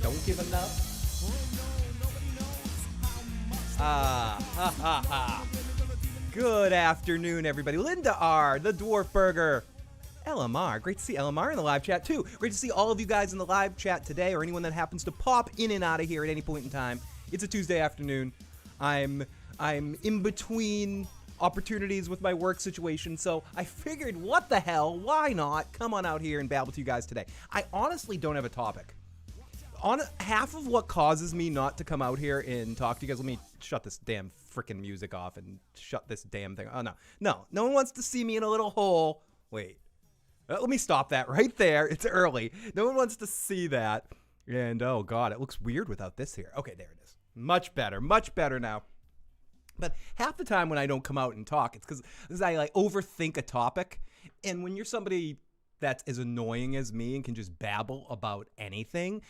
Don't give enough. Good afternoon, everybody. Linda R., the Dwarf Burger, LMR. Great to see LMR in the live chat, too. Great to see all of you guys in the live chat today, or anyone that happens to pop in and out of here at any point in time. It's a Tuesday afternoon. I'm in between opportunities with my work situation, so I figured, what the hell, why not come on out here and babble to you guys today. I honestly don't have a topic. On half of what causes me not to come out here and talk to you guys, let me shut this damn freaking music off and shut this damn thing. Oh, no one wants to see me in a little hole. Wait, let me stop that right there. It's early. No one wants to see that. And oh God, it looks weird without this here. Okay, there it is. Much better now. But half the time when I don't come out and talk, it's because I like overthink a topic. And when you're somebody that's as annoying as me and can just babble about anything,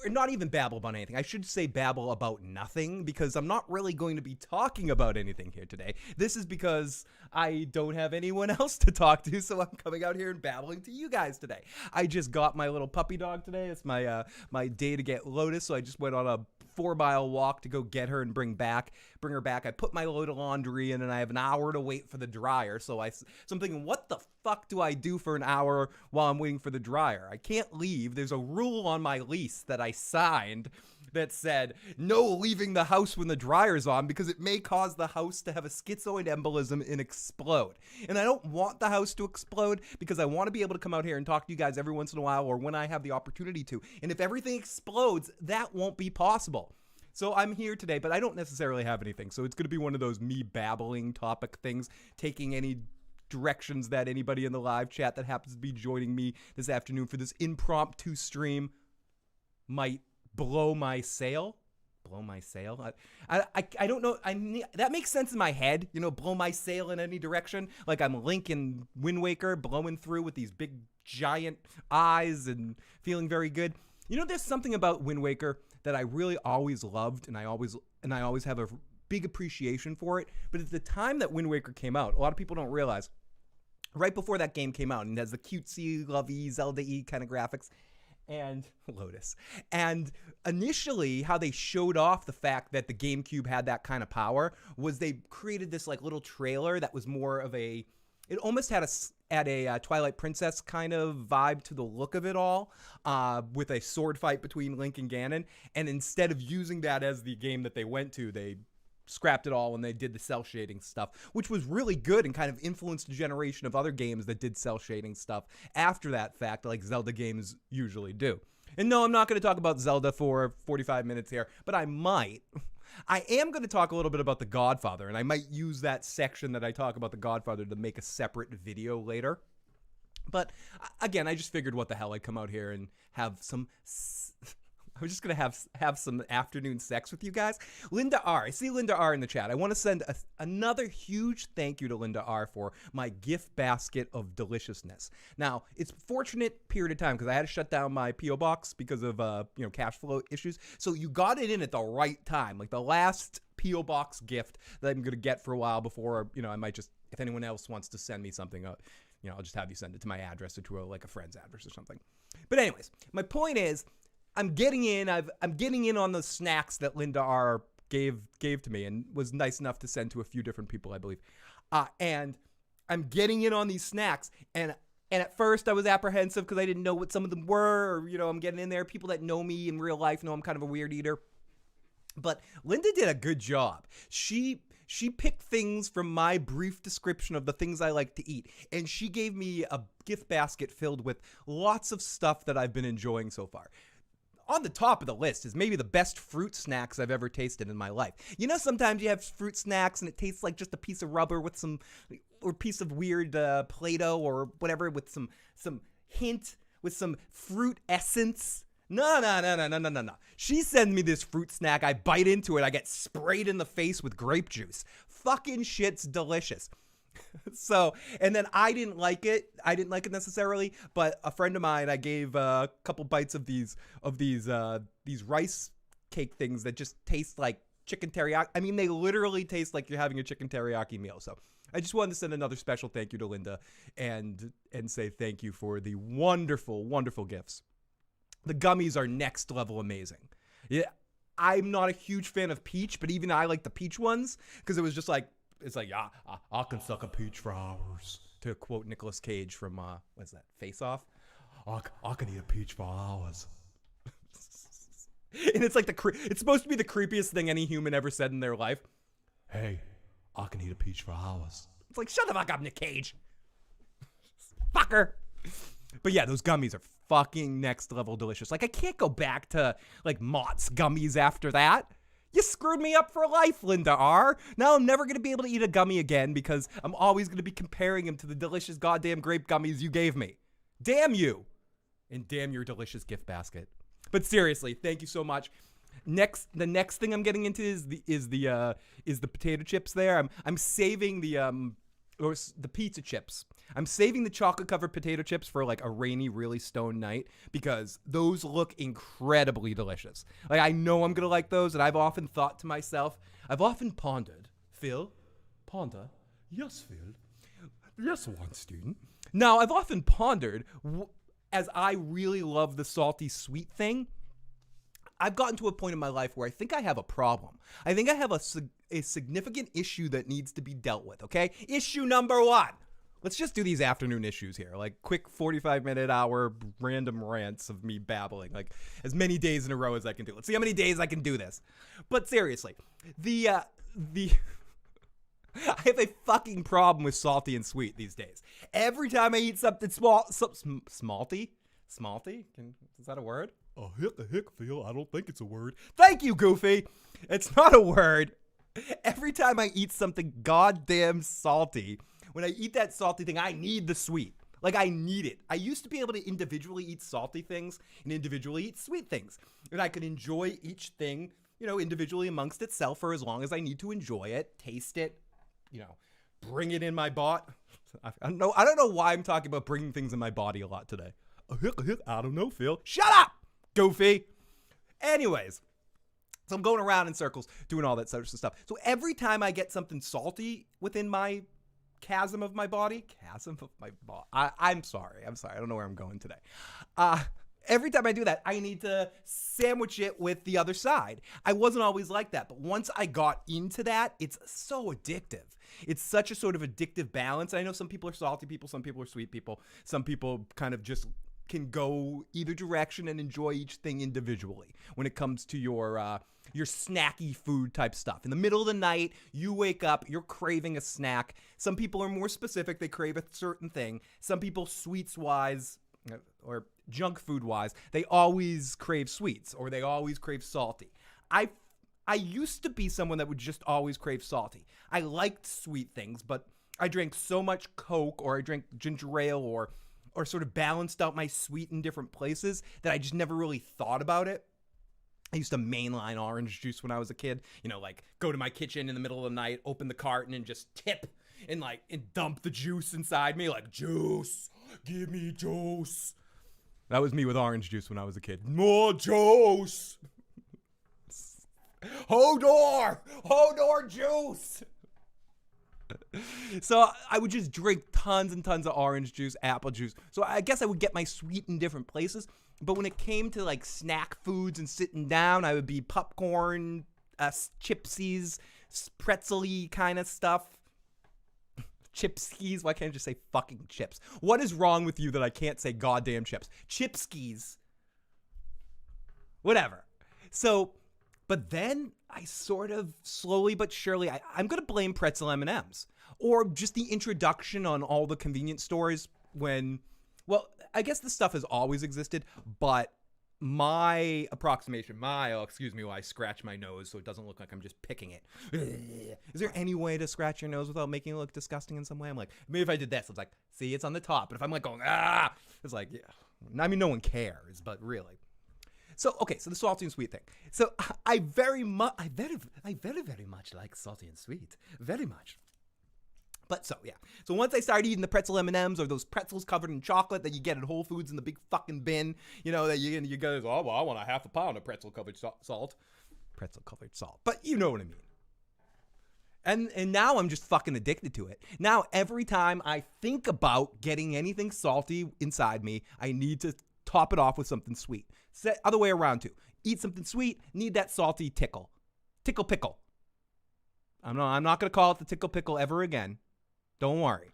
or not even babble about anything, I should say babble about nothing, because I'm not really going to be talking about anything here today. This is because I don't have anyone else to talk to, so I'm coming out here and babbling to you guys today. I just got my little puppy dog today. It's my my day to get Lotus, so I just went on a 4-mile walk to go get her and bring her back. I put my load of laundry in, and I have an hour to wait for the dryer. So I'm thinking, what the fuck do I do for an hour while I'm waiting for the dryer? I can't leave. There's a rule on my lease that I signed that said no leaving the house when the dryer's on, because it may cause the house to have a schizoid embolism and explode. And I don't want the house to explode, because I want to be able to come out here and talk to you guys every once in a while, or when I have the opportunity to. And if everything explodes, that won't be possible. So I'm here today, but I don't necessarily have anything. So it's going to be one of those me babbling topic things, taking any directions that anybody in the live chat that happens to be joining me this afternoon for this impromptu stream might blow my sail. Blow my sail? I don't know. That makes sense in my head, blow my sail in any direction. Like I'm Link in Wind Waker, blowing through with these big giant eyes and feeling very good. There's something about Wind Waker that I really always loved, and I always have a big appreciation for it. But at the time that Wind Waker came out, a lot of people don't realize, right before that game came out, and it has the cutesy, lovey, Zelda-y kind of graphics, and Lotus. And initially, how they showed off the fact that the GameCube had that kind of power was they created this like little trailer that was more of it almost had a Twilight Princess kind of vibe to the look of it all, with a sword fight between Link and Ganon. And instead of using that as the game that they went to, they scrapped it all when they did the cell shading stuff, which was really good and kind of influenced a generation of other games that did cell shading stuff after that fact, like Zelda games usually do. And no, I'm not going to talk about Zelda for 45 minutes here, but I might. I am going to talk a little bit about The Godfather, and I might use that section that I talk about The Godfather to make a separate video later. But again, I just figured what the hell, I'd come out here and have some I'm just gonna have some afternoon sex with you guys. Linda R. I see Linda R. in the chat. I want to send another huge thank you to Linda R. for my gift basket of deliciousness. Now, it's a fortunate period of time because I had to shut down my P.O. box because of cash flow issues. So you got it in at the right time, like the last P.O. box gift that I'm gonna get for a while before I might just, if anyone else wants to send me something, I'll just have you send it to my address or to a friend's address or something. But anyways, my point is, I'm getting in on the snacks that Linda R. gave to me and was nice enough to send to a few different people, I believe. And I'm getting in on these snacks, and at first I was apprehensive because I didn't know what some of them were, or, I'm getting in there. People that know me in real life know I'm kind of a weird eater. But Linda did a good job. She picked things from my brief description of the things I like to eat, and she gave me a gift basket filled with lots of stuff that I've been enjoying so far. On the top of the list is maybe the best fruit snacks I've ever tasted in my life. Sometimes you have fruit snacks and it tastes like just a piece of rubber with or piece of weird Play-Doh or whatever with some hint, with some fruit essence. No. She sends me this fruit snack. I bite into it. I get sprayed in the face with grape juice. Fucking shit's delicious. So, and then I didn't like it. I didn't like it necessarily, but a friend of mine, I gave a couple bites of these rice cake things that just taste like chicken teriyaki. I mean, they literally taste like you're having a chicken teriyaki meal. So I just wanted to send another special thank you to Linda and say thank you for the wonderful, wonderful gifts. The gummies are next level amazing. Yeah, I'm not a huge fan of peach, but even I like the peach ones because it was just like, it's like, yeah, I can suck a peach for hours. To quote Nicolas Cage from, what's that, Face Off? I can eat a peach for hours. And it's like it's supposed to be the creepiest thing any human ever said in their life. Hey, I can eat a peach for hours. It's like, shut the fuck up, Nick Cage. Fucker. But yeah, those gummies are fucking next level delicious. Like, I can't go back to, Mott's gummies after that. You screwed me up for life, Linda R. Now I'm never going to be able to eat a gummy again because I'm always going to be comparing them to the delicious goddamn grape gummies you gave me. Damn you. And damn your delicious gift basket. But seriously, thank you so much. The next thing I'm getting into is the potato chips there. I'm saving the pizza chips. I'm saving the chocolate-covered potato chips for a rainy, really stoned night because those look incredibly delicious. I know I'm going to like those, and I've often thought to myself, I've often pondered, Phil, ponder, yes, Phil, yes, one student. Now, I've often pondered, as I really love the salty sweet thing, I've gotten to a point in my life where I think I have a problem. I think I have a significant issue that needs to be dealt with, okay? Issue number one. Let's just do these afternoon issues here, quick 45-minute hour random rants of me babbling, as many days in a row as I can do. Let's see how many days I can do this. But seriously, I have a fucking problem with salty and sweet these days. Every time I eat something smalty? Is that a word? Oh, heck, Phil, I don't think it's a word. Thank you, Goofy. It's not a word. Every time I eat something goddamn salty, when I eat that salty thing, I need the sweet. I need it. I used to be able to individually eat salty things and individually eat sweet things. And I could enjoy each thing, individually amongst itself for as long as I need to enjoy it, taste it, bring it in my body. I don't know why I'm talking about bringing things in my body a lot today. I don't know, Phil. Shut up, Goofy. Anyways. So I'm going around in circles doing all that sort of stuff. So every time I get something salty within my chasm of my body, I'm sorry. I don't know where I'm going today. Every time I do that, I need to sandwich it with the other side. I wasn't always like that, but once I got into that, it's so addictive. It's such a sort of addictive balance. I know some people are salty people, some people are sweet people, some people kind of just can go either direction and enjoy each thing individually when it comes to your snacky food type stuff. In the middle of the night, you wake up, you're craving a snack. Some people are more specific. They crave a certain thing. Some people, sweets-wise or junk food-wise, they always crave sweets or they always crave salty. I used to be someone that would just always crave salty. I liked sweet things, but I drank so much Coke or I drank ginger ale or sort of balanced out my sweet in different places that I just never really thought about it. I used to mainline orange juice when I was a kid. You know, like go to my kitchen in the middle of the night, open the carton, and just tip and dump the juice inside me. Like, juice, give me juice. That was me with orange juice when I was a kid. More juice. Hodor juice. So I would just drink tons and tons of orange juice, apple juice. So I guess I would get my sweet in different places. But when it came to like snack foods and sitting down, I would be popcorn, chipsies, pretzel-y kind of stuff. Chipskis. Why can't I just say fucking chips? What is wrong with you that I can't say goddamn chips? Chipskis. Whatever. So, but then I sort of slowly but surely, I'm going to blame pretzel M&Ms. Or just the introduction on all the convenience stores when, well, I guess this stuff has always existed, but my approximation, excuse me while I scratch my nose so it doesn't look like I'm just picking it. Is there any way to scratch your nose without making it look disgusting in some way? I'm like, maybe if I did this, it's like, see, it's on the top. But if I'm like going, it's like, yeah. I mean, no one cares, but really. So, okay, so the salty and sweet thing. So I very much like salty and sweet. Very much. But so, yeah. So once I started eating the pretzel M&Ms or those pretzels covered in chocolate that you get at Whole Foods in the big fucking bin, you know, that you go, oh, well, I want a half a pound of pretzel-covered salt. Pretzel-covered salt. But you know what I mean. And now I'm just fucking addicted to it. Now, every time I think about getting anything salty inside me, I need to top it off with something sweet. Other way around, too. Eat something sweet, need that salty tickle. Tickle pickle. I'm not going to call it the tickle pickle ever again. Don't worry.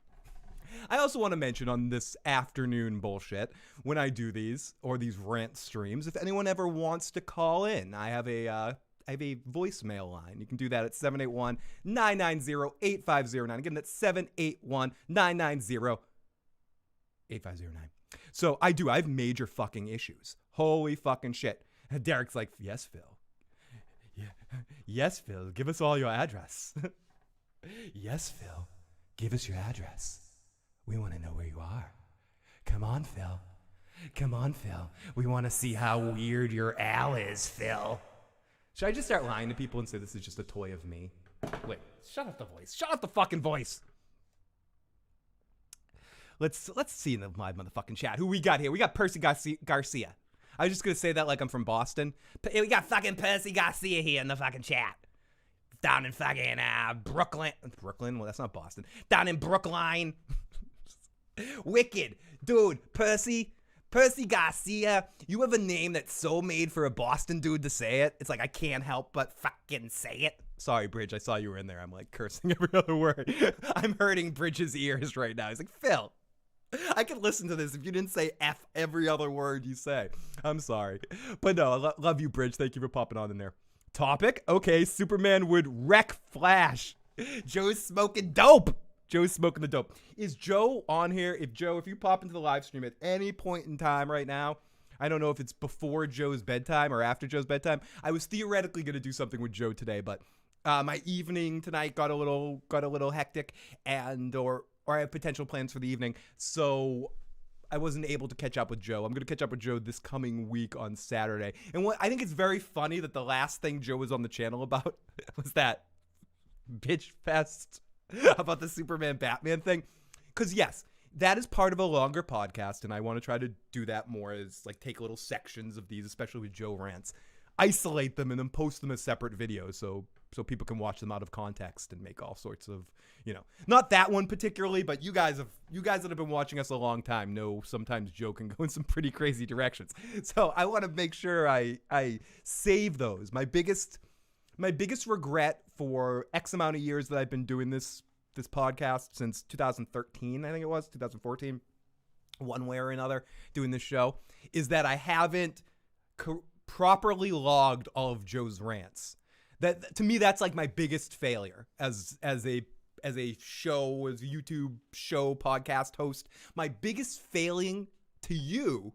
I also want to mention on this afternoon bullshit, when I do these, or these rant streams, if anyone ever wants to call in, I have a voicemail line. You can do that at 781-990-8509. Again, that's 781-990-8509. So I have major fucking issues. Holy fucking shit. And Derek's like, yes, Phil. Yeah. Yes, Phil. Give us all your address. Yes, Phil. Give us your address. We want to know where you are. Come on, Phil. Come on, Phil. We want to see how weird your Al is, Phil. Should I just start lying to people and say this is just a toy of me? Wait, shut up the voice. Shut up the fucking voice. Let's see in the live motherfucking chat. Who we got here? We got Percy Garcia. I was just going to say that like I'm from Boston. We got fucking Percy Garcia here in the fucking chat. Down in fucking Brooklyn. Brooklyn? Well, that's not Boston. Down in Brookline. Wicked. Dude, Percy Garcia. You have a name that's so made for a Boston dude to say it. It's like I can't help but fucking say it. Sorry, Bridge. I saw you were in there. I'm like cursing every other word. I'm hurting Bridge's ears right now. He's like, Phil, I could listen to this if you didn't say F every other word you say. I'm sorry. But no, I love you, Bridge. Thank you for popping on in there. Topic? Okay, Superman would wreck Flash. Joe's smoking dope. Joe's smoking the dope. Is Joe on here? If you pop into the live stream at any point in time right now, I don't know if it's before Joe's bedtime or after Joe's bedtime. I was theoretically going to do something with Joe today, but my evening tonight got a little hectic, or I have potential plans for the evening, so I wasn't able to catch up with Joe. I'm going to catch up with Joe this coming week on Saturday. And what I think it's very funny that the last thing Joe was on the channel about was that bitch fest about the Superman Batman thing. Because yes, that is part of a longer podcast, and I want to try to do that more, is like take little sections of these, especially with Joe rants, isolate them, and then post them as separate videos so people can watch them out of context and make all sorts of, not that one particularly, but you guys that have been watching us a long time know sometimes Joe can go in some pretty crazy directions. So I want to make sure I save those. My biggest regret for X amount of years that I've been doing this podcast, since 2013, I think it was 2014, one way or another, doing this show, is that I haven't properly logged all of Joe's rants. That, to me, that's like my biggest failure as a YouTube show podcast host. My biggest failing to you,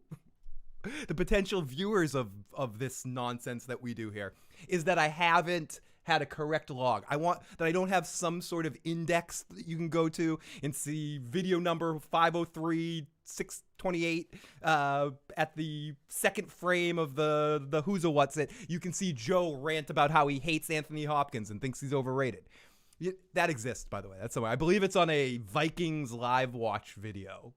the potential viewers of this nonsense that we do here, is that I haven't had a correct log. I don't have some sort of index that you can go to and see video number 503 28, at the second frame of the Who's a What's It, you can see Joe rant about how he hates Anthony Hopkins and thinks he's overrated. That exists, by the way. That's somewhere. I believe it's on a Vikings live watch video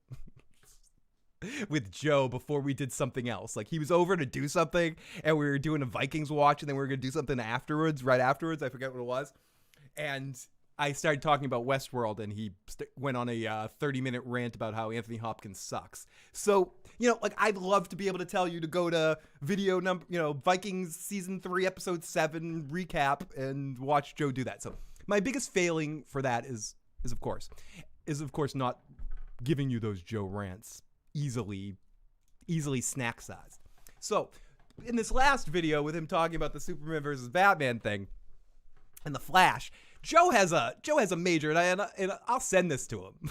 with Joe before we did something else. Like, he was over to do something, and we were doing a Vikings watch, and then we were going to do something afterwards, right afterwards. I forget what it was. And I started talking about Westworld, and he went on a 30-minute rant about how Anthony Hopkins sucks. So, like, I'd love to be able to tell you to go to video number, Vikings season 3, episode 7 recap and watch Joe do that. So my biggest failing for that is of course not giving you those Joe rants easily snack sized. So in this last video with him talking about the Superman versus Batman thing and the Flash, Joe has a major, and I'll send this to him.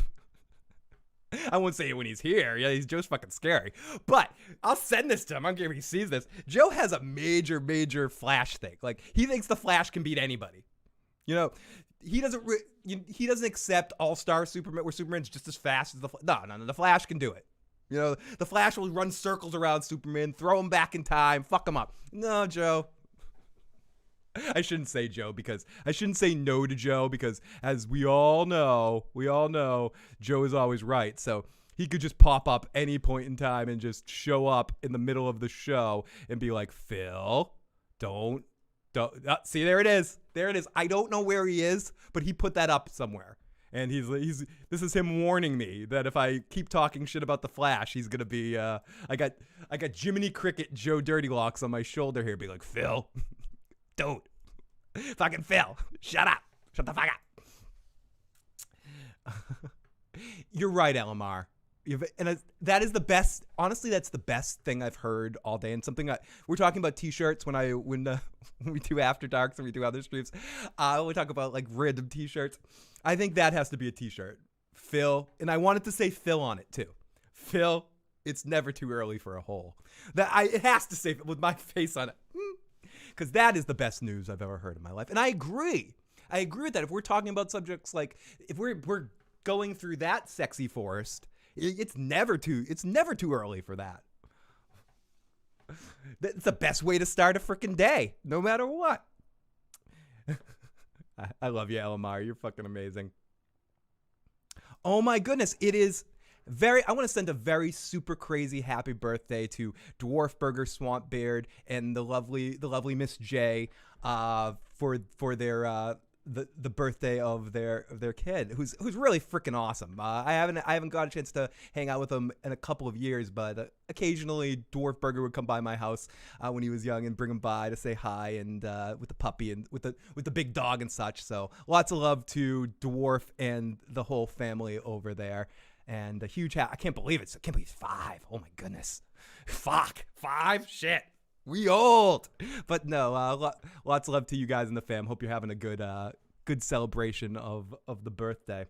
I won't say it when he's here. Yeah, Joe's fucking scary. But I'll send this to him. I don't care if he sees this. Joe has a major Flash thing. Like, he thinks the Flash can beat anybody. He doesn't accept All-Star Superman, where Superman's just as fast as the Flash. No, the Flash can do it. The Flash will run circles around Superman, throw him back in time, fuck him up. No, Joe. I shouldn't say Joe, because I shouldn't say no to Joe, because as we all know, Joe is always right. So he could just pop up any point in time and just show up in the middle of the show and be like, Phil, don't. See, there it is. I don't know where he is, but he put that up somewhere. And this is him warning me that if I keep talking shit about the Flash, he's gonna be. I got Jiminy Cricket Joe Dirty Locks on my shoulder here, be like, Phil, don't, fucking Phil, shut the fuck up. You're right, LMR. That is the best. Honestly, that's the best thing I've heard all day. And something we're talking about T-shirts when we do After Darks and we do other streams. We talk about like random T-shirts. I think that has to be a T-shirt, Phil. And I wanted to say Phil on it too. Phil, it's never too early for a hole. It has to say with my face on it, because that is the best news I've ever heard in my life. And I agree with that. If we're talking about subjects like, if we're going through that sexy forest, it's never too early for that. That's the best way to start a freaking day, no matter what. I love you, LMR. You're fucking amazing. Oh my goodness, it is I want to send a very super crazy happy birthday to Dwarf Burger Swamp Beard and the lovely Miss J for their the birthday of their kid, who's really freaking awesome. I haven't got a chance to hang out with him in a couple of years, but occasionally Dwarf Burger would come by my house when he was young and bring him by to say hi, and with the puppy and with the big dog and such. So lots of love to Dwarf and the whole family over there, and a huge I can't believe it. I can't believe it's 5. Oh my goodness, fuck, 5, shit. We old, but no, lots of love to you guys in the fam. Hope you're having a good celebration of the birthday.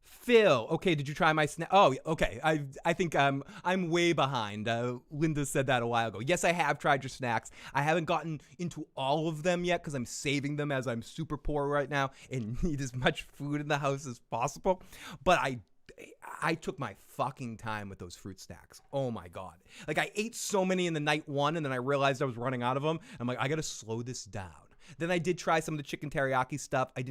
Phil, okay, did you try my snack? Oh, okay. I think I'm way behind. Linda said that a while ago. Yes, I have tried your snacks. I haven't gotten into all of them yet because I'm saving them, as I'm super poor right now and need as much food in the house as possible. But I took my fucking time with those fruit snacks. Oh my God. Like, I ate so many in the night one, and then I realized I was running out of them. I'm like, I got to slow this down. Then I did try some of the chicken teriyaki stuff. It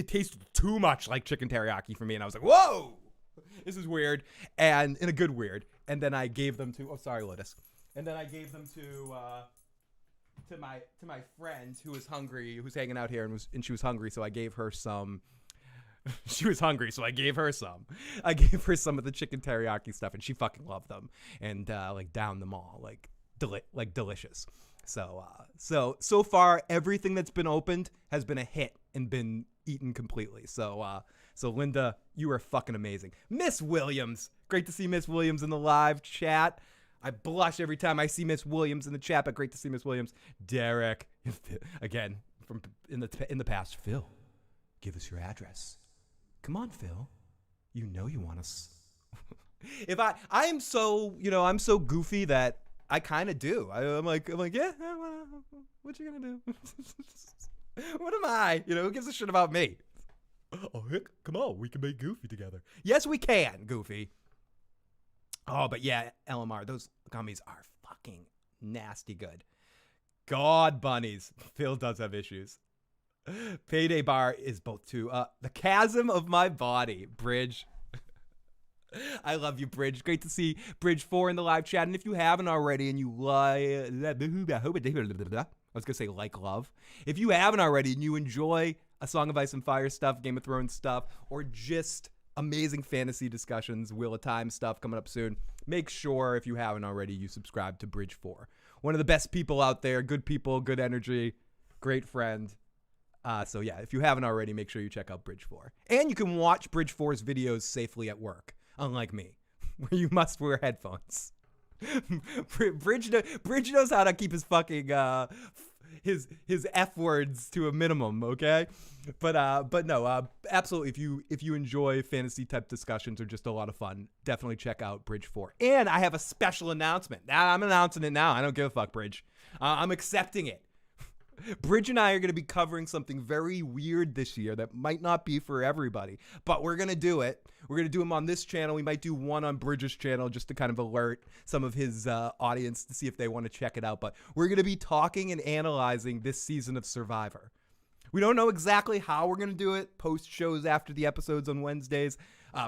tasted too much like chicken teriyaki for me. And I was like, whoa, this is weird. And in a good weird. And then I gave them to, oh, sorry, Lotus. And then I gave them to my friend who was hungry, who's hanging out here and she was hungry. So I gave her some. She was hungry, so I gave her some. I gave her some of the chicken teriyaki stuff, and she fucking loved them, and like downed them all, like delicious. So far, everything that's been opened has been a hit and been eaten completely. So Linda, you are fucking amazing. Miss Williams, great to see Miss Williams in the live chat. I blush every time I see Miss Williams in the chat, but great to see Miss Williams. Derek, again from in the past. Phil, give us your address. Come on, Phil. You know you want us. If I'm so goofy that I kind of do. I'm like, yeah, what you gonna do? What am I? Who gives a shit about me? Oh, heck, come on, we can make Goofy together. Yes, we can, Goofy. Oh, but yeah, LMR, those gummies are fucking nasty good. God, bunnies. Phil does have issues. Payday Bar is both too. The chasm of my body, Bridge. I love you, Bridge. Great to see Bridge 4 in the live chat. And if you haven't already and you like, I was going to say like love. If you haven't already and you enjoy A Song of Ice and Fire stuff, Game of Thrones stuff, or just amazing fantasy discussions, Wheel of Time stuff coming up soon, make sure, if you haven't already, you subscribe to Bridge 4. One of the best people out there, good people, good energy, great friend. So yeah, if you haven't already, make sure you check out Bridge 4. And you can watch Bridge 4's videos safely at work, unlike me, where you must wear headphones. Bridge knows how to keep his fucking his F words to a minimum, okay? But no, absolutely. If you enjoy fantasy type discussions or just a lot of fun, definitely check out Bridge 4. And I have a special announcement. I'm announcing it now. I don't give a fuck, Bridge. I'm accepting it. Bridge and I are going to be covering something very weird this year that might not be for everybody, but we're going to do it. We're going to do them on this channel. We might do one on Bridge's channel just to kind of alert some of his audience to see if they want to check it out. But we're going to be talking and analyzing this season of Survivor. We don't know exactly how we're going to do it. Post shows after the episodes on Wednesdays,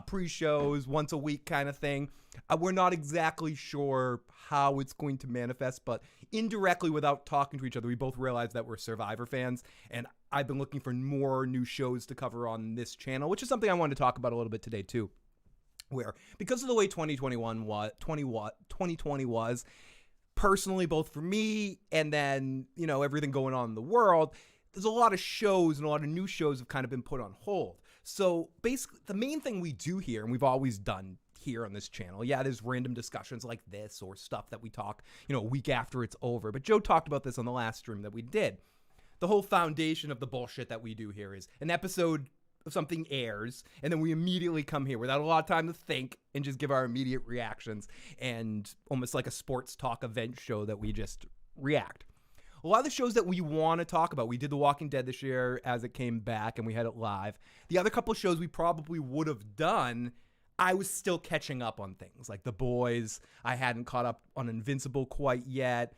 pre-shows, once a week kind of thing. We're not exactly sure how it's going to manifest, but indirectly, without talking to each other, we both realized that we're Survivor fans, and I've been looking for more new shows to cover on this channel, which is something I wanted to talk about a little bit today too. Where, because of the way 2020 was, personally, both for me and then, everything going on in the world, there's a lot of shows and a lot of new shows have kind of been put on hold. So basically, the main thing we do here, and we've always done here on this channel, there's random discussions like this or stuff that we talk, a week after it's over. But Joe talked about this on the last stream that we did. The whole foundation of the bullshit that we do here is an episode of something airs, and then we immediately come here without a lot of time to think and just give our immediate reactions, and almost like a sports talk event show that we just react. A lot of the shows that we want to talk about, we did The Walking Dead this year as it came back and we had it live. The other couple of shows we probably would have done, I was still catching up on things like The Boys. I hadn't caught up on Invincible quite yet.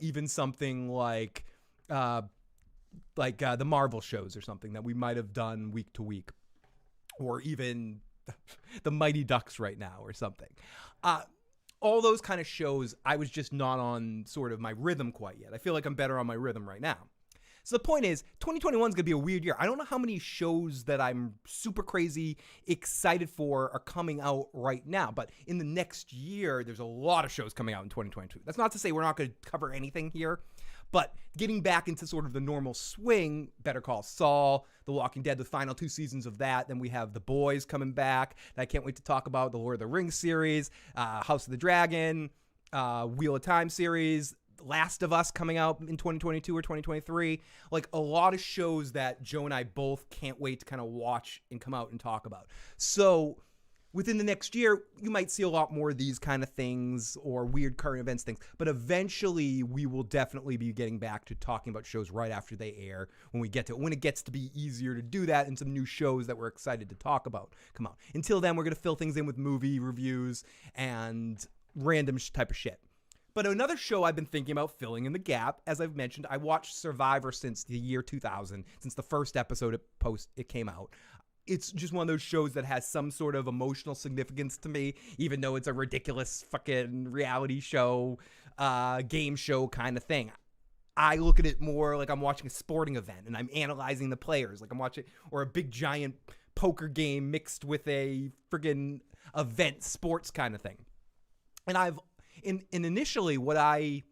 Even something like the Marvel shows or something that we might have done week to week, or even the Mighty Ducks right now or something. All those kind of shows, I was just not on sort of my rhythm quite yet. I feel like I'm better on my rhythm right now. So the point is, 2021 is going to be a weird year. I don't know how many shows that I'm super crazy excited for are coming out right now, but in the next year, there's a lot of shows coming out in 2022. That's not to say we're not going to cover anything here, but getting back into sort of the normal swing, Better Call Saul, The Walking Dead, the final 2 seasons of that. Then we have The Boys coming back that I can't wait to talk about, the Lord of the Rings series, House of the Dragon, Wheel of Time series, Last of Us coming out in 2022 or 2023. Like a lot of shows that Joe and I both can't wait to kind of watch and come out and talk about. So within the next year, you might see a lot more of these kind of things or weird current events things. But eventually, we will definitely be getting back to talking about shows right after they air when it gets to be easier to do that, and some new shows that we're excited to talk about come out. Until then, we're going to fill things in with movie reviews and random type of shit. But another show I've been thinking about filling in the gap, as I've mentioned, I watched Survivor since the year 2000, since the first episode it came out. It's just one of those shows that has some sort of emotional significance to me, even though it's a ridiculous fucking reality show, game show kind of thing. I look at it more like I'm watching a sporting event and I'm analyzing the players, like I'm watching, or a big giant poker game mixed with a friggin' event sports kind of thing. And initially what I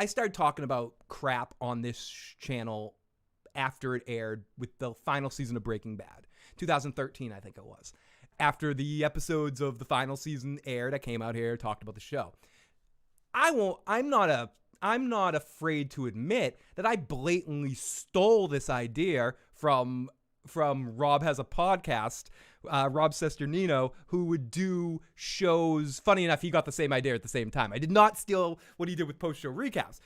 started talking about crap on this channel after it aired with the final season of Breaking Bad. 2013, I think it was. After the episodes of the final season aired, I came out here, talked about the show. I'm not afraid to admit that I blatantly stole this idea from Rob Has a Podcast, Rob Sesternino, who would do shows. Funny enough, he got the same idea at the same time. I did not steal what he did with post-show recaps.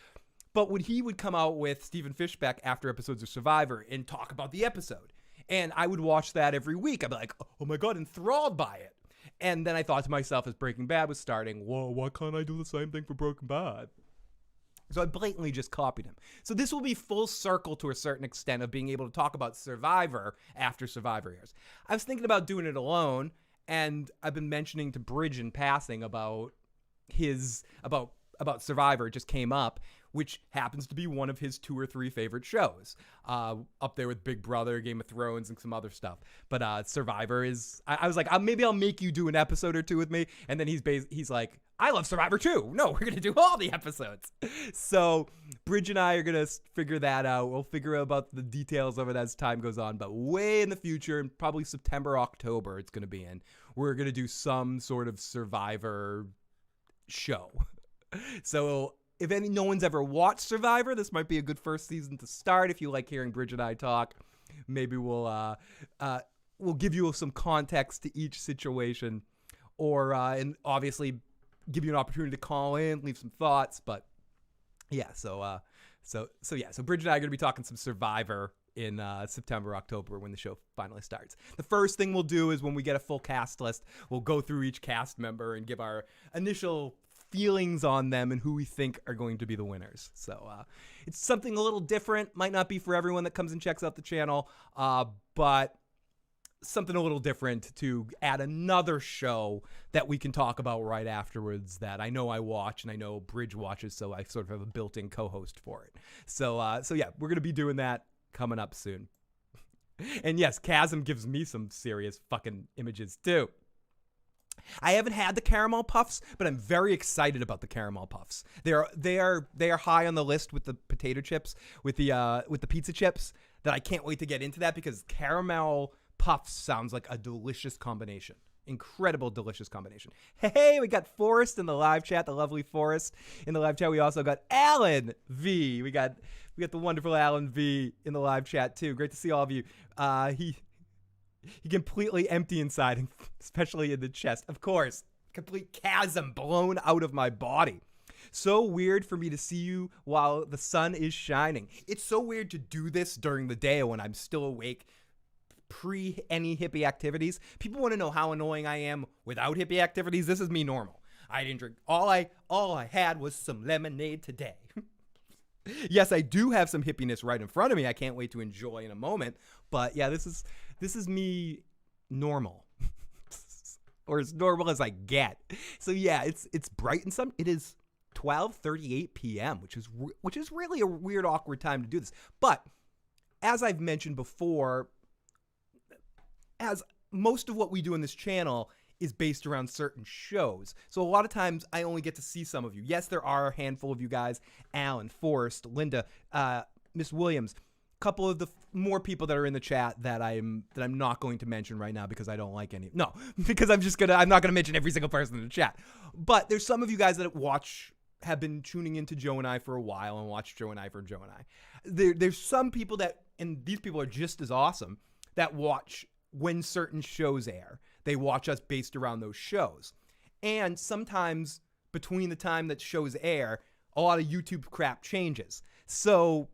But when he would come out with Stephen Fishbeck after episodes of Survivor and talk about the episode, And I would watch that every week. I'd be like, oh my God, enthralled by it. And then I thought to myself, as Breaking Bad was starting, whoa, why can't I do the same thing for Breaking Bad? So I blatantly just copied him. So this will be full circle to a certain extent of being able to talk about Survivor after Survivor airs. I was thinking about doing it alone, and I've been mentioning to Bridge in passing about about Survivor. It just came up, which happens to be one of his 2 or 3 favorite shows, up there with Big Brother, Game of Thrones, and some other stuff. But Survivor is, I was like, maybe I'll make you do an episode or 2 with me. And then he's like, I love Survivor too. No, we're going to do all the episodes. So Bridge and I are going to figure that out. We'll figure out about the details of it as time goes on. But way in the future, and probably September, October, it's going to be in, we're going to do some sort of Survivor show. So if no one's ever watched Survivor, this might be a good first season to start. If you like hearing Bridge and I talk, maybe we'll give you some context to each situation, or and obviously give you an opportunity to call in, leave some thoughts. But yeah, so Bridge and I are gonna be talking some Survivor in September, October, when the show finally starts. The first thing we'll do is when we get a full cast list, we'll go through each cast member and give our initial feelings on them and who we think are going to be the winners. So it's something a little different. Might not be for everyone that comes and checks out the channel, but something a little different to add another show that we can talk about right afterwards that I know I watch and I know Bridge watches, so I sort of have a built-in co-host for it. So yeah, we're going to be doing that coming up soon. And yes, Chasm gives me some serious fucking images too. I haven't had the caramel puffs, but I'm very excited about the caramel puffs. They are high on the list with the potato chips, with the pizza chips, that I can't wait to get into that, because caramel puffs sounds like a delicious combination. Incredible, delicious combination. Hey, we got Forrest in the live chat, the lovely Forrest in the live chat. We also got Alan V. We got the wonderful Alan V in the live chat too. Great to see all of you. He completely empty inside, especially in the chest. Of course, complete chasm blown out of my body. So weird for me to see you while the sun is shining. It's so weird to do this during the day when I'm still awake, pre any hippie activities. People want to know how annoying I am without hippie activities. This is me normal. I didn't drink. All I had was some lemonade today. Yes, I do have some hippiness right in front of me. I can't wait to enjoy in a moment. But yeah, this is me normal. Or as normal as I get. So yeah, it's bright and sun. It is 12:38 p.m., which is really a weird, awkward time to do this. But as I've mentioned before, as most of what we do on this channel is based around certain shows. So a lot of times I only get to see some of you. Yes, there are a handful of you guys, Alan, Forrest, Linda, Miss Williams, a couple of the more people that are in the chat that I'm not going to mention right now because I don't like any. No, because I'm not going to mention every single person in the chat. But there's some of you guys that have been tuning into Joe and I for a while and watch Joe and I for Joe and I. There's some people that, and these people are just as awesome, that watch when certain shows air. They watch us based around those shows. And sometimes between the time that shows air, a lot of YouTube crap changes. So,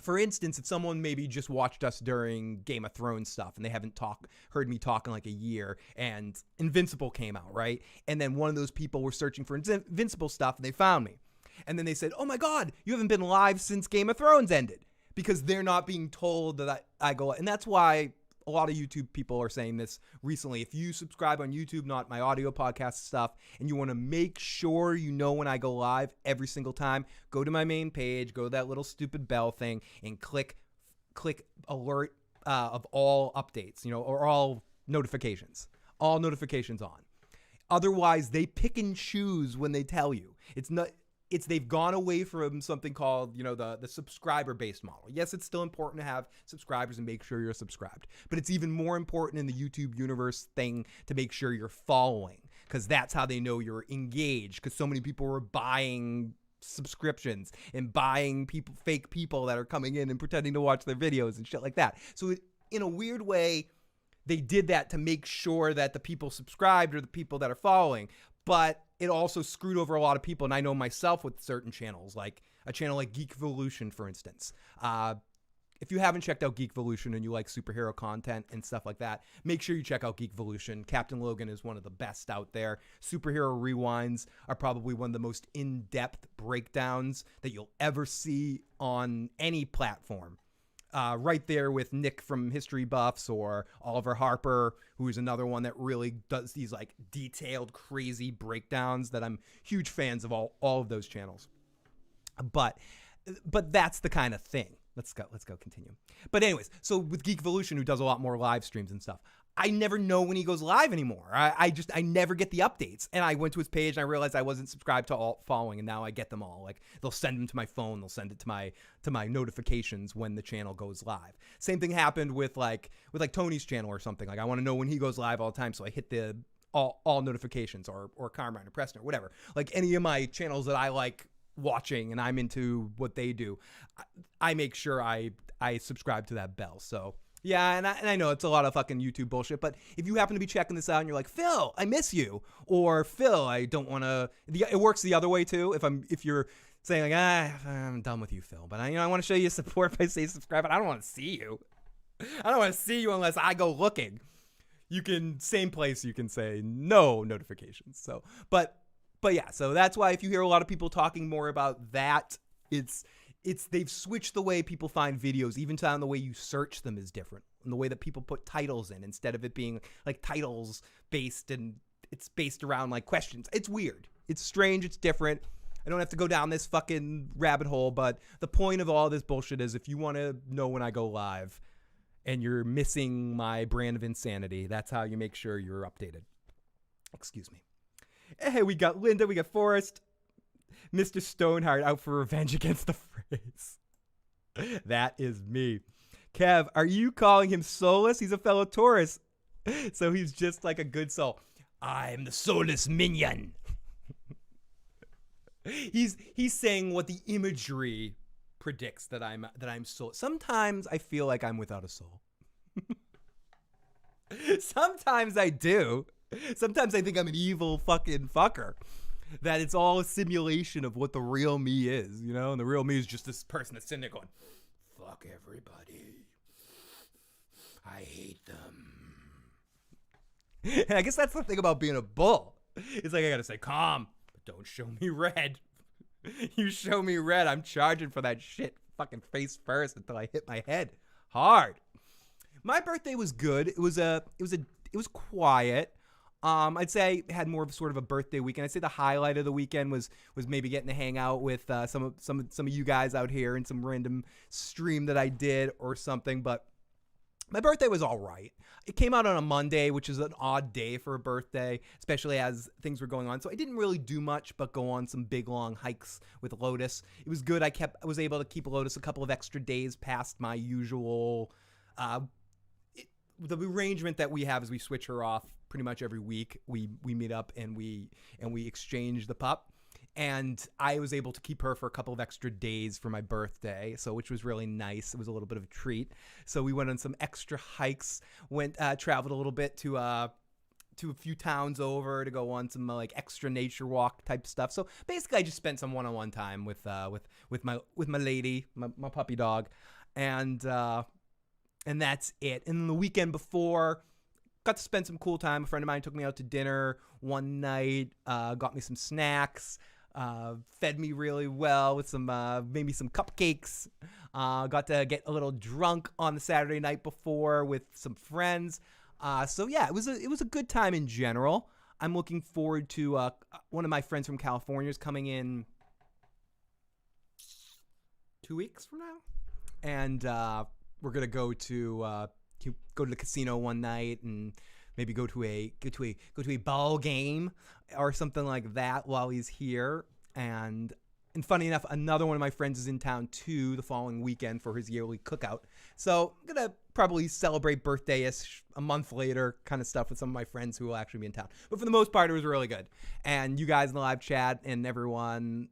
for instance, if someone maybe just watched us during Game of Thrones stuff and they haven't heard me talk in like a year, and Invincible came out, right? And then one of those people were searching for Invincible stuff and they found me. And then they said, oh my God, you haven't been live since Game of Thrones ended. Because they're not being told that I go, and that's why a lot of YouTube people are saying this recently. If you subscribe on YouTube, not my audio podcast stuff, and you want to make sure you know when I go live every single time, go to my main page, go to that little stupid bell thing, and click alert of all updates, or all notifications on. Otherwise, they pick and choose when they tell you. They've gone away from something called, the subscriber-based model. Yes, it's still important to have subscribers and make sure you're subscribed. But it's even more important in the YouTube universe thing to make sure you're following, because that's how they know you're engaged, because so many people were buying subscriptions and buying fake people that are coming in and pretending to watch their videos and shit like that. So in a weird way, they did that to make sure that the people subscribed are the people that are following. But it also screwed over a lot of people, and I know myself with certain channels, like a channel like Geek Evolution, for instance. if you haven't checked out Geekvolution and you like superhero content and stuff like that, make sure you check out Geekvolution. Captain Logan is one of the best out there. Superhero rewinds are probably one of the most in-depth breakdowns that you'll ever see on any platform. Right there with Nick from History Buffs, or Oliver Harper, who is another one that really does these like detailed, crazy breakdowns that I'm huge fans of all of those channels. But that's the kind of thing. Let's go continue. But anyways, so with Geekvolution, who does a lot more live streams and stuff, I never know when he goes live anymore. I never get the updates. And I went to his page and I realized I wasn't subscribed to all following, and now I get them all. Like, they'll send them to my phone, they'll send it to my notifications when the channel goes live. Same thing happened with Tony's channel or something. Like, I want to know when he goes live all the time, so I hit the all notifications, or Carmine or Preston or whatever. Like, any of my channels that I like watching and I'm into what they do, I make sure I subscribe to that bell. So yeah, and I know it's a lot of fucking YouTube bullshit, but if you happen to be checking this out and you're like, Phil, I miss you, or Phil, I don't want to, it works the other way too. If you're saying like, I'm done with you, Phil, but I want to show you support by saying subscribe, but I don't want to see you. I don't want to see you unless I go looking. Same place you can say no notifications. So, but yeah, so that's why if you hear a lot of people talking more about that, they've switched the way people find videos. Even down the way you search them is different, and the way that people put titles in, instead of it being like titles based, and it's based around like questions. It's weird. It's strange. It's different. I don't have to go down this fucking rabbit hole, but the point of all this bullshit is, if you want to know when I go live and you're missing my brand of insanity, that's how you make sure you're updated. Excuse me. Hey, we got Linda, we got Forrest. Mr. Stoneheart out for revenge against the phrase. That is me. Kev, are you calling him soulless? He's a fellow Taurus, so he's just like a good soul. I'm the soulless minion. He's saying what the imagery predicts, that I'm soul. Sometimes I feel like I'm without a soul. Sometimes I do. Sometimes I think I'm an evil fucking fucker. That it's all a simulation of what the real me is, you know? And the real me is just this person that's sitting there going, fuck everybody. I hate them. And I guess that's the thing about being a bull. It's like, I gotta say, calm, but don't show me red. You show me red, I'm charging for that shit fucking face first until I hit my head hard. My birthday was good. It was quiet. I'd say I had more of sort of a birthday weekend. I'd say the highlight of the weekend was maybe getting to hang out with some of you guys out here in some random stream that I did or something. But my birthday was all right. It came out on a Monday, which is an odd day for a birthday, especially as things were going on. So I didn't really do much but go on some big long hikes with Lotus. It was good. I was able to keep Lotus a couple of extra days past my usual. The arrangement that we have is we switch her off pretty much every week. We meet up and we exchange the pup, and I was able to keep her for a couple of extra days for my birthday, so which was really nice. It was a little bit of a treat. So we went on some extra hikes, traveled a little bit to a few towns over to go on some like extra nature walk type stuff. So basically, I just spent some one-on-one time with my lady, my puppy dog, and that's it. And then the weekend before, got to spend some cool time. A friend of mine took me out to dinner one night, got me some snacks, fed me really well with some maybe some cupcakes. Got to get a little drunk on the Saturday night before with some friends. So yeah, it was a good time in general. I'm looking forward to one of my friends from California is coming in 2 weeks from now, and we're gonna go to the casino one night and maybe go to a ball game or something like that while he's here. And funny enough, another one of my friends is in town too the following weekend for his yearly cookout. So I'm gonna probably celebrate birthday-ish a month later kind of stuff with some of my friends who will actually be in town. But for the most part, it was really good. And you guys in the live chat and everyone,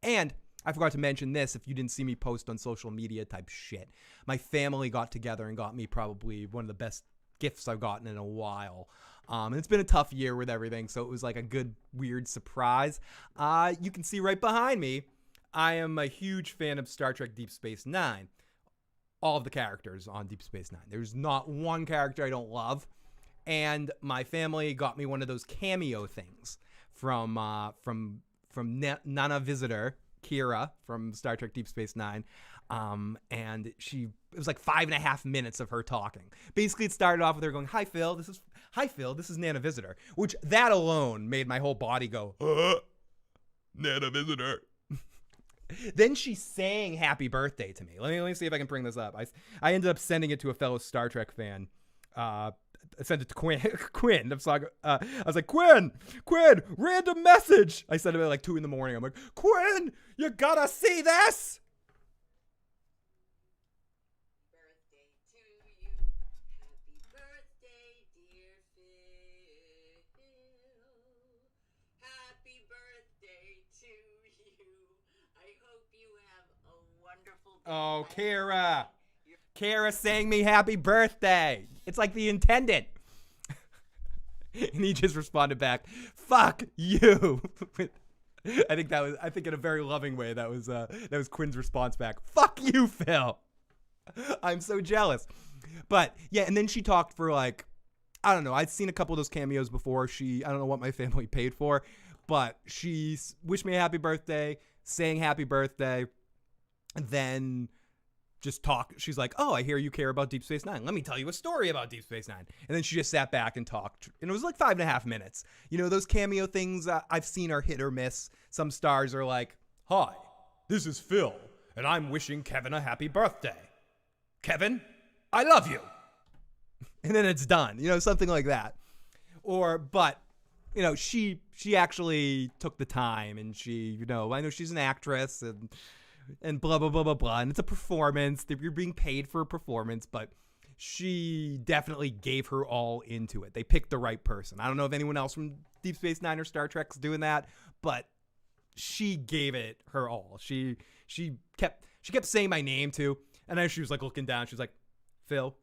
and I forgot to mention this, if you didn't see me post on social media type shit, my family got together and got me probably one of the best gifts I've gotten in a while. And it's been a tough year with everything, so it was like a good, weird surprise. You can see right behind me, I am a huge fan of Star Trek Deep Space Nine. all of the characters on Deep Space Nine. There's not one character I don't love. And my family got me one of those cameo things from Nana Visitor, Kira from Star Trek Deep Space Nine. And it was like 5.5 minutes of her talking. Basically, it started off with her going, Hi Phil, this is Nana Visitor, which that alone made my whole body go, Nana Visitor. Then she sang Happy Birthday to me. Let me see if I can bring this up. I ended up sending it to a fellow Star Trek fan. I sent it to Quinn. I was like, Quinn, random message. I sent it at like 2 a.m. I'm like, Quinn, you gotta see this. Birthday to you. Happy birthday, dear Phil. Happy birthday to you. I hope you have a wonderful day. Oh, Kara. Kara sang me happy birthday. It's like the intendant. And he just responded back, fuck you. I think in a very loving way, that was Quinn's response back. Fuck you, Phil. I'm so jealous. But yeah, and then she talked for like, I don't know. I'd seen a couple of those cameos before. I don't know what my family paid for, but she wished me a happy birthday, sang happy birthday, and then just talk. She's like, oh, I hear you care about Deep Space Nine. Let me tell you a story about Deep Space Nine. And then she just sat back and talked. And it was like 5.5 minutes. You know, those cameo things I've seen are hit or miss. Some stars are like, hi, this is Phil, and I'm wishing Kevin a happy birthday. Kevin, I love you. And then it's done. You know, something like that. But, you know, she actually took the time, and she, you know, I know she's an actress and blah, blah, blah, blah, blah. And it's a performance. You're being paid for a performance, but she definitely gave her all into it. They picked the right person. I don't know if anyone else from Deep Space Nine or Star Trek's doing that, but she gave it her all. She kept saying my name too. And then she was like looking down. She was like, Phil.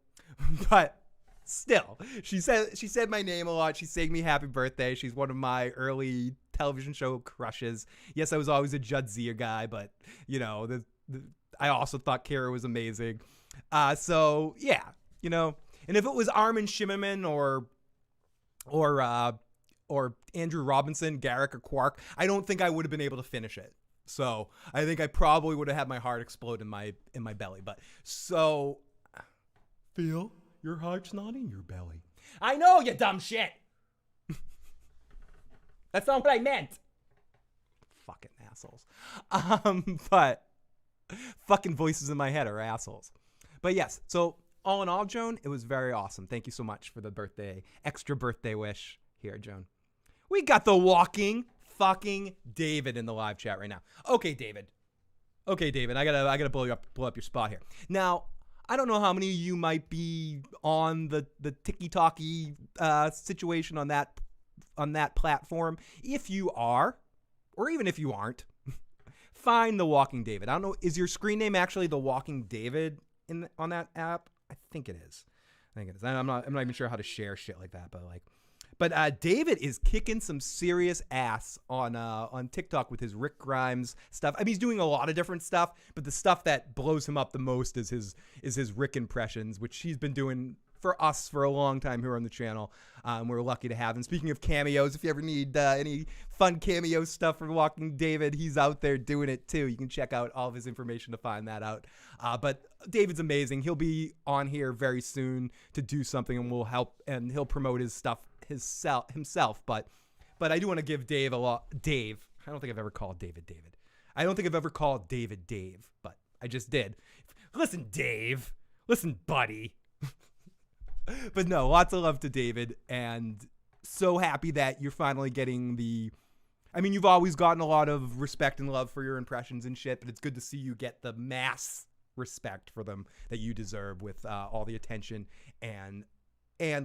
But still, she said my name a lot. She sang me happy birthday. She's one of my early television show crushes. Yes, I was always a Jadzia guy, but you know, I also thought Kara was amazing. So yeah, you know, and if it was Armin Shimmerman or Andrew Robinson, Garrick or Quark, I don't think I would have been able to finish it. So I think I probably would have had my heart explode in my belly. But so, Phil, your heart's not in your belly. I know, you dumb shit. That's not what I meant. Fucking assholes. But fucking voices in my head are assholes. But yes, so all in all, Joan, it was very awesome. Thank you so much for the extra birthday wish here, Joan. We got the walking fucking David in the live chat right now. Okay, David, I gotta blow up your spot here. Now, I don't know how many of you might be on the tiki-talkie situation on that platform. If you are, or even if you aren't, find the Walking David. I don't know, is your screen name actually the Walking David on that app? I think it is. I'm not even sure how to share shit like that, but David is kicking some serious ass on TikTok with his Rick Grimes stuff. I mean, he's doing a lot of different stuff, but the stuff that blows him up the most is his Rick impressions, which he's been doing for us for a long time here on the channel. We're lucky to have him. Speaking of cameos, if you ever need any fun cameo stuff from Walking David, he's out there doing it too. You can check out all of his information to find that out. But David's amazing. He'll be on here very soon to do something, and we'll help, and he'll promote his stuff himself. But I do want to give Dave a lot. Dave. I don't think I've ever called David. I don't think I've ever called David Dave, but I just did. Listen, Dave. Listen, buddy. But no, lots of love to David, and so happy that you're finally getting I mean, you've always gotten a lot of respect and love for your impressions and shit, but it's good to see you get the mass respect for them that you deserve with all the attention and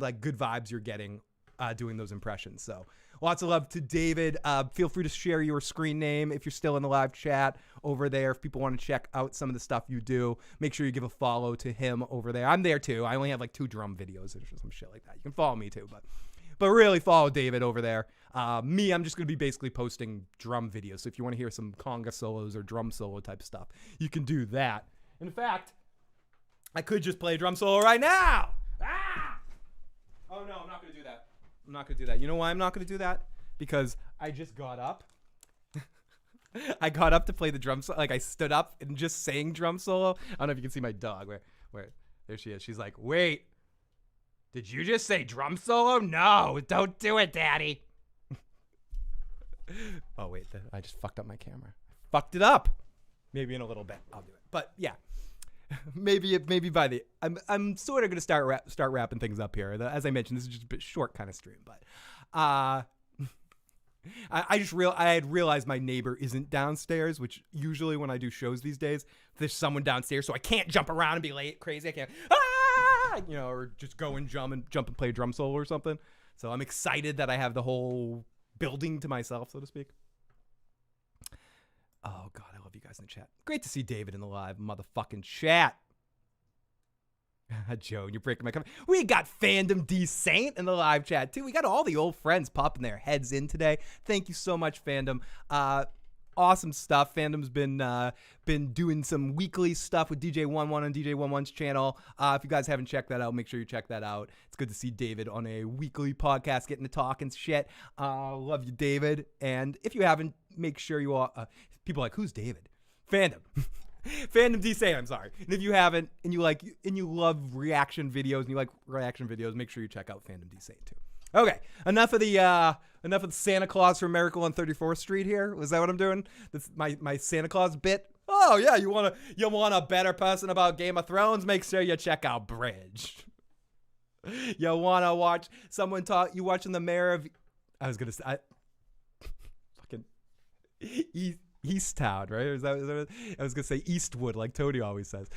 like good vibes you're getting doing those impressions. So lots of love to David. Feel free to share your screen name if you're still in the live chat over there. If people want to check out some of the stuff you do, make sure you give a follow to him over there. I'm there too. I only have like 2 drum videos or some shit like that. You can follow me too, but really follow David over there. Me, I'm just going to be basically posting drum videos. So if you want to hear some conga solos or drum solo type stuff, you can do that. In fact, I could just play a drum solo right now. Ah! Oh no, I'm not going to do that. I'm not going to do that. You know why I'm not going to do that? Because I just got up. I got up to play the drum solo. Like, I stood up and just sang drum solo. I don't know if you can see my dog. Where? There she is. She's like, wait. Did you just say drum solo? No, don't do it, Daddy. Oh, wait. I just fucked up my camera. Fucked it up. Maybe in a little bit I'll do it. But yeah. Maybe by the I'm sort of going to start wrapping things up here. As I mentioned, this is just a bit short kind of stream, but I had realized my neighbor isn't downstairs, which usually when I do shows these days, there's someone downstairs, so I can't jump around and be late crazy. I can't or just go and jump and play a drum solo or something. So I'm excited that I have the whole building to myself, so to speak. Oh, God, I love you guys in the chat. Great to see David in the live motherfucking chat. Joan, you're breaking my comment. We got Fandom D Saint in the live chat, too. We got all the old friends popping their heads in today. Thank you so much, Fandom. Awesome stuff. Fandom's been doing some weekly stuff with DJ11 on DJ11's channel. If you guys haven't checked that out, make sure you check that out. It's good to see David on a weekly podcast getting to talk and shit. Love you, David. And if you haven't, make sure you all... people are like, who's David? Fandom. Fandom DC, I'm sorry. And if you haven't, and you love reaction videos, make sure you check out Fandom DC too. Okay, enough of the Santa Claus from Miracle on 34th Street here. Was that what I'm doing? That's my Santa Claus bit. Oh yeah, you want a better person about Game of Thrones? Make sure you check out Bridge. You want to watch someone talk? You watching the Mayor of? I was gonna say, fucking Easttown, right? Is that I was gonna say Eastwood, like Tony always says.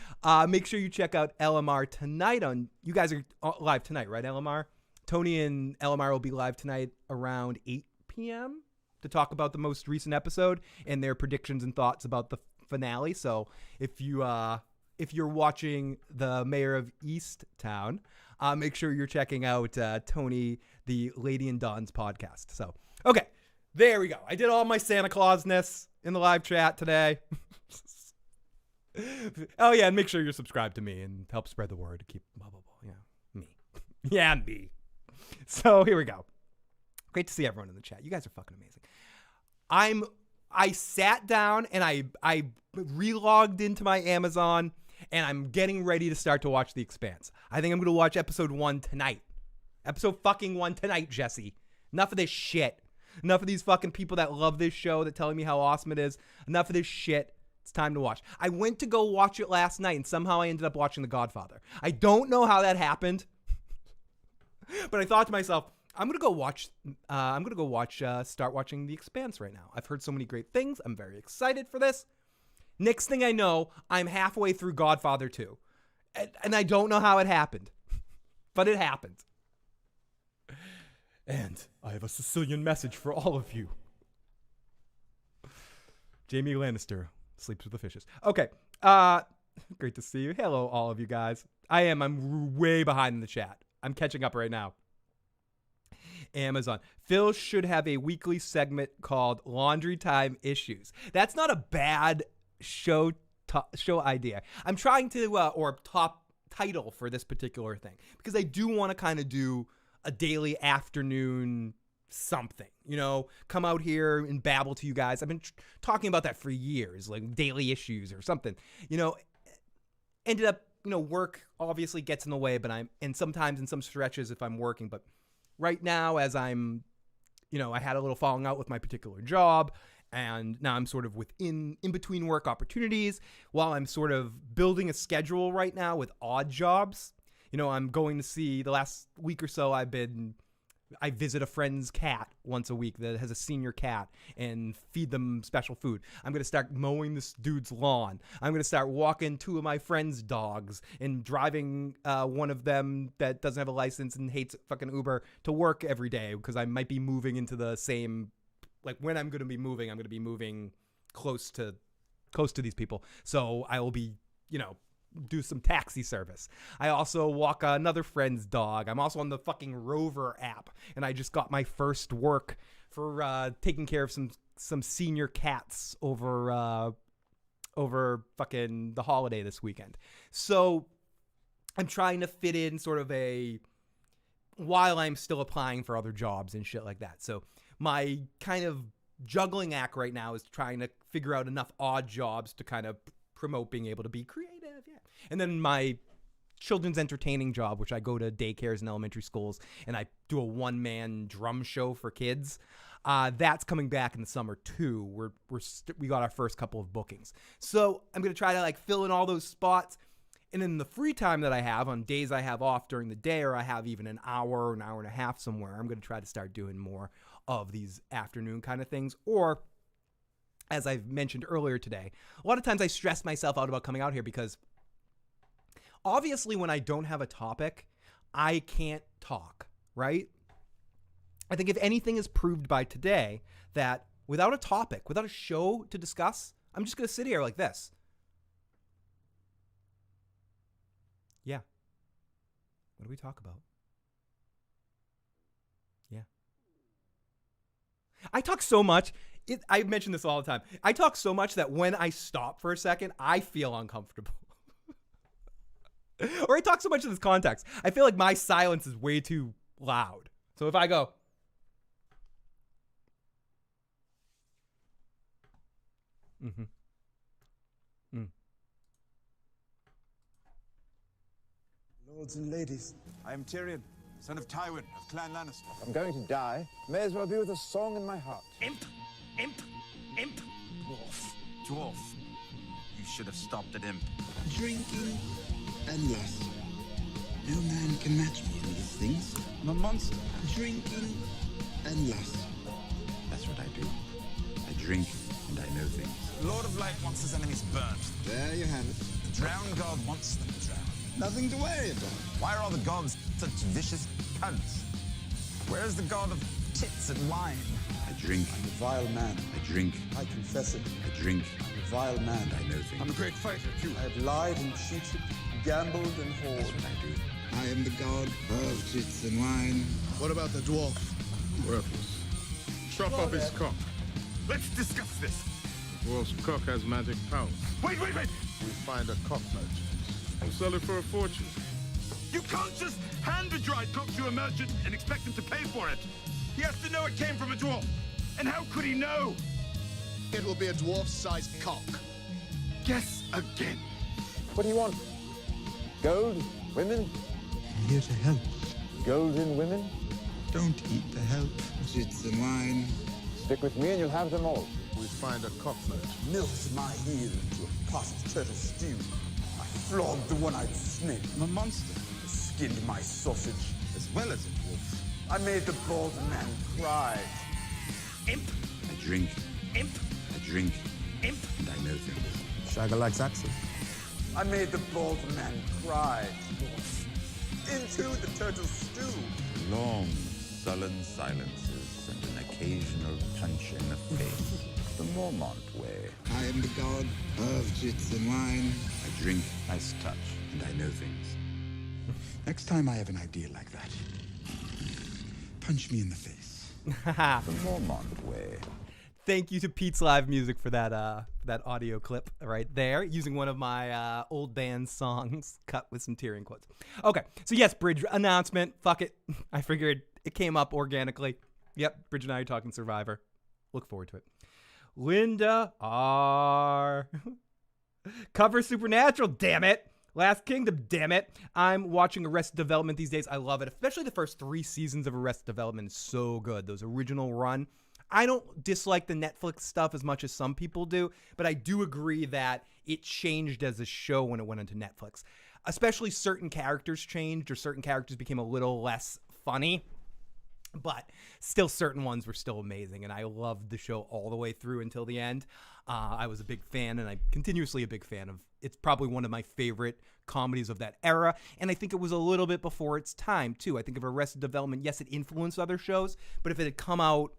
Make sure you check out LMR tonight. You guys are live tonight, right? LMR. Tony and LMR will be live tonight around 8 p.m. to talk about the most recent episode and their predictions and thoughts about the finale. So if you're watching the Mayor of Easttown, make sure you're checking out Tony, the Lady and Dawn's podcast. So, okay, there we go. I did all my Santa Clausness in the live chat today. Oh, yeah, and make sure you're subscribed to me and help spread the word. Keep blah, blah, blah. Yeah, me. Yeah, me. So here we go. Great to see everyone in the chat. You guys are fucking amazing. I sat down and I relogged into my Amazon and I'm getting ready to start to watch The Expanse. I think I'm going to watch episode 1 tonight. Episode fucking 1 tonight, Jesse. Enough of this shit. Enough of these fucking people that love this show that telling me how awesome it is. Enough of this shit. It's time to watch. I went to go watch it last night and somehow I ended up watching The Godfather. I don't know how that happened. But I thought to myself, I'm gonna go watch. Start watching The Expanse right now. I've heard so many great things. I'm very excited for this. Next thing I know, I'm halfway through Godfather 2, and I don't know how it happened, but it happened. And I have a Sicilian message for all of you. Jaime Lannister sleeps with the fishes. Okay. Great to see you. Hello, all of you guys. I'm way behind in the chat. I'm catching up right now. Amazon. Phil should have a weekly segment called Laundry Time Issues. That's not a bad show idea. I'm trying to, or top title for this particular thing, because I do want to kind of do a daily afternoon something, come out here and babble to you guys. I've been talking about that for years, like daily issues or something, ended up, work obviously gets in the way, but and sometimes in some stretches if I'm working, but right now as I'm, I had a little falling out with my particular job and now I'm sort of in between work opportunities while I'm sort of building a schedule right now with odd jobs. I'm going to see the last week or so I visit a friend's cat once a week that has a senior cat and feed them special food. I'm going to start mowing this dude's lawn. I'm going to start walking 2 of my friends' dogs and driving one of them that doesn't have a license and hates fucking Uber to work every day because I might be moving into the same, like when I'm going to be moving close to these people. So I will be, do some taxi service. I also walk another friend's dog. I'm also on the fucking Rover app, and I just got my first work for taking care of some senior cats over fucking the holiday this weekend. So I'm trying to fit in sort of while I'm still applying for other jobs and shit like that. So my kind of juggling act right now is trying to figure out enough odd jobs to kind of promote being able to be creative. Yeah. And then my children's entertaining job, which I go to daycares and elementary schools and I do a one-man drum show for kids. That's coming back in the summer too. We got our first couple of bookings. So I'm going to try to like fill in all those spots. And in the free time that I have on days I have off during the day, or I have even an hour and a half somewhere, I'm going to try to start doing more of these afternoon kind of things. Or as I've mentioned earlier today, a lot of times I stress myself out about coming out here because obviously when I don't have a topic, I can't talk, right? I think if anything is proved by today that without a topic, without a show to discuss, I'm just going to sit here like this. Yeah. What do we talk about? Yeah. I talk so much. I mention this all the time. I talk so much that when I stop for a second, I feel uncomfortable. Or I talk so much in this context, I feel like my silence is way too loud. So if I go, Lords and ladies, I am Tyrion, son of Tywin of Clan Lannister. I'm going to die. May as well be with a song in my heart. Imp! Dwarf. You should have stopped at imp. Drinking and lust. No man can match me in these things. I'm a monster. Drinking and lust. That's what I do. I drink and I know things. Lord of Light wants his enemies burnt. There you have it. The Drowned God wants them drowned. Nothing to worry about. Why are all the gods such vicious cunts? Where's the god of tits and wine? I drink. I'm a vile man. I drink. I confess it. I drink. I'm a vile man. And I know things. I'm a great fighter, too. I have lied and cheated, gambled and whored. That's what I do. I am the god of tits and wine. What about the dwarf? Worthless. Chop up his cock. Let's discuss this. The dwarf's cock has magic powers. Wait! We find a cock merchant. We'll sell it for a fortune. You can't just hand a dried cock to a merchant and expect him to pay for it. He has to know it came from a dwarf. And how could he know? It will be a dwarf-sized cock. Guess again. What do you want? Gold? Women? I'm here to help. Gold in women? Don't eat the help. Tits and wine. Stick with me and you'll have them all. We find a cock merchant. Milked my heel into a pot of turtle stew. I flogged the one-eyed snake. I'm a monster. I skinned my sausage. As well as a dwarf. I made the bald man cry. Imp! I drink. Imp! I drink. Imp! And I know things. Shagger likes action. I made the bald man cry. Into the turtle stew. Long, sullen silences and an occasional punch in the face. The Mormont way. I am the god of tits and wine. I drink, nice touch, and I know things. Next time I have an idea like that, punch me in the face. The Mormont way. Thank you to Pete's Live Music for that audio clip right there, using one of my old band songs cut with some Tyrion quotes. Okay, so yes, Bridge announcement. Fuck it. I figured it came up organically. Yep, Bridge and I are talking Survivor. Look forward to it. Linda R. Cover Supernatural, damn it. Last Kingdom, damn it. I'm watching Arrested Development these days. I love it, especially the first 3 seasons of Arrested Development is so good. Those original run. I don't dislike the Netflix stuff as much as some people do, but I do agree that it changed as a show when it went into Netflix. Especially certain characters changed or certain characters became a little less funny, but still certain ones were still amazing, and I loved the show all the way through until the end. I was a big fan, and I'm continuously a big fan of. It's probably one of my favorite comedies of that era, and I think it was a little bit before its time, too. I think of Arrested Development, yes, it influenced other shows, but if it had come out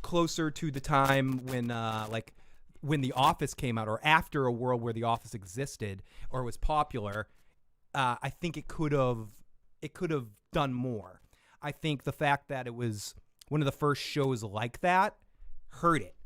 closer to the time when The Office came out, or after a world where The Office existed or was popular, I think it could have done more. I think the fact that it was one of the first shows like that hurt it,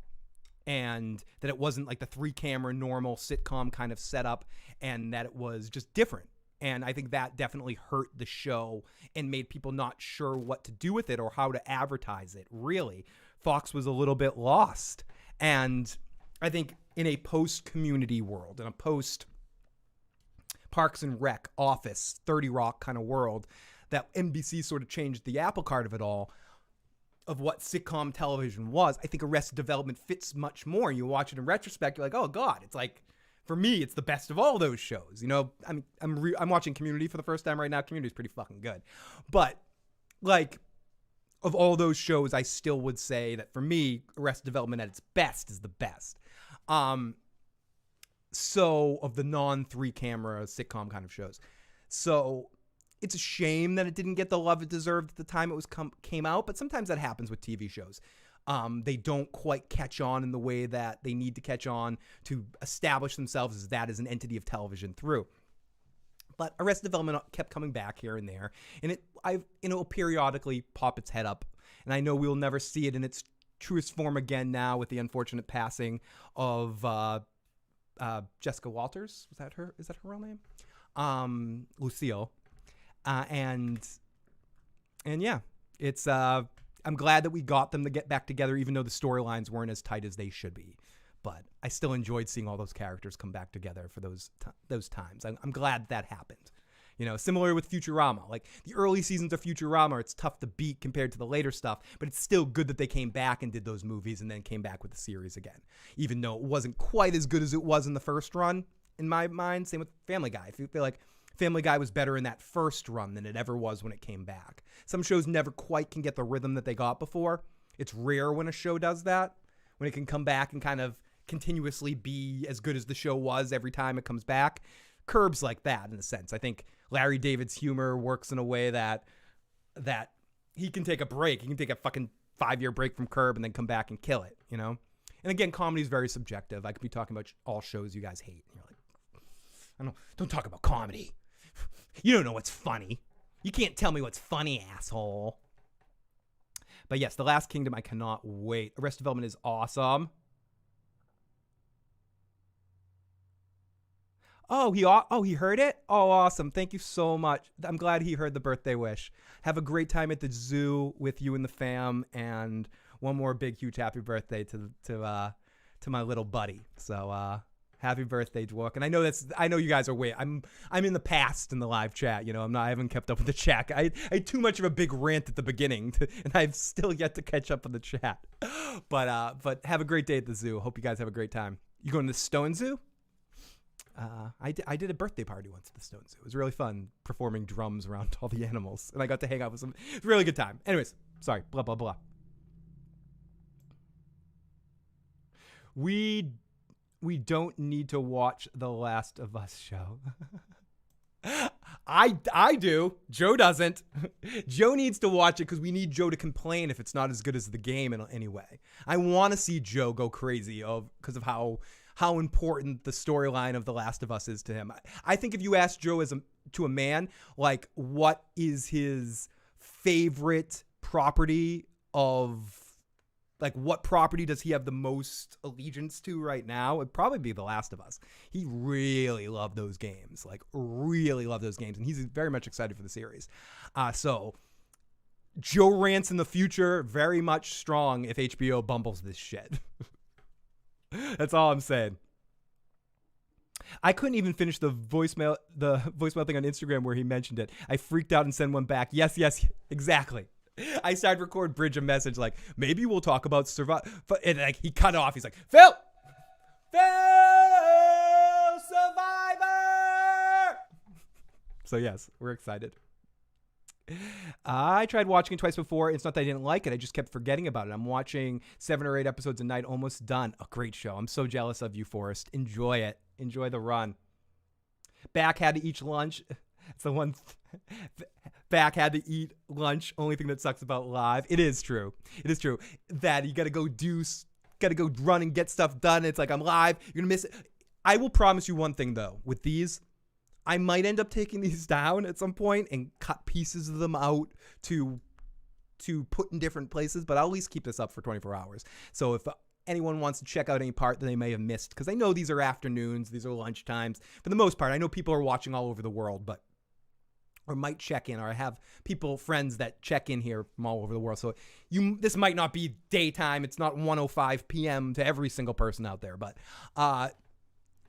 and that it wasn't like the 3-camera normal sitcom kind of setup, and that it was just different. And I think that definitely hurt the show and made people not sure what to do with it or how to advertise it, really. Fox was a little bit lost. And I think in a post-community world, in a post-Parks and Rec, Office, 30 Rock kind of world, that NBC sort of changed the apple cart of it all, of what sitcom television was. I think Arrested Development fits much more. You watch it in retrospect, you're like, oh, God, it's like, for me, it's the best of all those shows. You know, I'm watching Community for the first time right now. Community's pretty fucking good. But, like, of all those shows, I still would say that for me, Arrested Development at its best is the best. So, of the non-3-camera sitcom kind of shows. So, it's a shame that it didn't get the love it deserved at the time it was came out, but sometimes that happens with TV shows. They don't quite catch on in the way that they need to catch on to establish themselves as an entity of television through. But Arrested Development kept coming back here and there, and it'll periodically pop its head up. And I know we'll never see it in its truest form again now with the unfortunate passing of Jessica Walters. Is that her real name? Lucille. And yeah, it's I'm glad that we got them to get back together, even though the storylines weren't as tight as they should be. But I still enjoyed seeing all those characters come back together for those times. I'm glad that happened. You know, similar with Futurama. Like, the early seasons of Futurama, it's tough to beat compared to the later stuff, but it's still good that they came back and did those movies and then came back with the series again. Even though it wasn't quite as good as it was in the first run, in my mind. Same with Family Guy. I feel like Family Guy was better in that first run than it ever was when it came back. Some shows never quite can get the rhythm that they got before. It's rare when a show does that, when it can come back and kind of continuously be as good as the show was every time it comes back. Curb's like that in a sense. I think Larry David's humor works in a way that he can take a break. He can take a fucking 5-year break from Curb and then come back and kill it, you know? And again, comedy is very subjective. I could be talking about all shows you guys hate. You're like, don't talk about comedy. You don't know what's funny. You can't tell me what's funny, asshole. But yes, The Last Kingdom, I cannot wait. Arrested Development is awesome. Oh, he heard it? Oh, awesome. Thank you so much. I'm glad he heard the birthday wish. Have a great time at the zoo with you and the fam, and one more big, huge happy birthday to my little buddy. So, happy birthday, Dwark. And I know you guys are I'm in the past in the live chat, you know. I haven't kept up with the chat. I had too much of a big rant at the beginning, and I've still yet to catch up on the chat. But have a great day at the zoo. Hope you guys have a great time. You going to the Stone Zoo? I did a birthday party once at the Stone Zoo. It was really fun performing drums around all the animals, and I got to hang out with some. It was a really good time. Anyways, sorry. Blah blah blah. We don't need to watch The Last of Us show. I do. Joe doesn't. Joe needs to watch it because we need Joe to complain if it's not as good as the game in any way. I want to see Joe go crazy because of how important the storyline of The Last of Us is to him. I think if you ask Joe to a man, like, what is his favorite property of, like, what property does he have the most allegiance to right now? It'd probably be The Last of Us. He really loved those games, and he's very much excited for the series. So Joe rants in the future, very much strong if HBO bumbles this shit. That's all I'm saying. I couldn't even finish the voicemail thing on Instagram where he mentioned it. I freaked out and sent one back. Yes, exactly. I started to record Bridge a message like, maybe we'll talk about Survivor. And like, he cut off. He's like, Phil, Survivor. So yes, we're excited. I tried watching it twice before. It's not that I didn't like it. I just kept forgetting about it. I'm watching 7 or 8 episodes a night, almost done. A great show. I'm so jealous of you, Forrest. Enjoy it. Enjoy the run. Back had to eat lunch. It's the one. Back had to eat lunch. Only thing that sucks about live. It is true. It is true that you got to go run and get stuff done. It's like, I'm live. You're going to miss it. I will promise you one thing, though. With these, I might end up taking these down at some point and cut pieces of them out to put in different places, but I'll at least keep this up for 24 hours. So anyone wants to check out any part that they may have missed, because I know these are afternoons, these are lunch times. For the most part, I know people are watching all over the world, or might check in, or I have friends that check in here from all over the world. So this might not be daytime. It's not 1:05 p.m. to every single person out there. But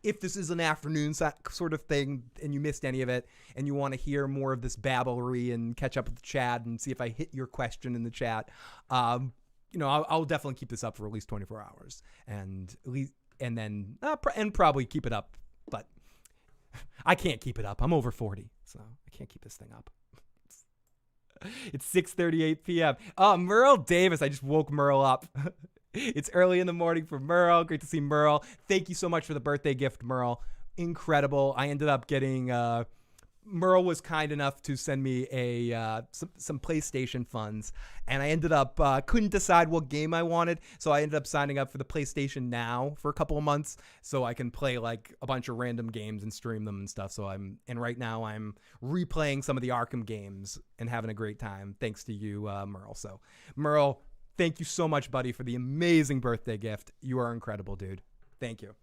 if this is an afternoon sort of thing and you missed any of it and you want to hear more of this babblery and catch up with the chat and see if I hit your question in the chat, I'll definitely keep this up for at least 24 hours and probably keep it up. But I can't keep it up. I'm over 40, so I can't keep this thing up. It's 6:38 p.m. Oh, Merle Davis. I just woke Merle up. It's early in the morning for Merle. Great to see Merle. Thank you so much for the birthday gift, Merle. Incredible. I ended up getting... Merle was kind enough to send me some PlayStation funds, and I ended up couldn't decide what game I wanted, so I ended up signing up for the PlayStation Now for a couple of months so I can play like a bunch of random games and stream them and stuff. So right now I'm replaying some of the Arkham games and having a great time thanks to you, Merle. So Merle, thank you so much, buddy, for the amazing birthday gift. You are incredible, dude. Thank you.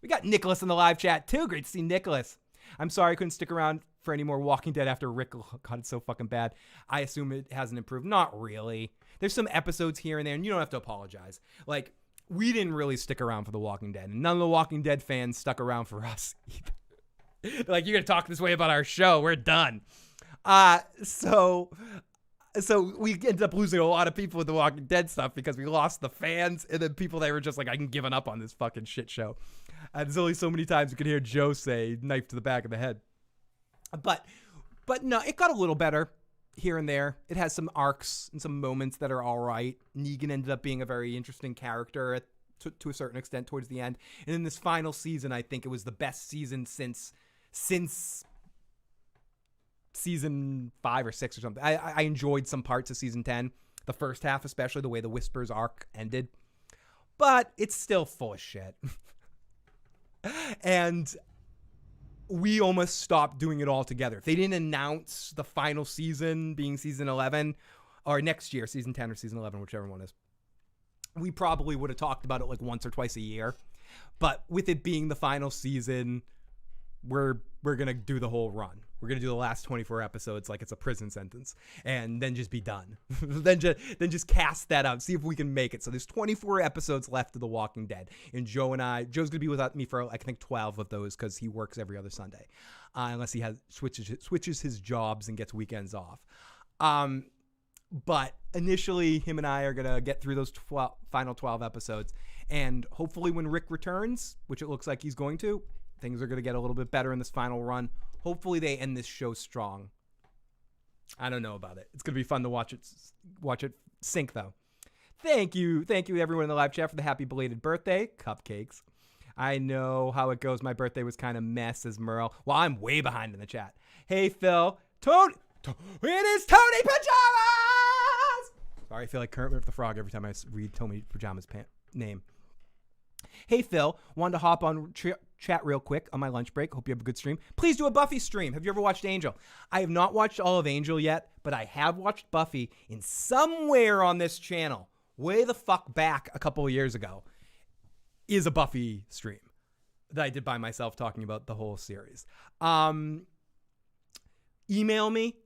We got Nicholas in the live chat too. Great to see Nicholas. I'm sorry I couldn't stick around for any more Walking Dead after Rick got it so fucking bad. I assume it hasn't improved. Not really. There's some episodes here and there, and you don't have to apologize. Like, we didn't really stick around for The Walking Dead, and none of the Walking Dead fans stuck around for us either. Like, you're going to talk this way about our show. We're done. So we ended up losing a lot of people with The Walking Dead stuff because we lost the fans and then people that were just like, I can given up on this fucking shit show. There's only so many times you could hear Joe say knife to the back of the head. But no, it got a little better here and there. It has some arcs and some moments that are all right. Negan ended up being a very interesting character to a certain extent towards the end. And in this final season, I think it was the best season since season 5 or 6 or something. I enjoyed some parts of season 10, the first half especially, the way the Whispers arc ended. But it's still full of shit. And we almost stopped doing it all together. If they didn't announce the final season being season 11, or next year, season 10 or season 11, whichever one is, we probably would have talked about it like once or twice a year. But with it being the final season, we're going to do the whole run. We're going to do the last 24 episodes like it's a prison sentence and then just be done. then just cast that out, see if we can make it. So there's 24 episodes left of The Walking Dead. And Joe's going to be without me for I think 12 of those because he works every other Sunday. Unless he switches his jobs and gets weekends off. But initially, him and I are going to get through those final 12 episodes. And hopefully when Rick returns, which it looks like he's going to, things are going to get a little bit better in this final run. Hopefully they end this show strong. I don't know about it. It's going to be fun to watch it sink, though. Thank you everyone in the live chat for the happy belated birthday. Cupcakes. I know how it goes. My birthday was kind of mess, says Merle. Well, I'm way behind in the chat. Hey, Phil. It is Tony Pajamas! Sorry, I feel like Kermit the Frog every time I read Tony Pajamas' name. Hey, Phil. Wanted to hop on chat real quick on my lunch break. Hope you have a good stream. Please do a Buffy stream. Have you ever watched Angel? I have not watched all of Angel yet, but I have watched Buffy in somewhere on this channel, way the fuck back a couple of years ago, is a Buffy stream that I did by myself talking about the whole series. Email me,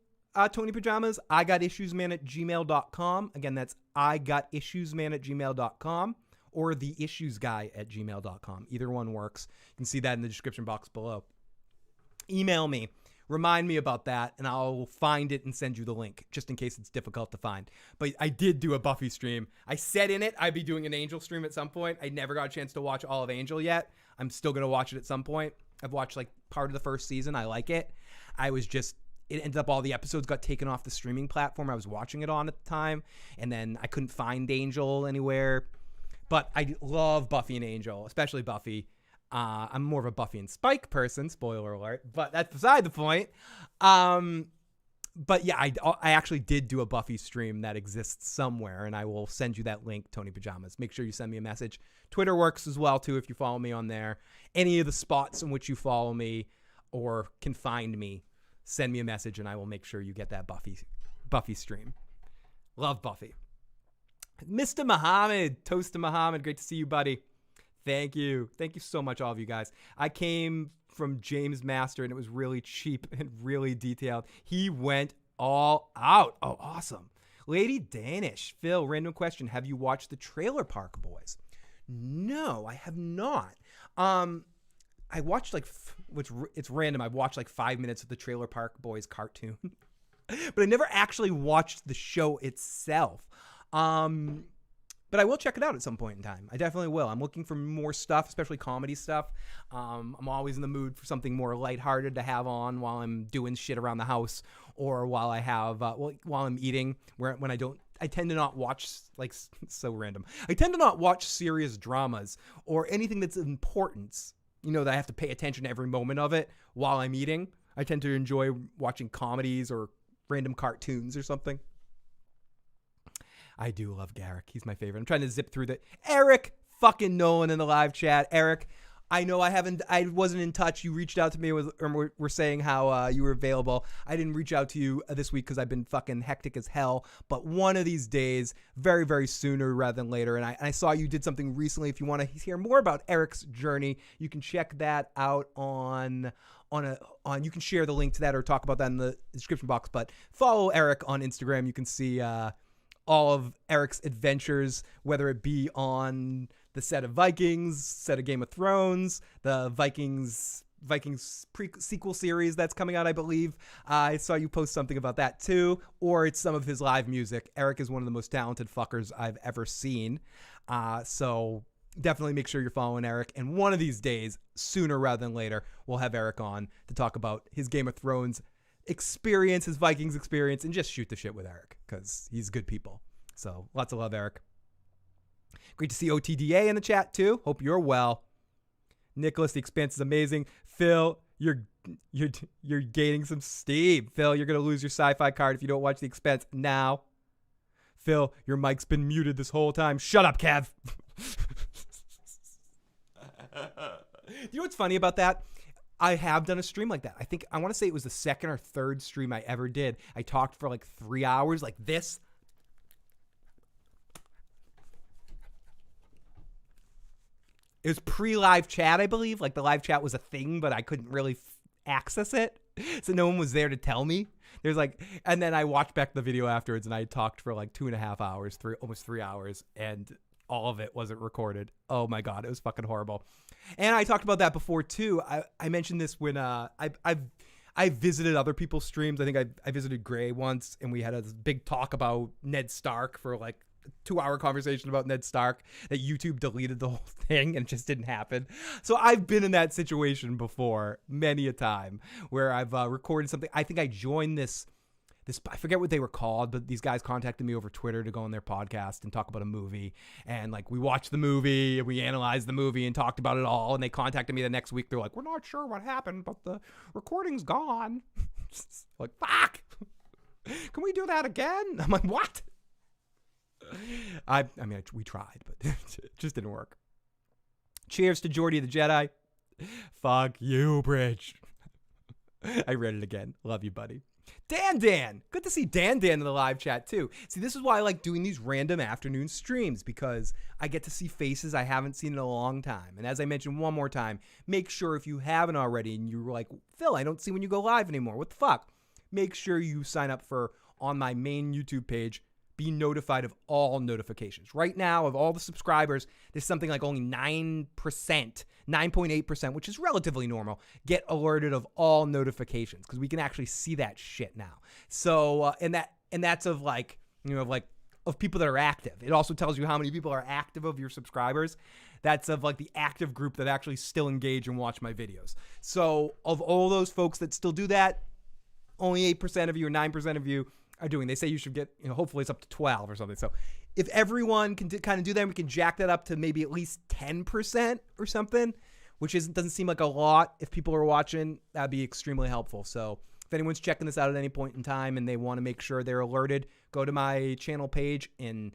Tony Pajamas, igotissuesman@gmail.com. Again, that's igotissuesman@gmail.com. Or theissuesguy@gmail.com. Either one works. You can see that in the description box below. Email me. Remind me about that, and I'll find it and send you the link, just in case it's difficult to find. But I did do a Buffy stream. I said in it I'd be doing an Angel stream at some point. I never got a chance to watch all of Angel yet. I'm still going to watch it at some point. I've watched like part of the first season. I like it. It ended up all the episodes got taken off the streaming platform I was watching it on at the time, and then I couldn't find Angel anywhere. But I love Buffy and Angel, especially Buffy. I'm more of a Buffy and Spike person, spoiler alert, but that's beside the point. But yeah, I actually did do a Buffy stream that exists somewhere, and I will send you that link, Tony Pajamas. Make sure you send me a message. Twitter works as well, too, if you follow me on there. Any of the spots in which you follow me or can find me, send me a message, and I will make sure you get that Buffy stream. Love Buffy. Mr. Muhammad, Toast to Muhammad. Great to see you, buddy. Thank you. Thank you so much, all of you guys. I came from James Master, and it was really cheap and really detailed. He went all out. Oh, awesome. Lady Danish. Phil, random question. Have you watched the Trailer Park Boys? No, I have not. I watched it's random. I've watched like 5 minutes of the Trailer Park Boys cartoon, but I never actually watched the show itself. But I will check it out at some point in time. I definitely will. I'm looking for more stuff, especially comedy stuff. I'm always in the mood for something more lighthearted to have on while I'm doing shit around the house, or while I have while I'm eating. When I tend to not watch, like, so random. I tend to not watch serious dramas or anything that's of importance, that I have to pay attention to every moment of it while I'm eating. I tend to enjoy watching comedies or random cartoons or something. I do love Garrick. He's my favorite. I'm trying to zip through Eric fucking Nolan in the live chat. Eric, I know I wasn't in touch. You reached out to me or were saying how you were available. I didn't reach out to you this week because I've been fucking hectic as hell. But one of these days, very, very sooner rather than later. And I saw you did something recently. If you want to hear more about Eric's journey, you can check that out on you can share the link to that or talk about that in the description box. But follow Eric on Instagram. You can see all of Eric's adventures, whether it be on the set of Vikings, set of Game of Thrones, the Vikings sequel series that's coming out, I believe. I saw you post something about that too, or it's some of his live music. Eric is one of the most talented fuckers I've ever seen. So definitely make sure you're following Eric. And one of these days, sooner rather than later, we'll have Eric on to talk about his Game of Thrones experience, his Vikings experience, and just shoot the shit with Eric because he's good people. So lots of love, Eric. Great to see OTDA in the chat too. Hope you're well. Nicholas, The Expanse is amazing. Phil, you're gaining some steam. Phil, you're gonna lose your sci-fi card if you don't watch The Expanse now. Phil, your mic's been muted this whole time. Shut up, Kev. You know what's funny about that? I have done a stream like that. I want to say it was the second or third stream I ever did. I talked for like 3 hours like this. It was pre-live chat, I believe. Like the live chat was a thing, but I couldn't really access it. So no one was there to tell me. And then I watched back the video afterwards and I talked for like 2.5 hours, almost 3 hours. And all of it wasn't recorded. Oh my God, it was fucking horrible. And I talked about that before too. I mentioned this when I visited other people's streams. I think I visited Gray once and we had a big talk about Ned Stark for like a 2-hour conversation about Ned Stark that YouTube deleted the whole thing and it just didn't happen. So I've been in that situation before many a time where I've recorded something. I think I joined this I forget what they were called, but these guys contacted me over Twitter to go on their podcast and talk about a movie. And like we watched the movie and we analyzed the movie and talked about it all. And they contacted me the next week. They're like, we're not sure what happened, but the recording's gone. Like, fuck. Can we do that again? I'm like, what? We tried, but it just didn't work. Cheers to Geordie the Jedi. Fuck you, Bridge. I read it again. Love you, buddy. Dan. Good to see Dan in the live chat too. See, this is why I like doing these random afternoon streams because I get to see faces I haven't seen in a long time. And as I mentioned one more time, make sure if you haven't already and you're like, Phil, I don't see when you go live anymore. What the fuck? Make sure you sign up on my main YouTube page, be notified of all notifications. Right now, of all the subscribers, there's something like only 9%, 9.8%, which is relatively normal, get alerted of all notifications because we can actually see that shit now. So, and that's of like, of people that are active. It also tells you how many people are active of your subscribers. That's of like the active group that actually still engage and watch my videos. So of all those folks that still do that, only 8% of you or 9% of you are doing. They say you should get, hopefully it's up to 12 or something. So if everyone can kind of do that, we can jack that up to maybe at least 10% or something, which doesn't seem like a lot. If people are watching, that'd be extremely helpful. So if anyone's checking this out at any point in time and they want to make sure they're alerted, go to my channel page and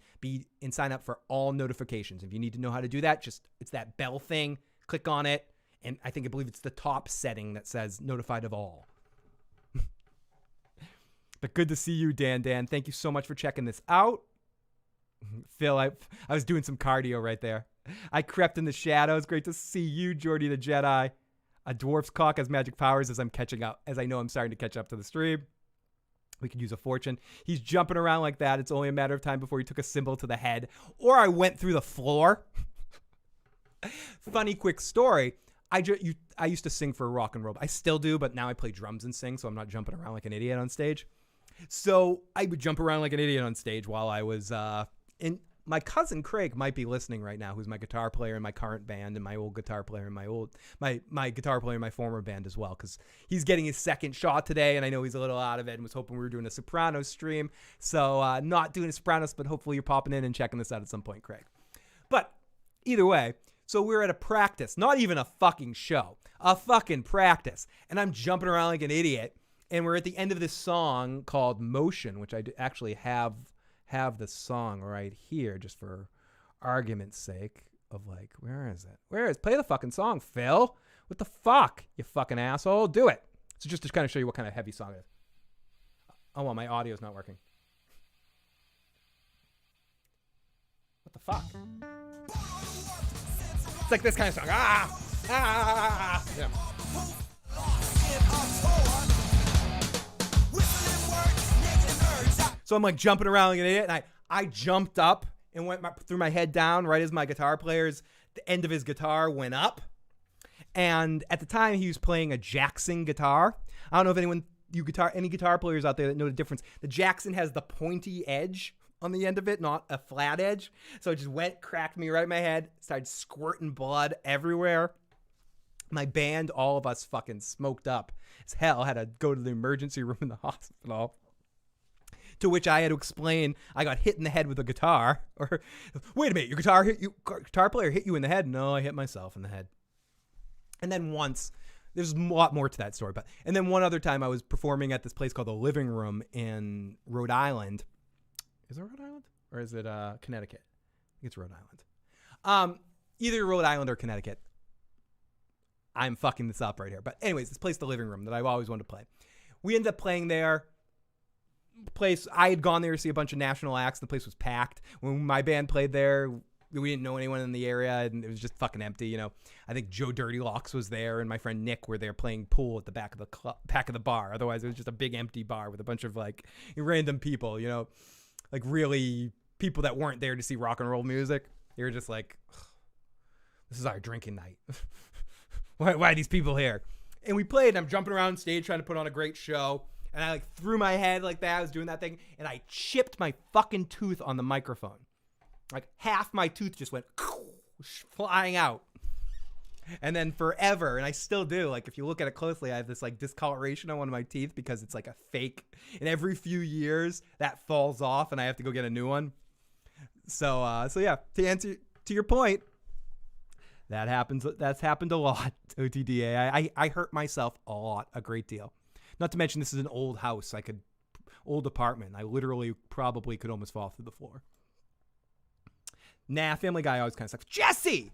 sign up for all notifications. If you need to know how to do that, it's that bell thing. Click on it, and I believe it's the top setting that says notified of all. But good to see you, Dan. Thank you so much for checking this out. Phil, I was doing some cardio right there. I crept in the shadows. Great to see you, Jordy the Jedi. A dwarf's cock has magic powers as I'm catching up, as I know I'm starting to catch up to the stream. We could use a fortune. He's jumping around like that. It's only a matter of time before he took a symbol to the head. Or I went through the floor. Funny quick story. I used to sing for rock and roll. I still do, but now I play drums and sing, so I'm not jumping around like an idiot on stage. So I would jump around like an idiot on stage while I was in. My cousin Craig might be listening right now, who's my guitar player in my current band and my old guitar player in my guitar player in my former band as well, because he's getting his second shot today, and I know he's a little out of it and was hoping we were doing a Sopranos stream. So not doing a Sopranos, but hopefully you're popping in and checking this out at some point, Craig. But either way, so we're at a practice, not even a fucking show, a fucking practice, and I'm jumping around like an idiot, and we're at the end of this song called Motion, which I actually have the song right here just for argument's sake of like, where is it? Play the fucking song, Phil. What the fuck, you fucking asshole? Do it. So just to kind of show you what kind of heavy song it is. Oh, well, my audio's not working. What the fuck? It's like this kind of song. Yeah. So I'm like jumping around like an idiot, and I jumped up and threw my head down right as my guitar player's, the end of his guitar went up. And at the time he was playing a Jackson guitar. I don't know if any guitar players out there that know the difference. The Jackson has the pointy edge on the end of it, not a flat edge. So it just cracked me right in my head, started squirting blood everywhere. My band, all of us fucking smoked up as hell, had to go to the emergency room in the hospital. To which I had to explain I got hit in the head with a guitar. Or, wait a minute, your guitar player hit you in the head? No, I hit myself in the head. And then once, there's a lot more to that story, and then one other time I was performing at this place called the Living Room in Rhode Island. Is it Rhode Island? Or is it Connecticut? I think it's Rhode Island. Either Rhode Island or Connecticut. I'm fucking this up right here. But anyways, this place, the Living Room, that I've always wanted to play. We ended up playing there. Place I had gone there to see a bunch of national acts. The place was packed. When my band played there, we didn't know anyone in the area, and it was just fucking empty. You know, I think Joe Dirty Locks was there, and my friend Nick were there playing pool at the back of the bar. Otherwise, it was just a big empty bar with a bunch of like random people. You know, like really people that weren't there to see rock and roll music. They were just like, "This is our drinking night. Why are these people here?" And we played. And I'm jumping around stage trying to put on a great show. And I like threw my head like that. I was doing that thing. And I chipped my fucking tooth on the microphone. Like half my tooth just went flying out. And then forever, and I still do, like if you look at it closely, I have this like discoloration on one of my teeth because it's like a fake. And every few years that falls off and I have to go get a new one. So yeah, to answer to your point, that's happened a lot, OTDA. I hurt myself a lot, a great deal. Not to mention this is an old house. Old apartment. I literally probably could almost fall through the floor. Nah, Family Guy always kind of sucks. Jesse!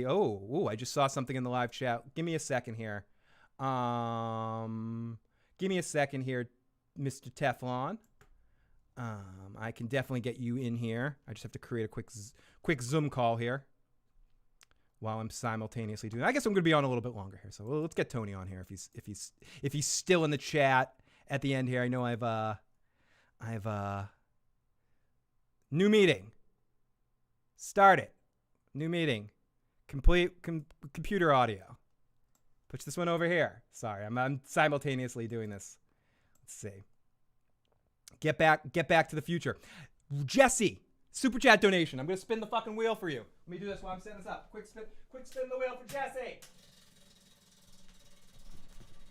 Oh, I just saw something in the live chat. Give me a second here. Mr. Teflon. I can definitely get you in here. I just have to create a quick Zoom call here while I'm simultaneously doing. I guess I'm going to be on a little bit longer here. So let's get Tony on here if he's still in the chat at the end here. I know I have a new meeting. Start it. New meeting. Complete computer audio. Push this one over here. Sorry, I'm simultaneously doing this. Let's see. Get back to the future. Jesse, super chat donation. I'm going to spin the fucking wheel for you. Let me do this while I'm setting this up. Quick spin the wheel for Jesse.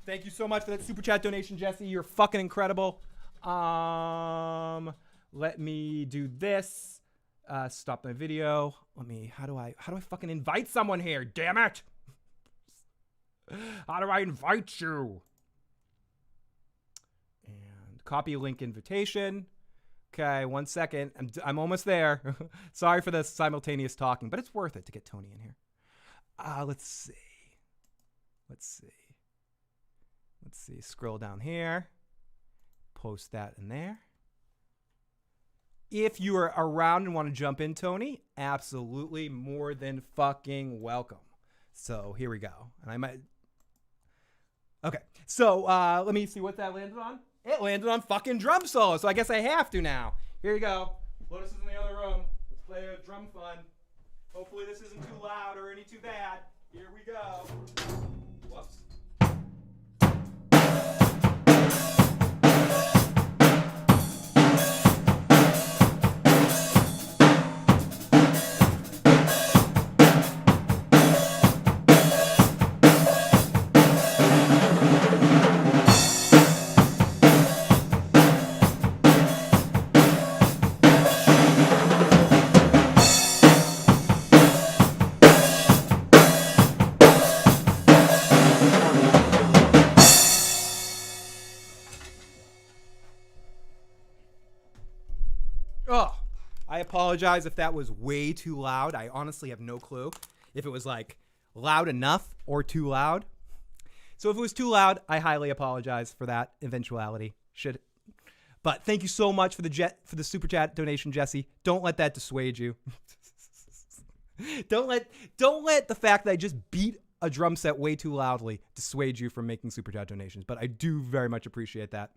Thank you so much for that super chat donation, Jesse. You're fucking incredible. Let me do this. Stop my video. How do I fucking invite someone here? Damn it. How do I invite you? And copy link invitation. Okay, 1 second. I'm almost there. Sorry for the simultaneous talking, but it's worth it to get Tony in here. Let's see. Let's see. Scroll down here. Post that in there. If you are around and want to jump in, Tony, absolutely more than fucking welcome. So here we go. And I might... Okay. So let me see what that landed on. It landed on fucking drum solo. So I guess I have to now. Here you go. Lotus is in the other room. Let's play a drum fun. Hopefully this isn't too loud or any too bad. Here we go. Whoops. Oh, I apologize if that was way too loud. I honestly have no clue if it was like loud enough or too loud. So if it was too loud, I highly apologize for that eventuality. But thank you so much for the super chat donation, Jesse. Don't let that dissuade you. Don't let the fact that I just beat a drum set way too loudly dissuade you from making super chat donations. But I do very much appreciate that.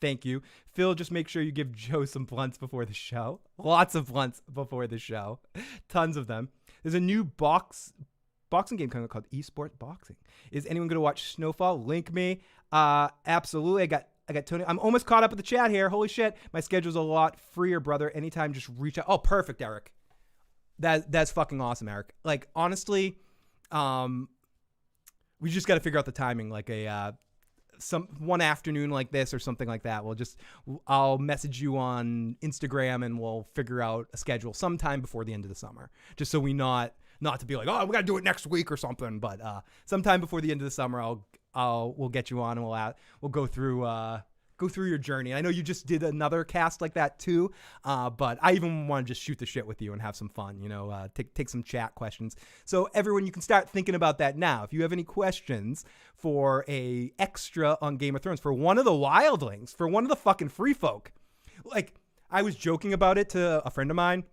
Thank you. Phil, just make sure you give Joe some blunts before the show. Lots of blunts before the show. Tons of them. There's a new boxing game coming out called Esports Boxing. Is anyone going to watch Snowfall? Link me. Absolutely. I got Tony. I'm almost caught up with the chat here. Holy shit. My schedule's a lot freer, brother. Anytime, just reach out. Oh, perfect, Eric. That's fucking awesome, Eric. Like, honestly, we just got to figure out the timing. Like one afternoon like this or something like that. I'll message you on Instagram and we'll figure out a schedule sometime before the end of the summer, just so we not to be like, oh, we got to do it next week or something. But sometime before the end of the summer, we'll get you on and we'll go through your journey. I know you just did another cast like that too, but I even want to just shoot the shit with you and have some fun, take some chat questions. So everyone, you can start thinking about that now. If you have any questions for a extra on Game of Thrones, for one of the wildlings, for one of the fucking free folk, like I was joking about it to a friend of mine,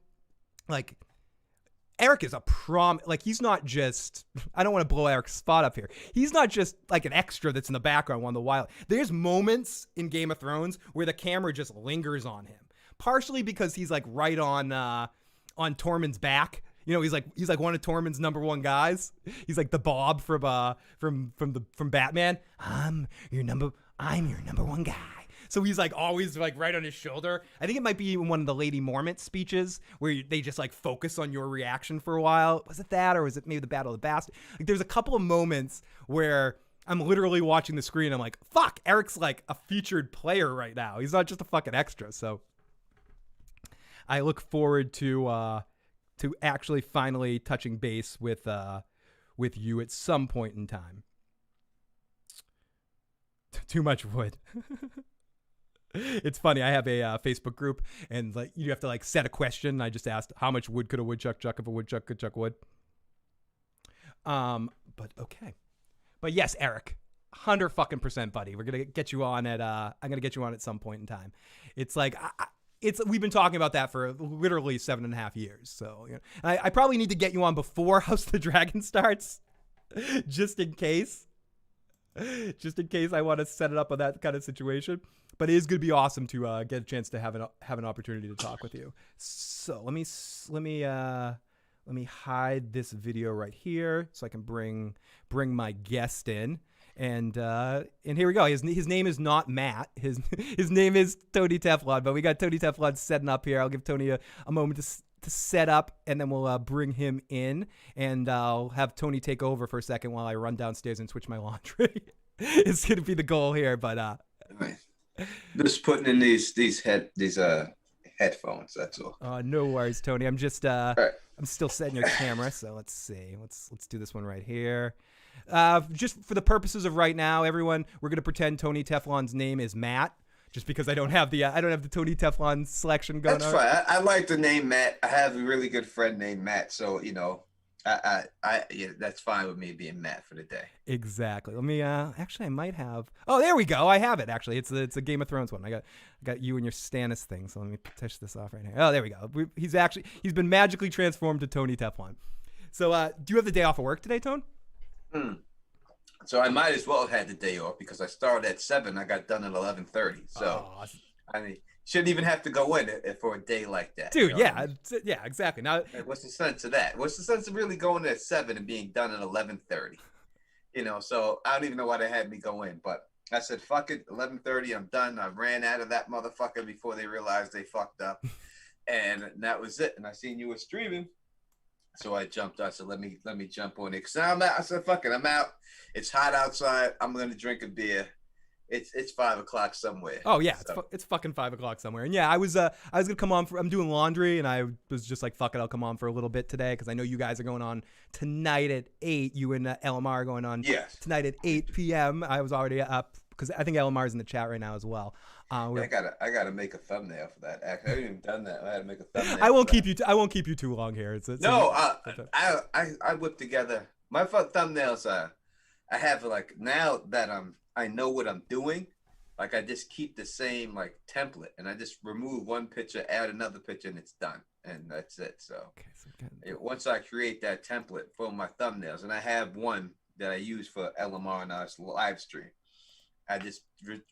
like Eric is he's not just, I don't want to blow Eric's spot up here. He's not just like an extra that's in the background, one of the wild. There's moments in Game of Thrones where the camera just lingers on him, partially because he's like right on Tormund's back. He's like one of Tormund's number one guys. He's like the Bob from Batman. I'm your number one guy. So he's like always like right on his shoulder. I think it might be one of the Lady Mormont speeches where they just like focus on your reaction for a while. Was it that, or was it maybe the Battle of the Bastards? Like there's a couple of moments where I'm literally watching the screen. I'm like, fuck, Eric's like a featured player right now. He's not just a fucking extra. So I look forward to actually finally touching base with you at some point in time. Too much wood. It's funny. I have a Facebook group, and like you have to like set a question. I just asked, how much wood could a woodchuck chuck if a woodchuck could chuck wood? But okay. But yes, Eric, 100% buddy. We're gonna get you on at. I'm gonna get you on at some point in time. It's like we've been talking about that for literally 7.5 years. So I probably need to get you on before House of the Dragon starts, just in case. Just in case I want to set it up on that kind of situation. But it is going to be awesome to get a chance to have an opportunity to talk with you. So let me hide this video right here so I can bring my guest in. And here we go. His name is not Matt. His name is Tony Teflon. But we got Tony Teflon setting up here. I'll give Tony a moment to set up, and then we'll bring him in, and I'll have Tony take over for a second while I run downstairs and switch my laundry. It's gonna be the goal here, but just putting in these headphones. That's all. No worries, Tony. I'm just right. I'm still setting your camera, so let's see. Let's do this one right here. Just for the purposes of right now, everyone, we're gonna pretend Tony Teflon's name is Matt. Just because I don't have the Tony Teflon selection going on. That's fine. I like the name Matt. I have a really good friend named Matt, so Yeah, that's fine with me being Matt for the day. Exactly. Let me actually I might have. Oh, there we go. I have it actually. It's a Game of Thrones one. I got you and your Stannis thing. So let me touch this off right here. Oh, there we go. He's been magically transformed to Tony Teflon. So do you have the day off of work today, Tone? So I might as well have had the day off because I started at 7. I got done at 11:30. So I mean, shouldn't even have to go in for a day like that. Dude, you know yeah, what I mean? yeah, exactly. Now, Like, what's the sense of that? What's the sense of really going at 7 and being done at 11:30? You know, so I don't even know why they had me go in, but I said, fuck it, 11:30, I'm done. I ran out of that motherfucker before they realized they fucked up. And that was it. And I seen you were streaming. So I jumped. I said, let me jump on it. Cause I'm out. I said, fuck it, I'm out. It's hot outside. I'm gonna drink a beer. It's 5 o'clock somewhere. oh yeah, So, it's fucking 5 o'clock somewhere. And yeah, I was gonna come on I'm doing laundry, and I was just like, fuck it, I'll come on for a little bit today because I know you guys are going on tonight at 8. You and LMR are going on tonight at 8 p.m. I was already up because I think LMR is in the chat right now as well. I gotta make a thumbnail for that. Actually, I haven't even done that. I had to make a thumbnail. I won't keep you too long here. I whip together my thumbnails. I have like now that I know what I'm doing. Like I just keep the same like template, and I just remove one picture, add another picture, and it's done, and that's it. So, once I create that template for my thumbnails, and I have one that I use for LMR and our live stream. I just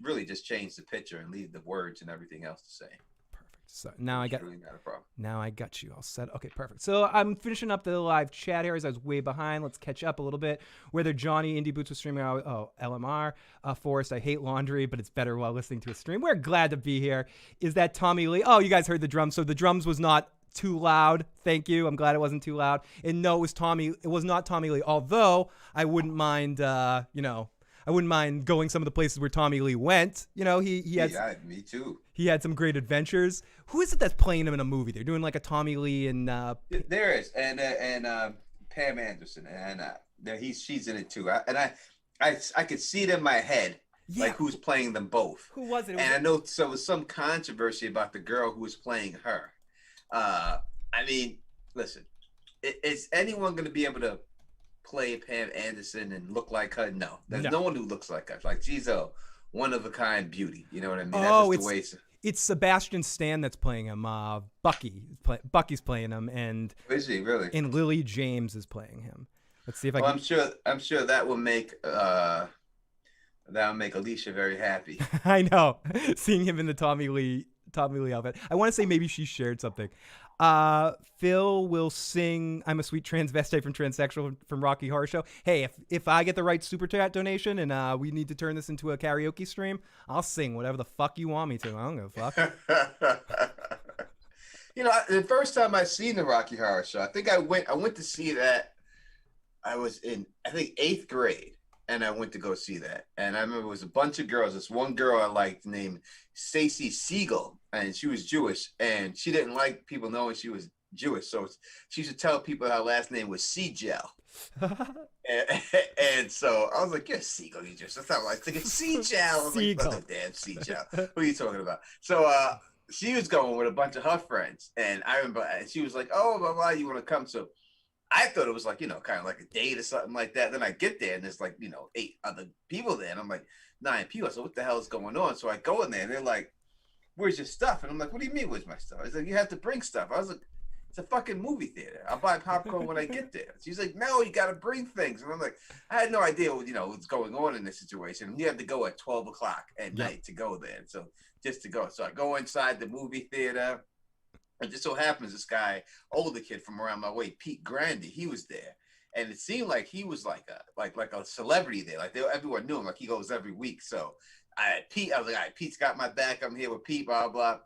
really just change the picture and leave the words and everything else the same. Perfect. So now I got really not a problem. Now I got you all set. Okay, perfect. So I'm finishing up the live chat here as I was way behind. Let's catch up a little bit. Whether Johnny Indie Boots was streaming, LMR, Forrest, I hate laundry, but it's better while listening to a stream. We're glad to be here. Is that Tommy Lee? Oh, you guys heard the drums. So the drums was not too loud. Thank you. I'm glad it wasn't too loud. And no, it was not Tommy Lee. Although I wouldn't mind, I wouldn't mind going some of the places where Tommy Lee went. You know, he had. Yeah, me too. He had some great adventures. Who is it that's playing him in a movie? They're doing like a Tommy Lee and. There is, and Pam Anderson, and she's in it too. I could see it in my head, like who's playing them both. Who was it? And I know so there was some controversy about the girl who was playing her. I mean, listen, is anyone going to be able to play Pam Anderson and look like her? No, there's no one who looks like her. Like she's a one of a kind beauty. You know what I mean? Oh, it's Sebastian Stan that's playing him. Bucky's playing him, and is he really? And Lily James is playing him. Let's see if I can. I'm sure that will make Alicia very happy. I know, seeing him in the Tommy Lee outfit. I want to say maybe she shared something. Phil will sing "I'm a Sweet Transvestite from Transsexual" from Rocky Horror Show. Hey, if I get the right super chat donation and we need to turn this into a karaoke stream, I'll sing whatever the fuck you want me to. I don't give a fuck. You know, the first time I seen the Rocky Horror Show, I think I went to see that. I was in, I think, 8th grade, and I went to go see that. And I remember it was a bunch of girls. This one girl I liked named Stacy Siegel, and she was Jewish, and she didn't like people knowing she was Jewish, so she used to tell people her last name was Siegel. and so I was like, "You're Siegel, you just." That's not like thinking Siegel. I was like, "Oh, damn Siegel, what are you talking about?" So she was going with a bunch of her friends, and I remember, and she was like, "Oh, blah blah, you want to come?" So I thought it was like, kind of like a date or something like that. Then I get there and there's like, 8 other people there. And I'm like, 9 people. So what the hell is going on? So I go in there and they're like, "Where's your stuff?" And I'm like, "What do you mean, where's my stuff?" It's like, "You have to bring stuff." I was like, "It's a fucking movie theater. I'll buy popcorn when I get there." She's like, "No, you got to bring things." And I'm like, I had no idea, what's going on in this situation. You have to go at 12 o'clock at night to go there. So just to go. So I go inside the movie theater. It just so happens this guy, older kid from around my way, Pete Grandy, he was there, and it seemed like he was like a celebrity there. Like everyone knew him. Like he goes every week. So I was like, "All right, Pete's got my back. I'm here with Pete." Blah blah.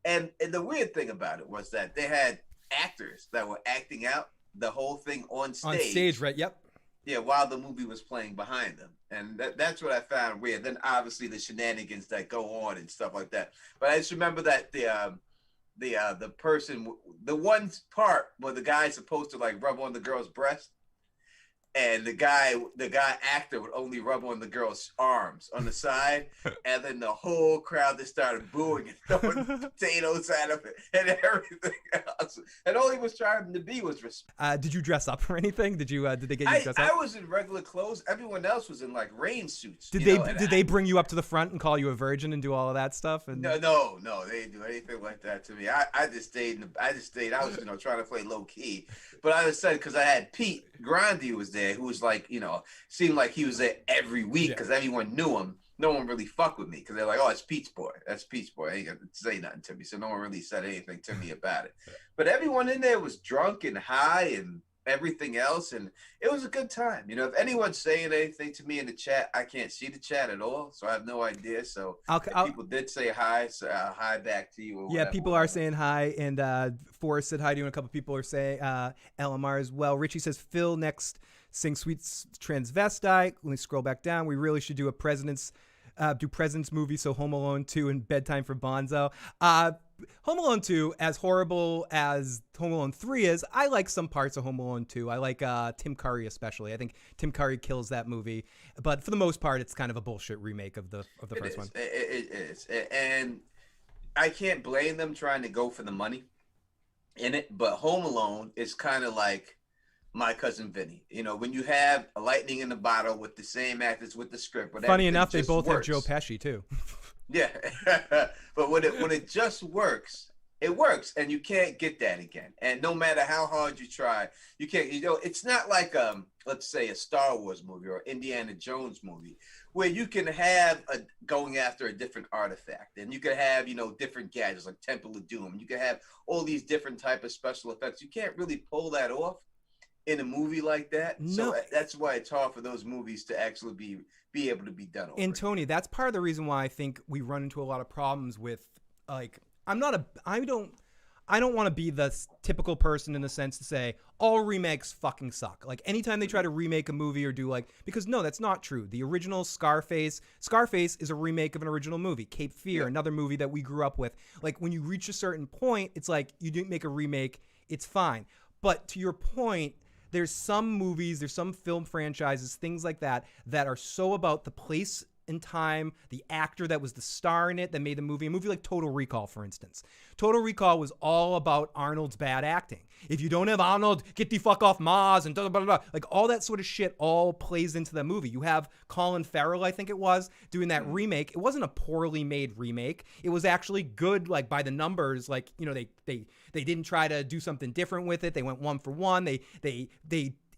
And the weird thing about it was that they had actors that were acting out the whole thing on stage. On stage, right? Yep. Yeah, while the movie was playing behind them, and that's what I found weird. Then obviously the shenanigans that go on and stuff like that. But I just remember that the person, the one part where the guy's supposed to like rub on the girl's breast, and the guy actor would only rub on the girl's arms on the side, and then the whole crowd just started booing and throwing potatoes at him and everything else. And all he was trying to be was respect. Did you dress up or anything? Did they get you dressed up? I was in regular clothes. Everyone else was in like rain suits. Did they bring you up to the front and call you a virgin and do all of that stuff? And... No, they didn't do anything like that to me. I just stayed. I was trying to play low key, but I was saying because I had Pete Grandi was there, who was like seemed like he was there every week because everyone knew him. No one really fucked with me because they're like, oh, it's Pete's boy. That's Pete's boy. He ain't gonna say nothing to me, so no one really said anything to me about it. But everyone in there was drunk and high and everything else, and it was a good time. If anyone's saying anything to me in the chat, I can't see the chat at all, so I have no idea. So people did say hi, so hi back to you. Or whatever. People are saying hi, and Forrest said hi to you, and a couple people are saying LMR as well. Richie says Phil next sing Sweet Transvestite. Let me scroll back down. We really should do a President's movie, so Home Alone 2 and Bedtime for Bonzo. Home Alone 2, as horrible as Home Alone 3 is, I like some parts of Home Alone 2. I like Tim Curry especially. I think Tim Curry kills that movie. But for the most part, it's kind of a bullshit remake of the first one. It is. And I can't blame them trying to go for the money in it. But Home Alone is kind of like My Cousin Vinny. When you have a lightning in the bottle with the same actors with the script. But funny enough, they both have Joe Pesci too. Yeah, but when it just works, it works, and you can't get that again. And no matter how hard you try, you can't. It's not like let's say a Star Wars movie or Indiana Jones movie, where you can have going after a different artifact, and you can have different gadgets like Temple of Doom. You can have all these different type of special effects. You can't really pull that off in a movie like that. No. So that's why it's hard for those movies to actually be able to be done over. And Tony, that's part of the reason why I think we run into a lot of problems with I don't want to be the typical person in the sense to say all remakes fucking suck. Like anytime they try to remake a movie or do because no, that's not true. The original Scarface is a remake of an original movie. Cape Fear, another movie that we grew up with. Like when you reach a certain point, it's like you didn't make a remake, it's fine. But to your point, there's some movies, there's some film franchises, things like that are so about the place and time, the actor that was the star in it that made the movie. A movie like Total Recall, for instance. Total Recall was all about Arnold's bad acting. If you don't have Arnold, get the fuck off Mars and blah, blah, blah. Like all that sort of shit all plays into the movie. You have Colin Farrell, I think it was, doing that remake. It wasn't a poorly made remake. It was actually good, like by the numbers. Like, they didn't try to do something different with it. They went one for one.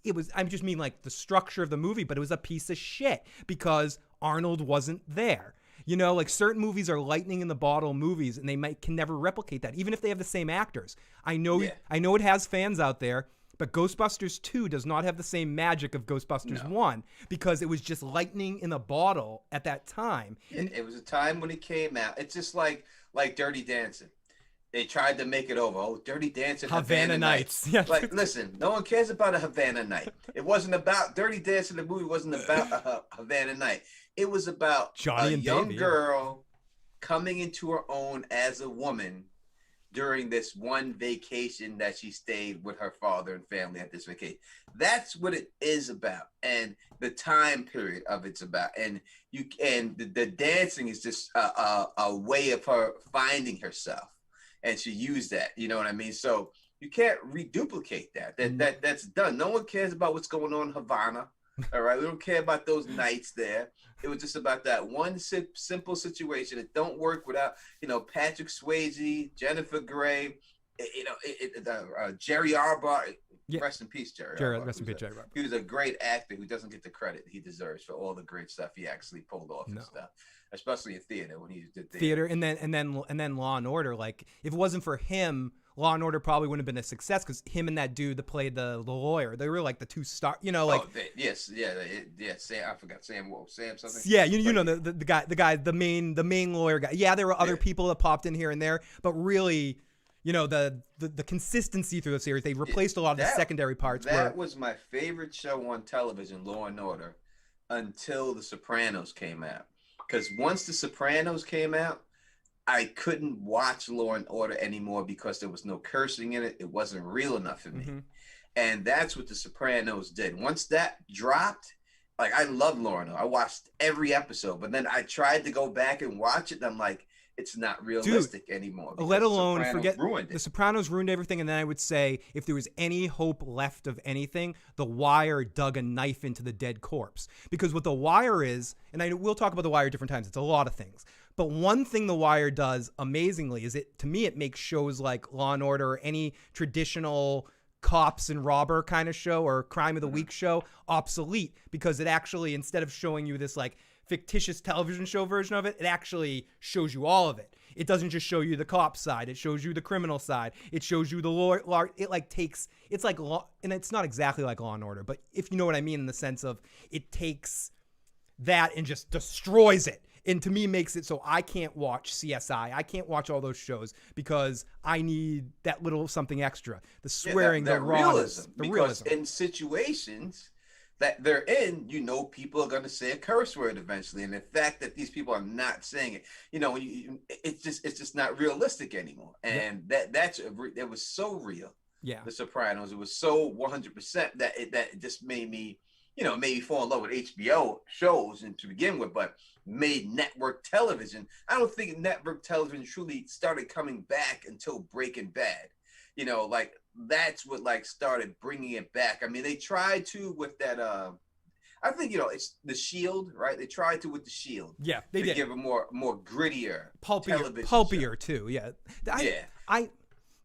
It was, I just mean like the structure of the movie, but it was a piece of shit because Arnold wasn't there. Like certain movies are lightning in the bottle movies, and they can never replicate that, even if they have the same actors. I know it has fans out there, but Ghostbusters 2 does not have the same magic of Ghostbusters 1 because it was just lightning in a bottle at that time. And it was a time when it came out. It's just like Dirty Dancing. They tried to make it over. Oh, Dirty Dancing, Havana Nights. Yeah. Like, listen, no one cares about a Havana Night. It wasn't about Dirty Dancing. The movie wasn't about a Havana Night. It was about Johnny a and young Davey, girl coming into her own as a woman during this one vacation that she stayed with her father and family at this vacation. That's what it is about, and the time period of it's about. And the dancing is just a way of her finding herself. And she used that, you know what I mean? So you can't reduplicate that. That's done. No one cares about what's going on in Havana. All right, we don't care about those nights there. It was just about that one simple situation. It don't work without, Patrick Swayze, Jennifer Grey, Jerry Arbor. Yeah. Rest in peace, Jerry. Rest in peace, Jerry. He was a great actor who doesn't get the credit he deserves for all the great stuff he actually pulled off and stuff. Especially in theater when he did theater, and then Law and Order. Like if it wasn't for him, Law and Order probably wouldn't have been a success because him and that dude that played the lawyer, they were like the two star. Sam. I forgot Sam. What Sam something? Yeah, the main lawyer guy. Yeah, there were other people that popped in here and there, but really, the consistency through the series, they replaced a lot of the secondary parts. That was my favorite show on television, Law and Order, until The Sopranos came out. Because once The Sopranos came out, I couldn't watch Law and Order anymore because there was no cursing in it. It wasn't real enough for me. Mm-hmm. And that's what The Sopranos did. Once that dropped, like, I love Lorno. I watched every episode, but then I tried to go back and watch it, and I'm like, it's not realistic anymore. Let alone forget ruined it. The Sopranos ruined everything. And then I would say, if there was any hope left of anything, The Wire dug a knife into the dead corpse. Because what The Wire is, and we'll talk about The Wire different times, it's a lot of things. But one thing The Wire does amazingly is to me, it makes shows like Law and Order or any traditional cops and robber kind of show or crime of the week show obsolete, because it actually, instead of showing you this like fictitious television show version of it, it actually shows you all of it. It doesn't just show you the cop side. It shows you the criminal side. It shows you the law. It like takes, it's like law, and it's not exactly like Law and Order, but if you know what I mean, in the sense of it takes that and just destroys it. And to me, makes it so I can't watch CSI. I can't watch all those shows because I need that little something extra. The swearing, the rawness, the realism. In situations that they're in, people are going to say a curse word eventually. And the fact that these people are not saying it, it's just not realistic anymore. And it was so real. Yeah. The Sopranos, it was so 100% that it just made me, maybe fall in love with HBO shows and to begin with, but made network television. I don't think network television truly started coming back until Breaking Bad. Like that's what like started bringing it back. I mean, they tried to with that. I think it's The Shield, right? They tried to with The Shield. Yeah, they did. Give a more grittier, pulpier too. Yeah.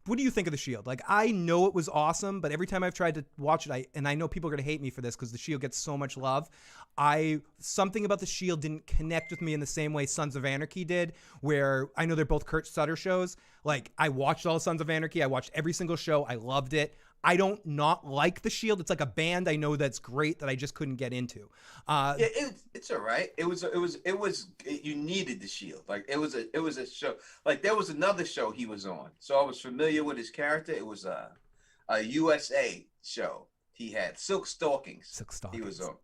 What do you think of The Shield? Like, I know it was awesome, but every time I've tried to watch it, and I know people are going to hate me for this because The Shield gets so much love. Something about The Shield didn't connect with me in the same way Sons of Anarchy did, where I know they're both Kurt Sutter shows. Like, I watched all Sons of Anarchy. I watched every single show. I loved it. I don't not like The Shield. It's like a band I know that's great that I just couldn't get into. It's all right. You needed The Shield. Like it was a show. Like there was another show he was on, so I was familiar with his character. It was a USA show. He had Silk Stockings. He was on.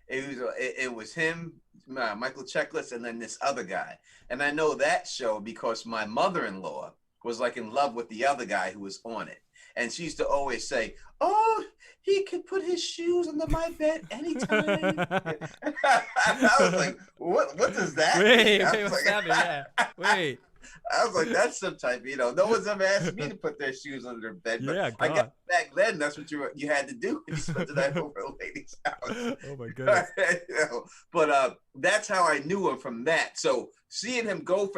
It was him, Michael Chiklis, and then this other guy. And I know that show because my mother-in-law was like in love with the other guy who was on it. And she used to always say, "Oh, he could put his shoes under my bed anytime." I was like, "What does that mean?" What's that mean? Yeah. Wait. I was like, "That's some type, no one's ever asked me to put their shoes under their bed." But yeah, I guess back then, that's what you had to do when you spent the night over a lady's house. Oh my goodness. But that's how I knew him from that. So seeing him go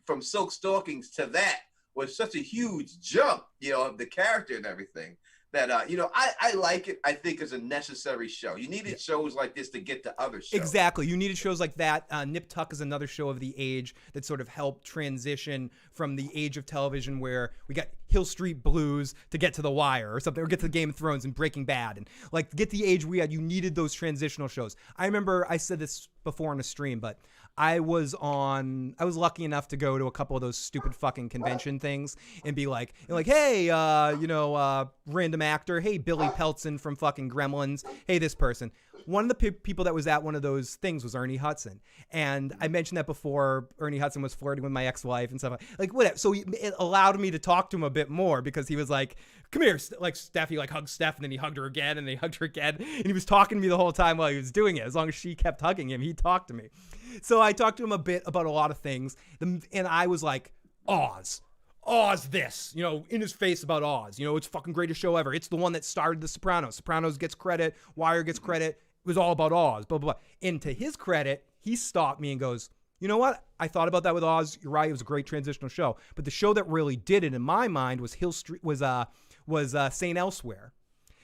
from Silk Stockings to that was such a huge jump, of the character and everything that, I like it. I think is a necessary show. You needed shows like this to get to other shows. Exactly. You needed shows like that. Nip Tuck is another show of the age that sort of helped transition from the age of television where we got Hill Street Blues to get to The Wire or something, or get to Game of Thrones and Breaking Bad. And like get the age we had, you needed those transitional shows. I remember I said this before on a stream, but I was lucky enough to go to a couple of those stupid fucking convention things and be like, hey, random actor, hey, Billy Peltson from fucking Gremlins, hey, this person. One of the people that was at one of those things was Ernie Hudson. And I mentioned that before. Ernie Hudson was flirting with my ex-wife and stuff. Like, whatever. So it allowed me to talk to him a bit more because he was like, come here, like Steph. He like hugged Steph and then he hugged her again and then he hugged her again. And he was talking to me the whole time while he was doing it. As long as she kept hugging him, he talked to me. So I talked to him a bit about a lot of things. And I was like, Oz this, in his face about Oz. It's fucking greatest show ever. It's the one that started The Sopranos. Sopranos gets credit. Wire gets credit. It was all about Oz, blah, blah, blah. And to his credit, he stopped me and goes, you know what? I thought about that with Oz. You're right. It was a great transitional show. But the show that really did it in my mind was St. Elsewhere.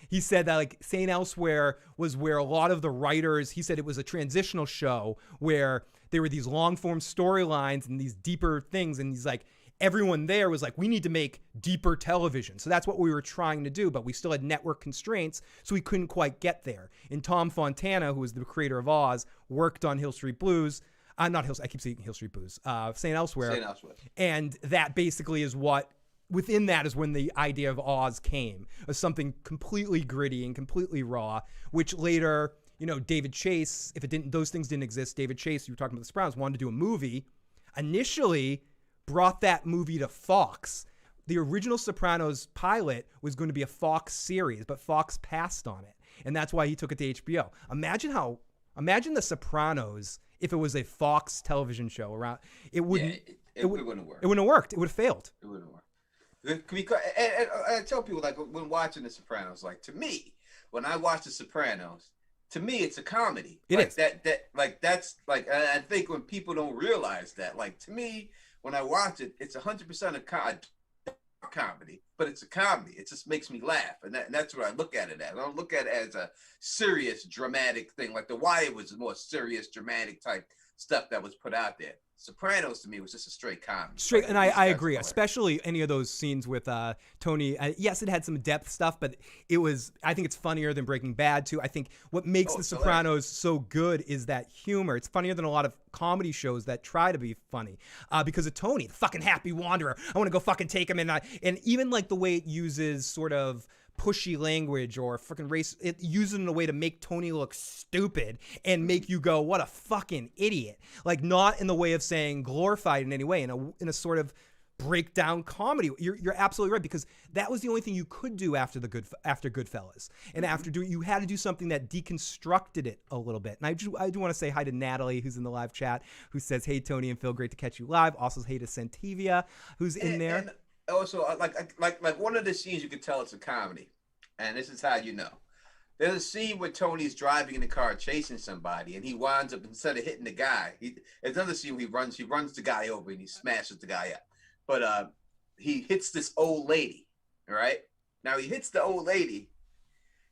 He said that like St. Elsewhere was where a lot of the writers, he said it was a transitional show where there were these long form storylines and these deeper things. And he's like, everyone there was like, we need to make deeper television. So that's what we were trying to do, but we still had network constraints, so we couldn't quite get there. And Tom Fontana, who was the creator of Oz, worked on Hill Street Blues. I keep saying Hill Street Blues. St. Elsewhere. St. Elsewhere. And that basically is within that is when the idea of Oz came, as something completely gritty and completely raw, which later, David Chase, those things didn't exist, David Chase, you were talking about The Sopranos, wanted to do a movie. Initially brought that movie to Fox, the original Sopranos pilot was going to be a Fox series, but Fox passed on it, and that's why he took it to HBO. Imagine the Sopranos if it was a Fox television show around. It wouldn't. It wouldn't work. It wouldn't have worked. It would have failed. It wouldn't work. Because, and I tell people, like, when watching The Sopranos, like, to me, when I watch The Sopranos, to me, it's a comedy. It like, is. That's like, I think when people don't realize that, like, to me, when I watch it, it's 100% a comedy, but it's a comedy. It just makes me laugh, and that's what I look at it as. I don't look at it as a serious, dramatic thing. Like The Wire was more serious, dramatic type stuff that was put out there. Sopranos to me was just a straight comedy. Straight, and I agree, especially any of those scenes with Tony. Yes, it had some depth stuff, but I think it's funnier than Breaking Bad too. I think what makes The Sopranos so good is that humor. It's funnier than a lot of comedy shows that try to be funny because of Tony, the fucking happy wanderer. I want to go fucking take him, and even like the way it uses sort of pushy language or freaking race, it uses it in a way to make Tony look stupid and make you go, what a fucking idiot. Like, not in the way of saying glorified in any way, in a sort of breakdown comedy. You're absolutely right, because that was the only thing you could do after Goodfellas, and you had to do something that deconstructed it a little bit. And I do want to say hi to Natalie, who's in the live chat, who says, "Hey Tony and Phil, great to catch you live." Also, hey to Centivia, who's in there. And also, like one of the scenes you could tell it's a comedy, and this is how you know. There's a scene where Tony's driving in the car chasing somebody, and he winds up, instead of hitting the guy, there's another scene where he runs the guy over and he smashes the guy up. But he hits this old lady, right? Now he hits the old lady,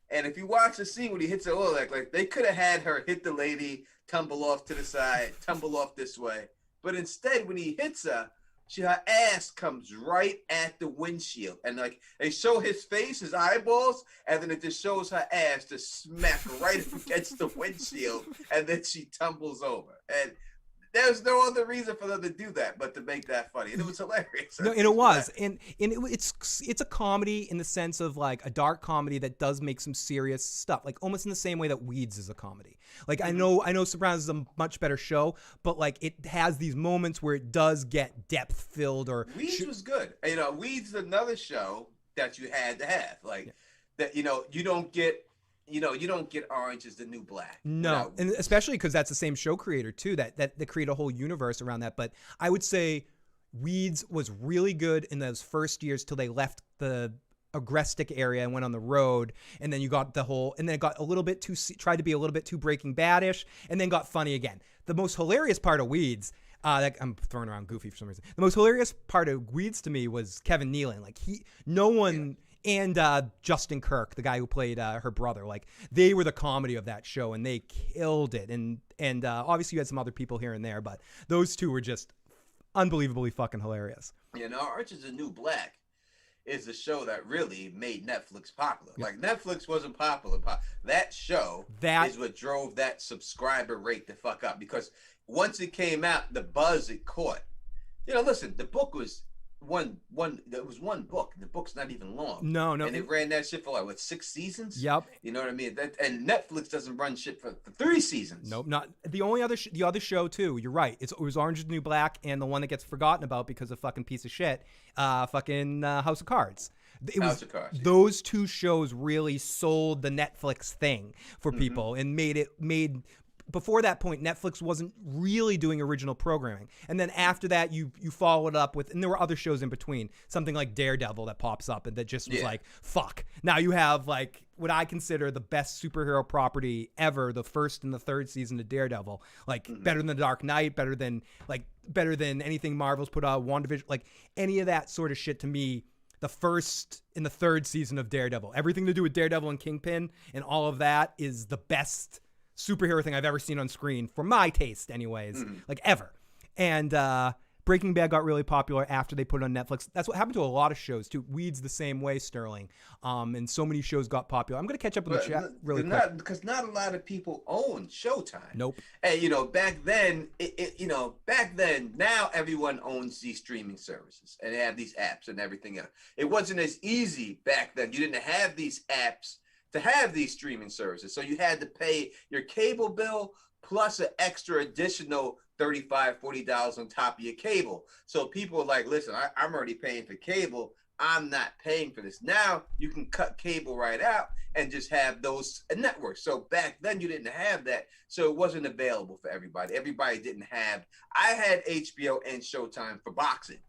and if you watch the scene when he hits the old lady, like they could have had her hit the lady, tumble off to the side, tumble off this way. But instead, when he hits her, her ass comes right at the windshield, and like they show his face, his eyeballs, and then it just shows her ass just smack right up against the windshield, and then she tumbles over. And there's no other reason for them to do that but to make that funny, and it was hilarious. No, and it was, and it's a comedy in the sense of like a dark comedy that does make some serious stuff, like almost in the same way that Weeds is a comedy. Like I know Sopranos is a much better show, but like it has these moments where it does get depth filled. Or Weeds was good. Weeds is another show that you had to have, like that. You don't get. You don't get Orange is the New Black. No, and especially because that's the same show creator too, that create a whole universe around that. But I would say Weeds was really good in those first years till they left the agrestic area and went on the road, and then you got and then it got a little bit too, tried to be a little bit too Breaking Bad-ish, and then got funny again. The most hilarious part of Weeds, I'm throwing around Goofy for some reason. The most hilarious part of Weeds to me was Kevin Nealon. Like and Justin Kirk, the guy who played her brother, like they were the comedy of that show, and they killed it. And obviously you had some other people here and there, but those two were just unbelievably fucking hilarious. Orange is the New Black is the show that really made Netflix popular. Like Netflix wasn't popular. That show is what drove that subscriber rate the fuck up, because once it came out, the buzz it caught. Listen, the book was there was one book, and the book's not even long. No. And it ran that shit for 6 seasons? Yep. You know what I mean? And Netflix doesn't run shit for 3 seasons. Nope, not the only other the other show too. You're right. It was Orange is the New Black, and the one that gets forgotten about because of fucking piece of shit, House of Cards. House of Cards. Those two shows really sold the Netflix thing for people and made. Before that point, Netflix wasn't really doing original programming. And then after that, you followed up with, and there were other shows in between, something like Daredevil that pops up, and that just was like, fuck. Now you have like what I consider the best superhero property ever, the first and the third season of Daredevil. Like better than The Dark Knight, better than anything Marvel's put out, WandaVision, like any of that sort of shit to me. The first and the third season of Daredevil, everything to do with Daredevil and Kingpin and all of that is the best superhero thing I've ever seen on screen, for my taste anyways, like ever. And Breaking Bad got really popular after they put it on Netflix. That's what happened to a lot of shows too. Weeds the same way, Sterling. And so many shows got popular. I'm going to catch up with the chat really quick. Because not a lot of people own Showtime. Nope. And back then, now everyone owns these streaming services and they have these apps and everything else. It wasn't as easy back then. You didn't have these apps to have these streaming services. So you had to pay your cable bill plus an extra additional $35-$40 on top of your cable. So people are like, listen, I'm already paying for cable. I'm not paying for this. Now you can cut cable right out and just have those networks. So back then you didn't have that. So it wasn't available for everybody. Everybody didn't have. I had HBO and Showtime for boxing.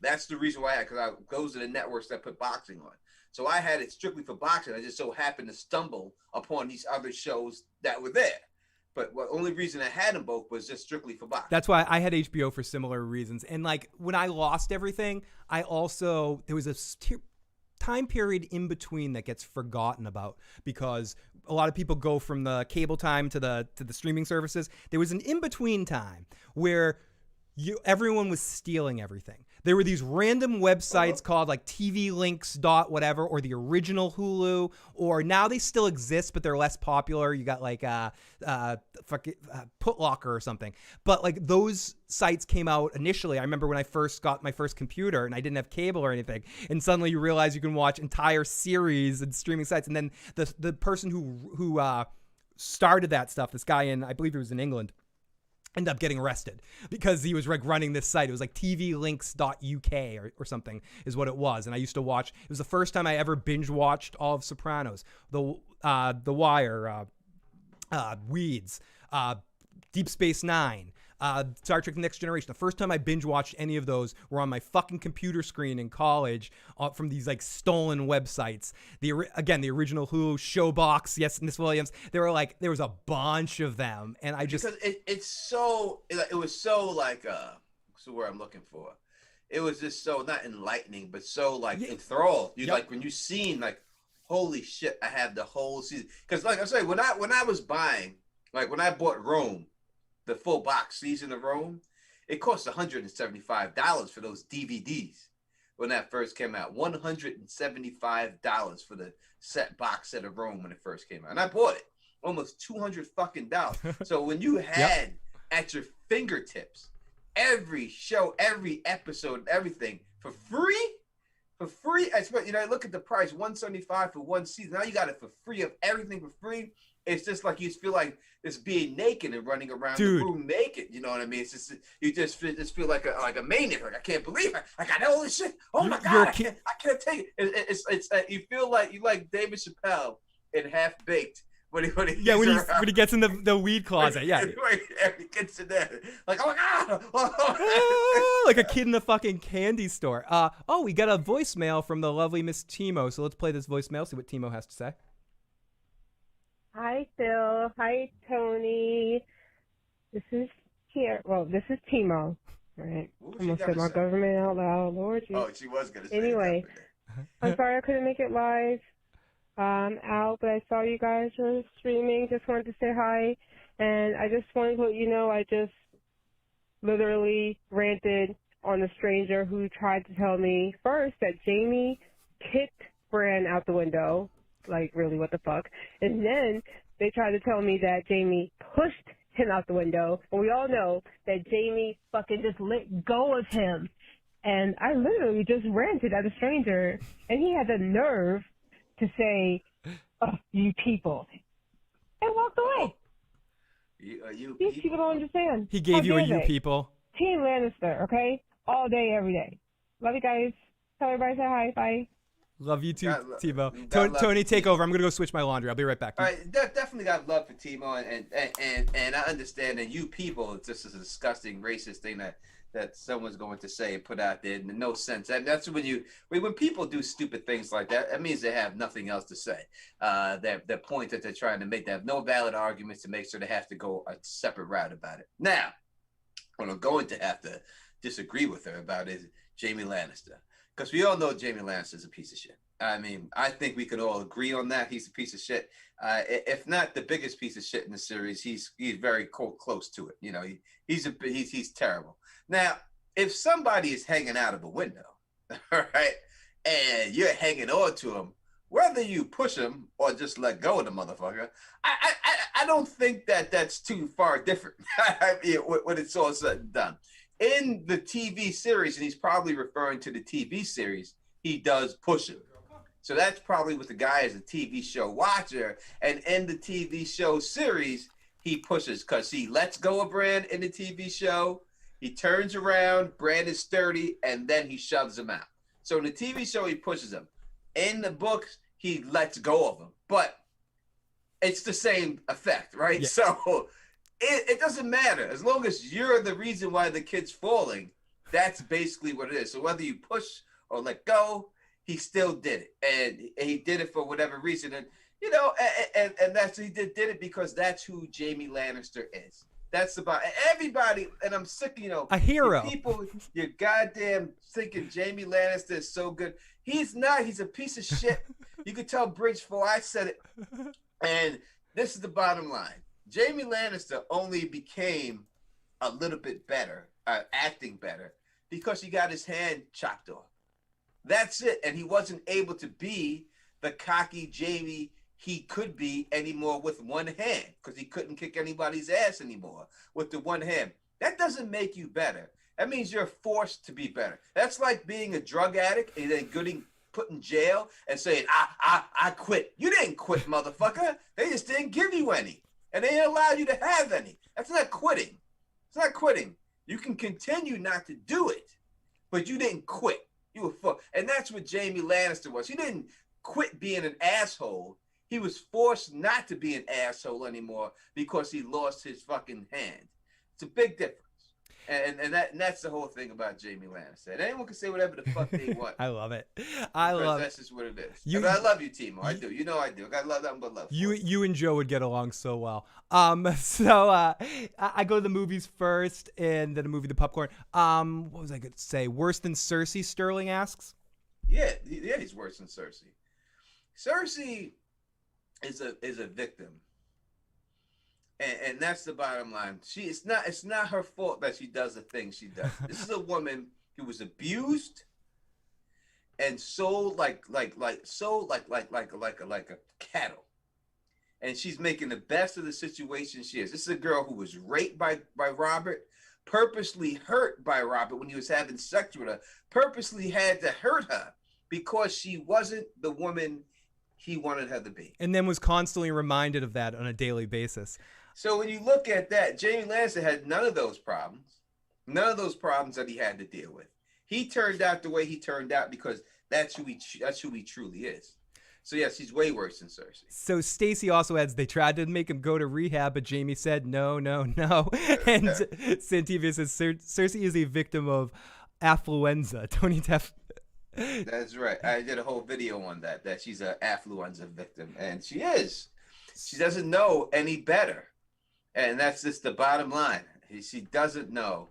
That's the reason why because those are the networks that put boxing on. So I had it strictly for boxing. I just so happened to stumble upon these other shows that were there. But the only reason I had them both was just strictly for boxing. That's why I had HBO for similar reasons. And like when I lost everything, there was a time period in between that gets forgotten about because a lot of people go from the cable time to the streaming services. There was an in-between time where everyone was stealing everything. There were these random websites called like TV Links dot whatever, or the original Hulu, or now they still exist, but they're less popular. You got like Putlocker or something. But like those sites came out initially. I remember when I first got my first computer and I didn't have cable or anything, and suddenly you realize you can watch entire series and streaming sites. And then the person who started that stuff, this guy I believe he was in England, ended up getting arrested because he was like running this site. It was like tvlinks.uk or something is what it was. And I used to watch, it was the first time I ever binge watched all of Sopranos, The Wire, Weeds, Deep Space Nine, Star Trek Next Generation. The first time I binge watched any of those were on my fucking computer screen in college from these like stolen websites. The original Hulu, Showbox, yes, Miss Williams. There was a bunch of them, and I just because it was so like so where I'm looking for. It was just so not enlightening, but so like enthralled. You like when you seen like, holy shit, I have the whole season. Because like I say, when I was buying, like when I bought Rome, the full box season of Rome, it cost $175 for those DVDs when that first came out. $175 for the box set of Rome when it first came out, and I bought it almost $200 fucking dollars. So when you had at your fingertips every show, every episode, everything for free. I suppose, look at the price, $175 for one season. Now you got it for free of everything for free. It's just like you feel like it's being naked and running around the room naked. You know what I mean? It's just you just feel like a maniac. Like I can't believe it. I got all this shit. Oh my god, I can't take it. It's you feel like you like David Chappelle in Half Baked when he gets in the weed closet. He gets in there like oh my god, like a kid in a fucking candy store. We got a voicemail from the lovely Miss Timo. So let's play this voicemail. See what Timo has to say. Hi, Phil. Hi, Tony. This is Timo. All right. Almost said my government out loud. Lord, oh, she was going to say anyway, I'm sorry I couldn't make it live. Out, but I saw you guys were streaming. Just wanted to say hi. And I just wanted to let you know I just literally ranted on a stranger who tried to tell me first that Jamie kicked Bran out the window. Like, really, what the fuck? And then they tried to tell me that Jamie pushed him out the window. And we all know that Jamie fucking just let go of him. And I literally just ranted at a stranger. And he had the nerve to say, oh, you people. And walked away. These people don't understand. He gave you a you people. Team Lannister, okay? All day, every day. Love you guys. Tell everybody say hi. Bye. Love you too, Timo. Tony, take over. I'm gonna go switch my laundry. I'll be right back. All right, definitely got love for Timo, and I understand that you people, it's just a disgusting racist thing that someone's going to say and put out there. No sense. That's when people do stupid things like that. That means they have nothing else to say. Their point that they're trying to make, they have no valid arguments to make, so they have to go a separate route about it. Now, what I'm going to have to disagree with her about is Jamie Lannister. Because we all know Jamie Lannister is a piece of shit. I mean, I think we could all agree on that. He's a piece of shit. If not the biggest piece of shit in the series, he's very close to it. He's terrible. Now, if somebody is hanging out of a window, all right, and you're hanging on to him, whether you push him or just let go of the motherfucker, I don't think that's too far different. I mean, when it's all said and done. In the TV series, and he's probably referring to the TV series, he does push him. So that's probably what the guy is, a TV show watcher. And in the TV show series, he pushes, because he lets go of Bran in the TV show. He turns around, Bran is sturdy, and then he shoves him out. So in the TV show, he pushes him. In the books, he lets go of him. But it's the same effect, right? Yeah. So it doesn't matter. As long as you're the reason why the kid's falling, that's basically what it is. So whether you push or let go, he still did it. And he did it for whatever reason. And, you know, and that's, he did it because that's who Jaime Lannister is. That's about everybody, and I'm sick, you know, a hero. People, you're goddamn thinking Jaime Lannister is so good. He's not. He's a piece of shit. You could tell Bridge 4, I said it. And this is the bottom line. Jaime Lannister only became a little bit better, acting better, because he got his hand chopped off. That's it. And he wasn't able to be the cocky Jaime he could be anymore with one hand, because he couldn't kick anybody's ass anymore with the one hand. That doesn't make you better. That means you're forced to be better. That's like being a drug addict and then getting put in jail and saying, I quit. You didn't quit, motherfucker. They just didn't give you any. And they didn't allow you to have any. That's not quitting. It's not quitting. You can continue not to do it, but you didn't quit. You were fucked. And that's what Jaime Lannister was. He didn't quit being an asshole. He was forced not to be an asshole anymore because he lost his fucking hand. It's a big difference. And that's the whole thing about Jaime Lannister. And anyone can say whatever the fuck they want. I love it. I love that's just what it is. You, I love you, Timo. I do. You know I do. I love nothing but love. You and Joe would get along so well. So I go to the movies first, and then the movie The Popcorn. What was I going to say? Worse than Cersei? Sterling asks. Yeah, he's worse than Cersei. Cersei is a victim, and that's the bottom line. It's not her fault that she does the things she does. This is a woman who was abused and sold like a cattle, and she's making the best of the situation she is. This is a girl who was raped by Robert, purposely hurt by Robert when he was having sex with her, purposely had to hurt her because she wasn't the woman he wanted her to be. And then was constantly reminded of that on a daily basis. So when you look at that, Jaime Lannister had none of those problems. None of those problems that he had to deal with. He turned out the way he turned out because that's who he truly is. So yes, he's way worse than Cersei. So Stacey also adds, they tried to make him go to rehab, but Jaime said no. And Santivia says Cersei is a victim of affluenza. Tony Teff. That's right. I did a whole video on that she's an affluenza victim, and she is. She doesn't know any better, and that's just the bottom line. She doesn't know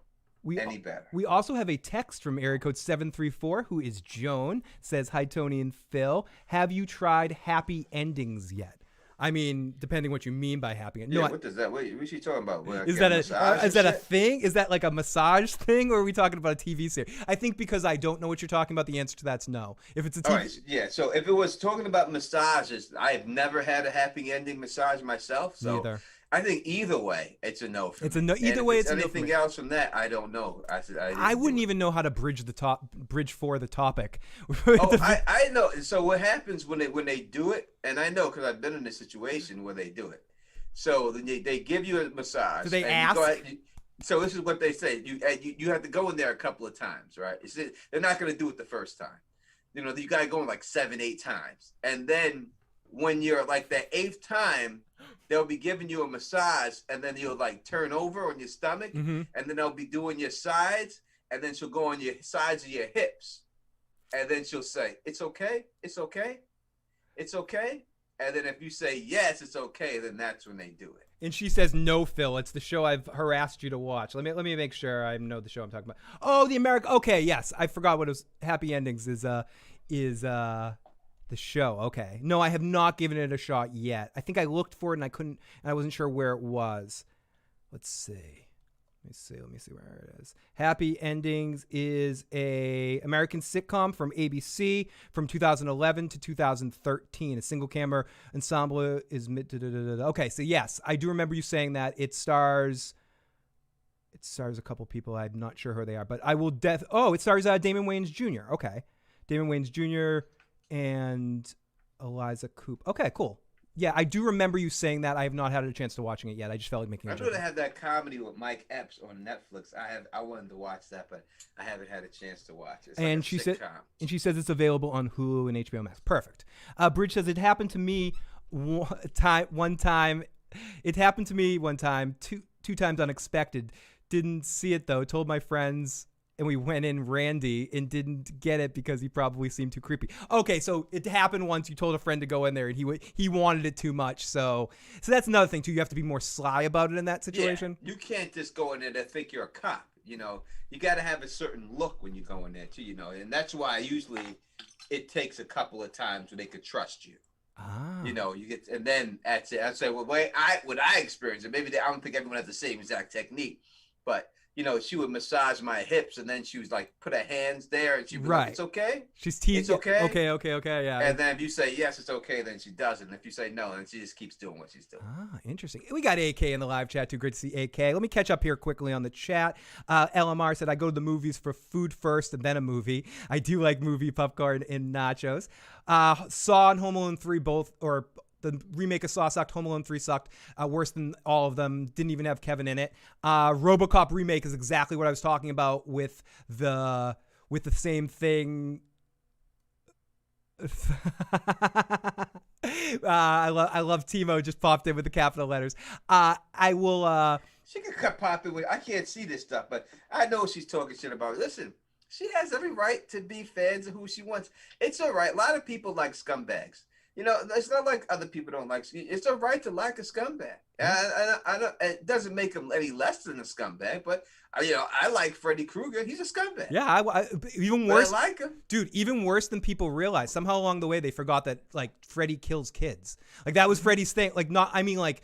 any better. We also have a text from area code 734, who is Joan. Says, hi, Tony and Phil. Have you tried happy endings yet? I mean, depending what you mean by happy endings. Yeah, what does that? What is she talking about? Is that a thing? Is that like a massage thing, or are we talking about a TV series? I think because I don't know what you're talking about, the answer to that's no. If it's a TV, all right, yeah. So if it was talking about massages, I have never had a happy ending massage myself. So neither. I think either way, it's a no for me. It's a no. Either way, it's a no for me. Anything else from that, I don't know. I wouldn't even know how to bridge for the topic. I know. So what happens when they do it, and I know because I've been in a situation where they do it. So then they give you a massage. Do they ask? So this is what they say. You have to go in there a couple of times, right? They're not going to do it the first time. You know, you got to go in like 7-8 times, and then when you're like the 8th time, they'll be giving you a massage, and then you'll like turn over on your stomach, and then they'll be doing your sides, and then she'll go on your sides of your hips, and then she'll say, "It's okay, it's okay, it's okay." And then if you say yes, it's okay, then that's when they do it. And she says, "No, Phil, it's the show I've harassed you to watch." Let me make sure I know the show I'm talking about. Oh, the American. Okay, yes, I forgot what it was. Happy Endings is the show. Okay. No, I have not given it a shot yet. I think I looked for it and I wasn't sure where it was. Let's see. Let me see where it is. Happy Endings is a American sitcom from ABC from 2011 to 2013. A single camera ensemble is okay. So yes, I do remember you saying that. It stars a couple people. I'm not sure who they are, but I will it stars Damon Wayans Jr. Okay. Damon Wayans Jr. and Eliza Coupe. Okay, cool. Yeah, I do remember you saying that. I have not had a chance to watching it yet. I just felt like making a I'm joke. gonna have that comedy with Mike Epps on Netflix. I wanted to watch that, but I haven't had a chance to watch it. It's And like a she said, sitcom. and she says it's available on Hulu and HBO Max. Perfect. Bridge says it happened to me one time. It happened to me one time, two times unexpected. Didn't see it though. Told my friends, and we went in Randy and didn't get it because he probably seemed too creepy. Okay, so it happened once. You told a friend to go in there, and he wanted it too much. So that's another thing too. You have to be more sly about it in that situation. Yeah, you can't just go in there and think you're a cop. You know, you got to have a certain look when you go in there too. You know, and that's why usually it takes a couple of times where they could trust you. Ah. You know, you get, and then that's it. I'd say, well, what I experienced, and maybe I don't think everyone has the same exact technique, but you know, she would massage my hips, and then she was like, put her hands there, and she'd be like, it's okay. She's teasing. It's okay. Okay, yeah. And then if you say yes, it's okay, then she does it. And if you say no, then she just keeps doing what she's doing. Ah, interesting. We got AK in the live chat too. Great to see AK. Let me catch up here quickly on the chat. LMR said, I go to the movies for food first and then a movie. I do like movie popcorn and nachos. Saw and Home Alone 3 both, or the remake of Saw sucked. Home Alone 3 sucked. Worse than all of them. Didn't even have Kevin in it. RoboCop remake is exactly what I was talking about with the same thing. I love Timo just popped in with the capital letters. I will. She can cut pop it with. I can't see this stuff, but I know she's talking shit about it. Listen, she has every right to be fans of who she wants. It's all right. A lot of people like scumbags. You know, it's not like other people don't like. It's all right to like a scumbag. I don't. It doesn't make him any less than a scumbag. But you know, I like Freddy Krueger. He's a scumbag. Yeah, even worse. But I like him, dude. Even worse than people realize. Somehow along the way, they forgot that like Freddy kills kids. Like that was Freddy's thing. Like not. I mean, like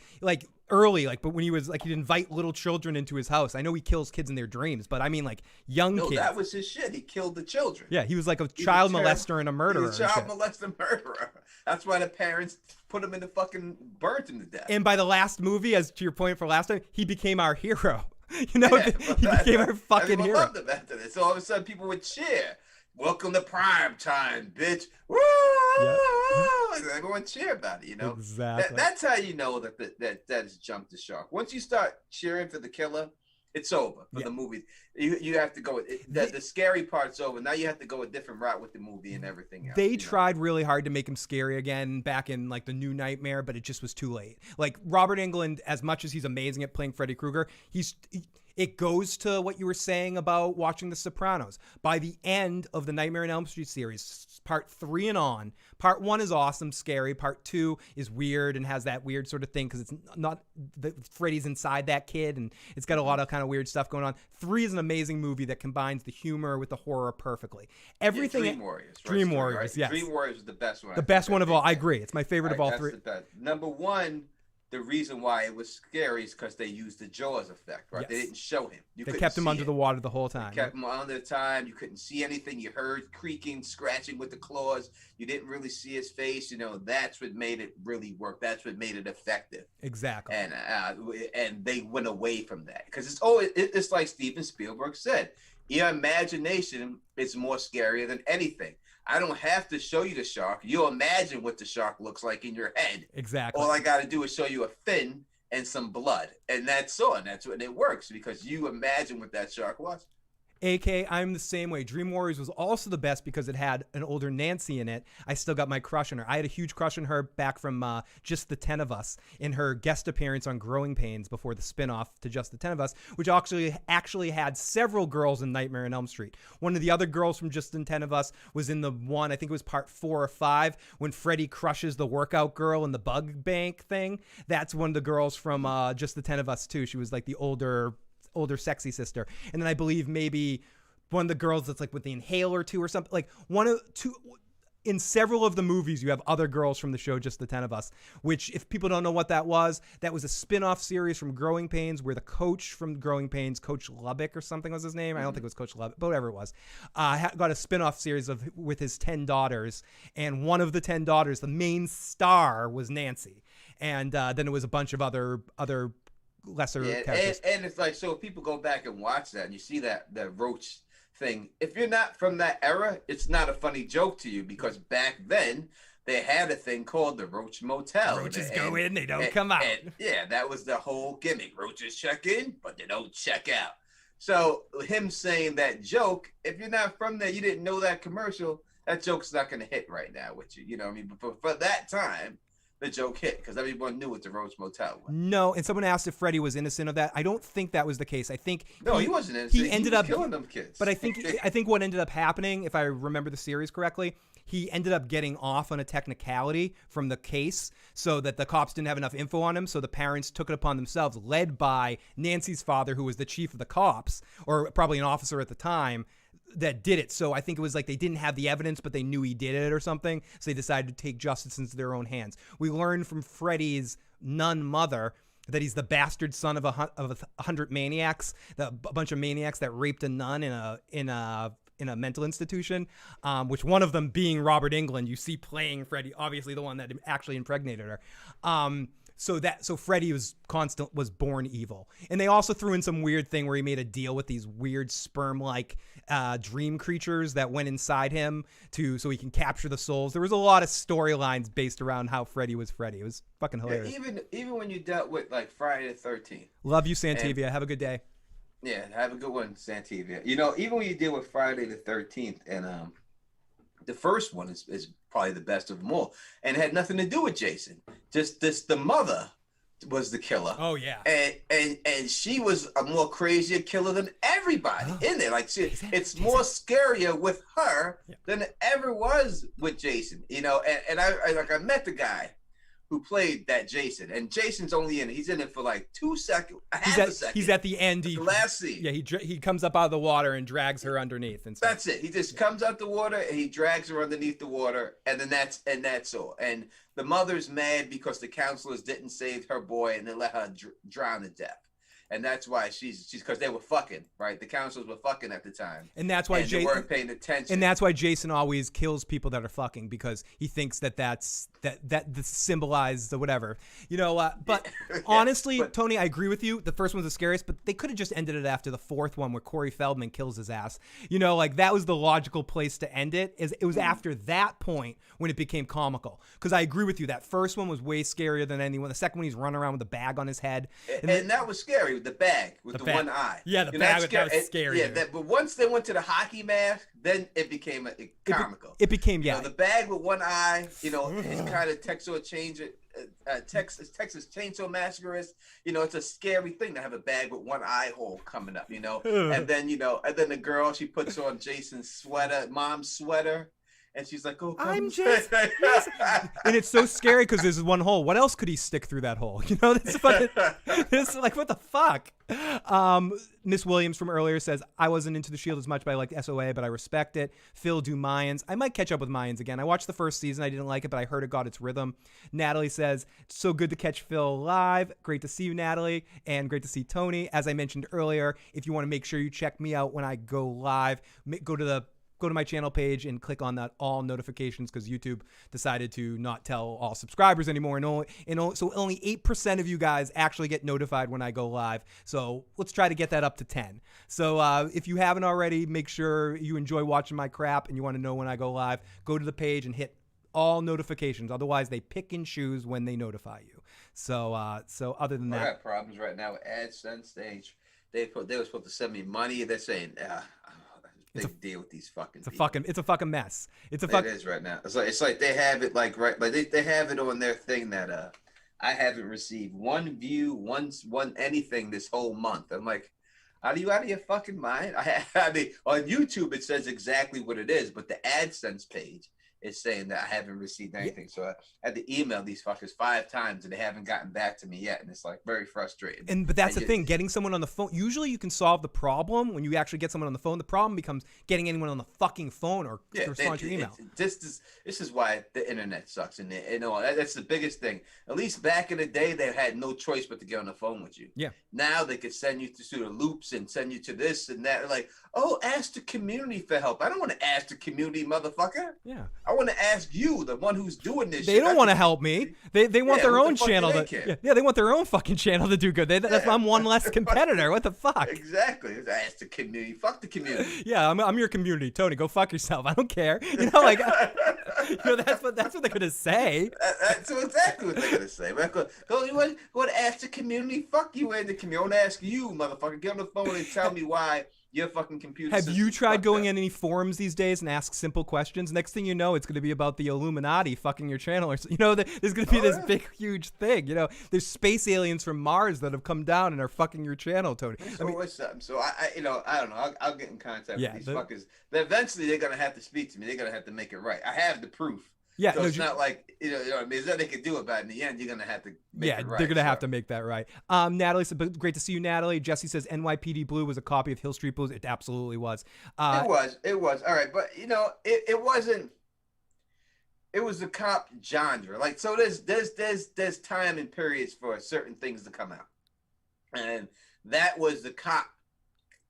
early, like, but when he was like, he'd invite little children into his house. I know he kills kids in their dreams, but I mean like young kids. No, that was his shit. He killed the children. Yeah, he was like a child molester and a murderer. He was a child molester murderer. That's why the parents put him in the fucking burnt him to death. And by the last movie, as to your point for last time, he became our hero. You know, yeah, he became our fucking hero. Loved him after this. So all of a sudden, people would cheer. Welcome to prime time, bitch. Woo! Yep. And everyone cheer about it, you know? Exactly. That's how you know that has jumped the shark. Once you start cheering for the killer, it's over for the movie. You have to go. The scary part's over. Now you have to go a different route with the movie and everything else. They tried really hard to make him scary again back in like the New Nightmare, but it just was too late. Like Robert Englund, as much as he's amazing at playing Freddy Krueger, it goes to what you were saying about watching The Sopranos. By the end of the Nightmare on Elm Street series, part 3 and on, part 1 is awesome, scary. Part 2 is weird and has that weird sort of thing because it's not Freddy's inside that kid and it's got a lot of kind of weird stuff going on. 3 is an amazing movie that combines the humor with the horror perfectly. Everything. Dream Warriors. Dream Warriors. Right? Yes. Dream Warriors is the best one. The best one of all. I agree. It's my favorite of all 3. The best. Number 1. The reason why it was scary is because they used the Jaws effect, right? Yes. They didn't show him. They kept him under the water the whole time. They kept him under the time. You couldn't see anything. You heard creaking, scratching with the claws. You didn't really see his face. You know, that's what made it really work. That's what made it effective. Exactly. And they went away from that because it's like Steven Spielberg said. Your imagination is more scarier than anything. I don't have to show you the shark. You'll imagine what the shark looks like in your head. Exactly. All I got to do is show you a fin and some blood. And that's all. And that's when it works because you imagine what that shark was. AK, I'm the same way. Dream Warriors was also the best because it had an older Nancy in it. I still got my crush on her. I had a huge crush on her back from Just the 10 of Us in her guest appearance on Growing Pains before the spinoff to Just the 10 of Us, which actually had several girls in Nightmare on Elm Street. One of the other girls from Just the 10 of Us was in the one, I think it was part 4 or 5, when Freddy crushes the workout girl in the bug bank thing. That's one of the girls from Just the 10 of Us too. She was like the older sexy sister. And then I believe maybe one of the girls that's like with the inhaler too or something, like one of two. In several of the movies, you have other girls from the show Just the 10 of Us, which if people don't know what that was a spin-off series from Growing Pains where the coach from Growing Pains, Coach Lubbock or something was his name. I don't think it was Coach Lubbock, but whatever it was, got a spin-off series with his 10 daughters. And one of the 10 daughters, the main star, was Nancy. And then it was a bunch of other lesser characters. And it's like, so if people go back and watch that and you see that Roach thing, if you're not from that era, it's not a funny joke to you because back then they had a thing called the Roach Motel. Roaches go in, they don't come out. And, yeah, that was the whole gimmick. Roaches check in, but they don't check out. So him saying that joke, if you're not from there, you didn't know that commercial, that joke's not going to hit right now with you. You know what I mean? But for that time, the joke hit because everyone knew what the Roach Motel was. No, and someone asked if Freddie was innocent of that. I don't think that was the case. I think he wasn't innocent. He ended up killing them kids. But I think what ended up happening, if I remember the series correctly, he ended up getting off on a technicality from the case so that the cops didn't have enough info on him. So the parents took it upon themselves, led by Nancy's father, who was the chief of the cops, or probably an officer at the time, that did it. So I think it was like they didn't have the evidence, but they knew he did it or something. So they decided to take justice into their own hands. We learned from Freddie's nun mother that he's the bastard son of 100 maniacs, a bunch of maniacs that raped a nun in a mental institution, which one of them being Robert Englund, you see playing Freddie, obviously the one that actually impregnated her. So Freddie was born evil. And they also threw in some weird thing where he made a deal with these weird sperm-like dream creatures that went inside him so he can capture the souls. There was a lot of storylines based around how Freddie was Freddie. It was fucking hilarious. Yeah, even when you dealt with like Friday the 13th. Love you, Santivia. Have a good day. Yeah, have a good one, Santivia. You know, even when you deal with Friday the 13th, and the first one is probably the best of them all, and it had nothing to do with Jason. Just the mother was the killer. Oh yeah, and she was a more crazier killer than everybody in there. Like it's more scarier with her than it ever was with Jason. You know, and I met the guy who played that Jason, and Jason's only he's in it for like 2 seconds, half a second. He's at the end. The last scene. Yeah, he comes up out of the water and drags her underneath, and stuff. That's it. He just comes out the water and he drags her underneath the water, and then that's all. And the mother's mad because the counselors didn't save her boy and they let her drown to death. And that's why she's because they were fucking, right? The counselors were fucking at the time. And that's why they weren't paying attention. And that's why Jason always kills people that are fucking, because he thinks that symbolizes the whatever. You know, but honestly, Tony, I agree with you. The first one's the scariest, but they could have just ended it after the fourth one where Corey Feldman kills his ass. You know, like that was the logical place to end it. It was after that point when it became comical. Because I agree with you. That first one was way scarier than anyone. The second one, he's running around with a bag on his head. And that was scary. The bag with the one eye. Yeah, the bag that was scary. Yeah, but once they went to the hockey mask, then it became comical. It became, you know, the bag with one eye, you know, it's kind of Texas Chainsaw Massacreist. You know, it's a scary thing to have a bag with one eye hole coming up, you know. And then, the girl, she puts on Jason's sweater, mom's sweater. And she's like, "Oh, I'm Jason." And it's so scary because there's one hole. What else could he stick through that hole? You know, this like, what the fuck? Miss Williams from earlier says, I wasn't into The Shield as much, but I liked SOA, but I respect it. Phil, do Mayans. I might catch up with Mayans again. I watched the first season. I didn't like it, but I heard it got its rhythm. Natalie says, it's so good to catch Phil live. Great to see you, Natalie, and great to see Tony. As I mentioned earlier, if you want to make sure you check me out when I go live, go to my channel page and click on that all notifications, because YouTube decided to not tell all subscribers anymore. So only 8% of you guys actually get notified when I go live. So let's try to get that up to 10. So if you haven't already, make sure you enjoy watching my crap and you want to know when I go live, go to the page and hit all notifications. Otherwise, they pick and choose when they notify you. So other than that, I got problems right now with AdSense. They were supposed to send me money. They're saying, deal with these fucking people. It's a fucking mess. It is right now. It's like they have it like they have it on their thing that I haven't received one view, one anything this whole month. I'm like, are you out of your fucking mind? I mean, on YouTube it says exactly what it is, but the AdSense page is saying that I haven't received anything. So I had to email these fuckers 5 times and they haven't gotten back to me yet. And it's like very frustrating. But that's the thing, getting someone on the phone. Usually you can solve the problem when you actually get someone on the phone. The problem becomes getting anyone on the fucking phone or to respond to your email. This is why the internet sucks. And that's the biggest thing. At least back in the day, they had no choice but to get on the phone with you. Yeah. Now they could send you to the loops and send you to this and that. Like, oh, ask the community for help. I don't want to ask the community, motherfucker. Yeah. I want to ask you, the one who's doing this. They don't want to help me. They want their own channel. They want their own fucking channel to do good. That's why I'm one less competitor. What the fuck? Exactly. Ask the community. Fuck the community. Yeah, I'm your community. Tony, go fuck yourself. I don't care. You know, like, that's what they're gonna say. That's exactly what they're gonna say. You want to ask the community? Fuck you and the community. I want to ask you, motherfucker. Get on the phone and tell me why your fucking computer. Have you tried going in any forums these days and ask simple questions? Next thing you know, it's going to be about the Illuminati fucking your channel, or you know, there's going to be this big, huge thing. You know, there's space aliens from Mars that have come down and are fucking your channel, Tony. What's up? So I don't know. I'll get in contact with these fuckers. Eventually, they're gonna have to speak to me. They're gonna have to make it right. I have the proof. Yeah, so it's not like you know what I mean. There's nothing they can do about it. In the end, you're gonna have to make it right. They're gonna have to make that right. Natalie said, "Great to see you, Natalie." Jesse says, "NYPD Blue was a copy of Hill Street Blues." It absolutely was. It was. All right, but you know, it wasn't. It was the cop genre. Like, so there's time and periods for certain things to come out, and that was the cop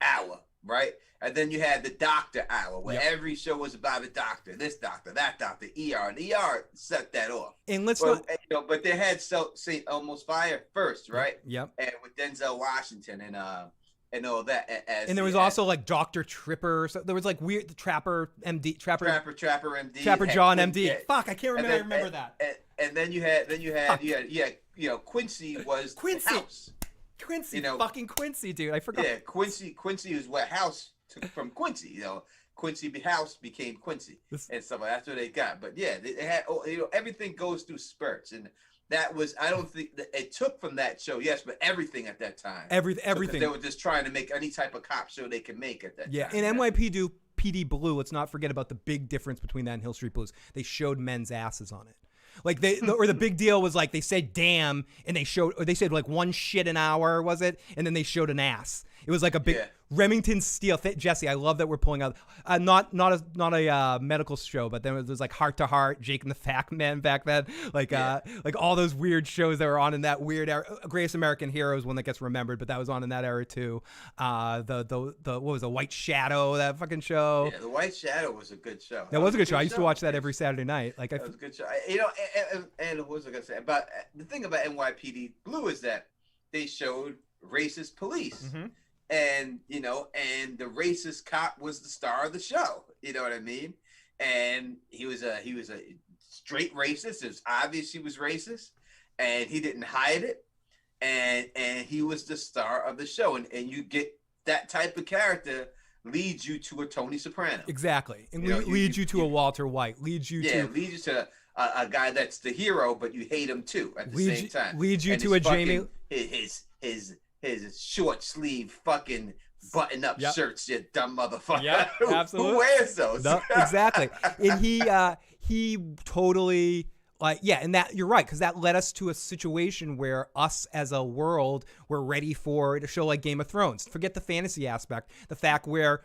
hour, right? And then you had the doctor hour, where every show was about a doctor, this doctor, that doctor, ER, and ER set that off. And but they had St. Elmo's Fire first, right? Yep. And with Denzel Washington and all that. And there was also like Dr. Tripper. So there was like weird Trapper MD, Trapper MD, Trapper John MD. Fuck, I can't remember. I remember that. And then you had Quincy was House. Quincy, you know, fucking Quincy, dude. I forgot. Yeah, Quincy is what House took from Quincy. You know, Quincy House became Quincy and stuff. That's what they got. But yeah, they had, you know, everything goes through spurts, and that was, I don't think it took from that show. Yes, but everything at that time. Everything. They were just trying to make any type of cop show they could make at that time. Yeah, in NYPD Blue, let's not forget about the big difference between that and Hill Street Blues. They showed men's asses on it. Like the big deal was like they said damn, and they said like one shit an hour, was it? And then they showed an ass. It was like a big Remington Steel. Jesse, I love that we're pulling out not a medical show, but then it was like Heart to Heart, Jake and the Fat Man back then, like all those weird shows that were on in that weird era. Greatest American Hero is one that gets remembered, but that was on in that era too. The what was the White Shadow, that fucking show? Yeah, the White Shadow was a good show. That was a good show. I used to watch that every Saturday night. Like that was a good show. You know, and what was I gonna say about the thing about NYPD Blue is that they showed racist police. Mm-hmm. And, you know, and the racist cop was the star of the show. You know what I mean? And he was a straight racist. It was obvious he was racist, and he didn't hide it. And he was the star of the show. And you get that type of character leads you to a Tony Soprano. Exactly. And leads you to a Walter White. Leads you to a guy that's the hero, but you hate him too at the same time. Leads you to a Jamie. His short sleeve fucking button up shirts, you dumb motherfucker. Yeah, absolutely. Who wears those? No, exactly. And he totally and that you're right, because that led us to a situation where us as a world were ready for a show like Game of Thrones. Forget the fantasy aspect, the fact where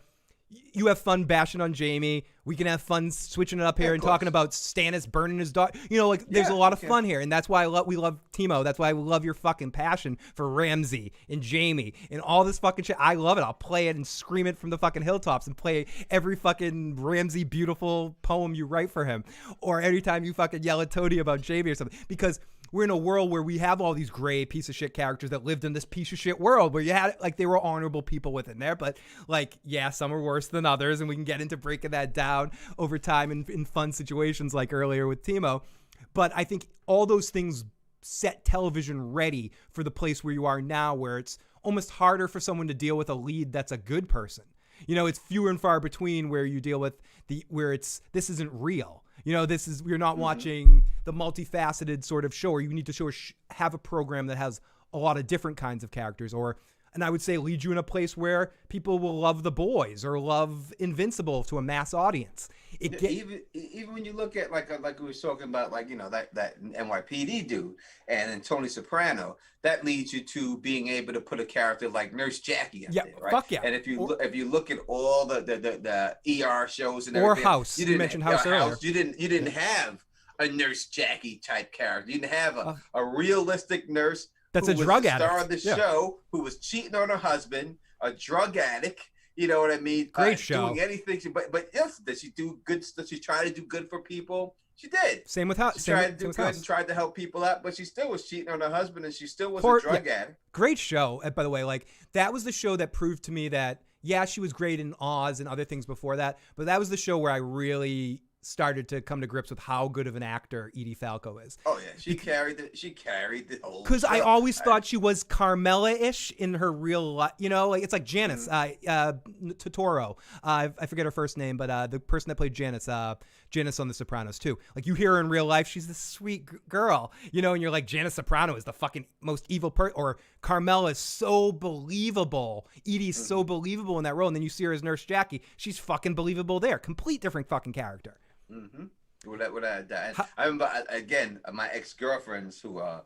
you have fun bashing on Jamie. We can have fun switching it up here and talking about Stannis burning his dog. You know, like there's a lot of fun here, and that's why we love Timo. That's why we love your fucking passion for Ramsay and Jamie and all this fucking shit. I love it. I'll play it and scream it from the fucking hilltops and play every fucking Ramsay beautiful poem you write for him, or every time you fucking yell at Tony about Jamie or something, because we're in a world where we have all these gray piece of shit characters that lived in this piece of shit world where you had, like, they were honorable people within there, but like, yeah, some are worse than others, and we can get into breaking that down over time in fun situations like earlier with Timo. But I think all those things set television ready for the place where you are now, where it's almost harder for someone to deal with a lead that's a good person. You know, it's fewer and far between where you deal with this isn't real. You know, we're not watching the multifaceted sort of show where you need to have a program that has a lot of different kinds of characters, and I would say lead you in a place where people will love The Boys or love Invincible to a mass audience. Even when you look at like we were talking about, like, you know, that NYPD dude and then Tony Soprano, that leads you to being able to put a character like Nurse Jackie up there, right? Fuck yeah. And if you look at all the ER shows and or everything, House, you mentioned House earlier. You didn't have a Nurse Jackie type character. You didn't have a realistic nurse that's a drug addict, star of the show, who was cheating on her husband, a drug addict, You know what I mean? Great show. Doing anything. But yes, does she do good? Does she try to do good for people? She did. Same with House. She tried to do good and tried to help people out, but she still was cheating on her husband, and she still was a drug addict. Great show, by the way. Like, that was the show that proved to me that, yeah, she was great in Oz and other things before that, but that was the show where I really started to come to grips with how good of an actor Edie Falco is. Oh yeah, she carried the whole. Because I always thought she was Carmela-ish in her real life. You know, like it's like Janice Totoro. I forget her first name, but the person that played Janice on The Sopranos too. Like, you hear her in real life, she's this sweet girl, you know, and you're like, Janice Soprano is the fucking most evil person, or Carmela is so believable. Edie's so believable in that role, and then you see her as Nurse Jackie. She's fucking believable there. Complete different fucking character. Mm-hmm. I remember, again, my ex-girlfriends who her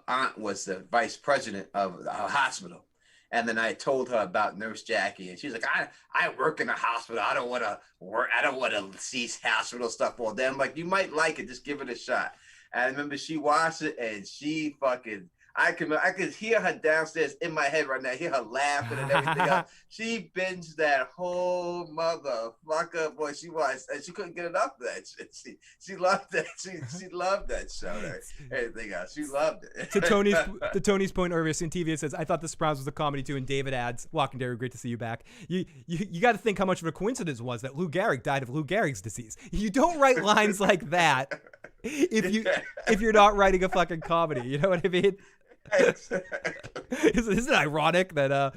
aunt was the vice president of a hospital. And then I told her about Nurse Jackie, and she's like, I work in a hospital. I don't want to work. I don't want to see hospital stuff all day. I'm like, you might like it. Just give it a shot. And I remember she watched it, and she fucking, I could hear her downstairs in my head right now, hear her laughing and everything else. She binged that whole motherfucker, boy. She was, and she couldn't get enough of that shit. She loved that. She loved that show. Everything else, she loved it. To Tony's point earlier, in TV, it says, I thought The Sopranos was a comedy too, and David adds, Walking Dairy, great to see you back. You got to think how much of a coincidence it was that Lou Gehrig died of Lou Gehrig's disease. You don't write lines like that if you're not writing a fucking comedy. You know what I mean? Isn't it ironic that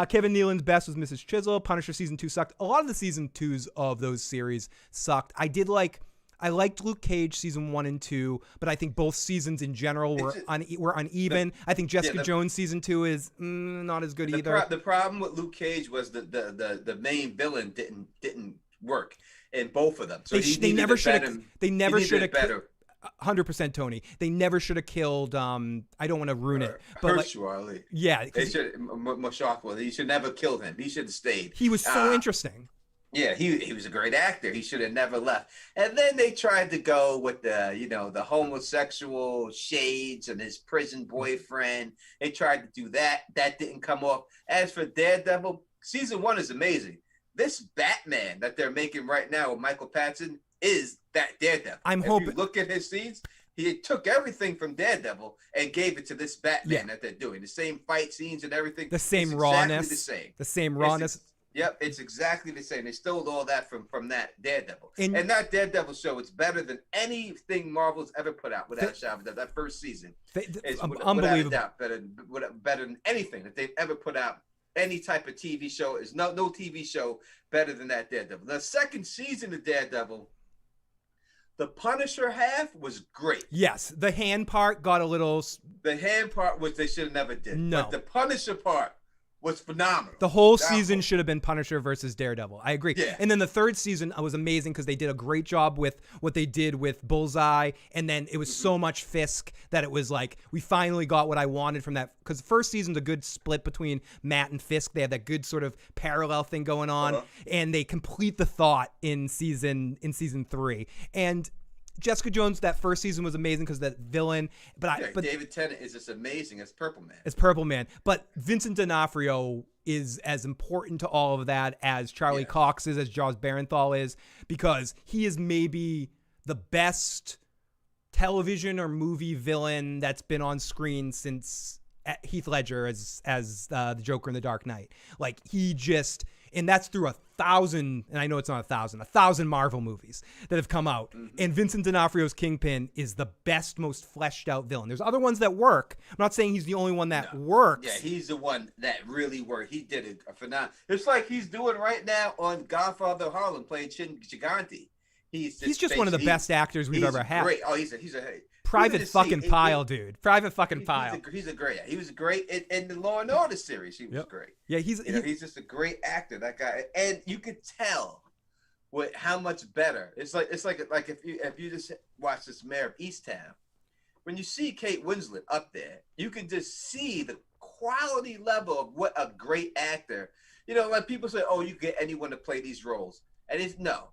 Kevin Nealon's best was Mrs. Chisel? Punisher season 2 sucked. A lot of the season 2s of those series sucked. I liked Luke Cage season 1 and 2, but I think both seasons in general were uneven. I think Jessica Jones season 2 is not as good either. The problem with Luke Cage was the main villain didn't work in both of them. So they never should have. 100% Tony. They never should have killed. I don't want to ruin it, but Hershey. Yeah, they should. Mashakwa. He should never killed him. He should have stayed. He was so interesting. Yeah, he was a great actor. He should have never left. And then they tried to go with the homosexual shades and his prison boyfriend. They tried to do that. That didn't come off. As for Daredevil, season 1 is amazing. This Batman that they're making right now with Michael Pattinson is that Daredevil. I'm hoping. If you look at his scenes, he took everything from Daredevil and gave it to this Batman that they're doing. The same fight scenes and everything. The same rawness. Exactly the same rawness. It's exactly the same. They stole all that from that Daredevil. And that Daredevil show, it's better than anything Marvel's ever put out, without a shadow of a doubt. That first season is unbelievable. Better than anything that they've ever put out. Any type of TV show is no TV show better than that Daredevil. The second season of Daredevil, the Punisher half was great. Yes, the hand part got a little. The hand part was they should have never did. No, but the Punisher part was phenomenal. The whole season should have been Punisher versus Daredevil. I agree. Yeah. And then the third season was amazing because they did a great job with what they did with Bullseye. And then it was so much Fisk that it was like, we finally got what I wanted from that. Because the first season's a good split between Matt and Fisk. They have that good sort of parallel thing going on. And they complete the thought in season 3. And Jessica Jones, that first season was amazing because that villain. But David Tennant is just amazing as Purple Man. But Vincent D'Onofrio is as important to all of that as Charlie Cox is, as Jaws Barenthal is, because he is maybe the best television or movie villain that's been on screen since Heath Ledger as the Joker in The Dark Knight. Like, he just. And that's through 1,000, and I know it's not 1,000 Marvel movies that have come out. Mm-hmm. And Vincent D'Onofrio's Kingpin is the best, most fleshed out villain. There's other ones that work. I'm not saying he's the only one that works. Yeah, he's the one that really worked. He did a phenomenal. It's like he's doing right now on Godfather of Harlem, playing Chin Gigante. He's just one of the best actors we've ever had. Great. Oh, he's a Private fucking Pile, dude. Private fucking Pile. He was great in the Law and Order series. He was great. Yeah, he's just a great actor. That guy, and you could tell how much better. It's like if you just watch this Mayor of Easttown, when you see Kate Winslet up there, you can just see the quality level of what a great actor. You know, like people say, oh, you get anyone to play these roles, and it's no.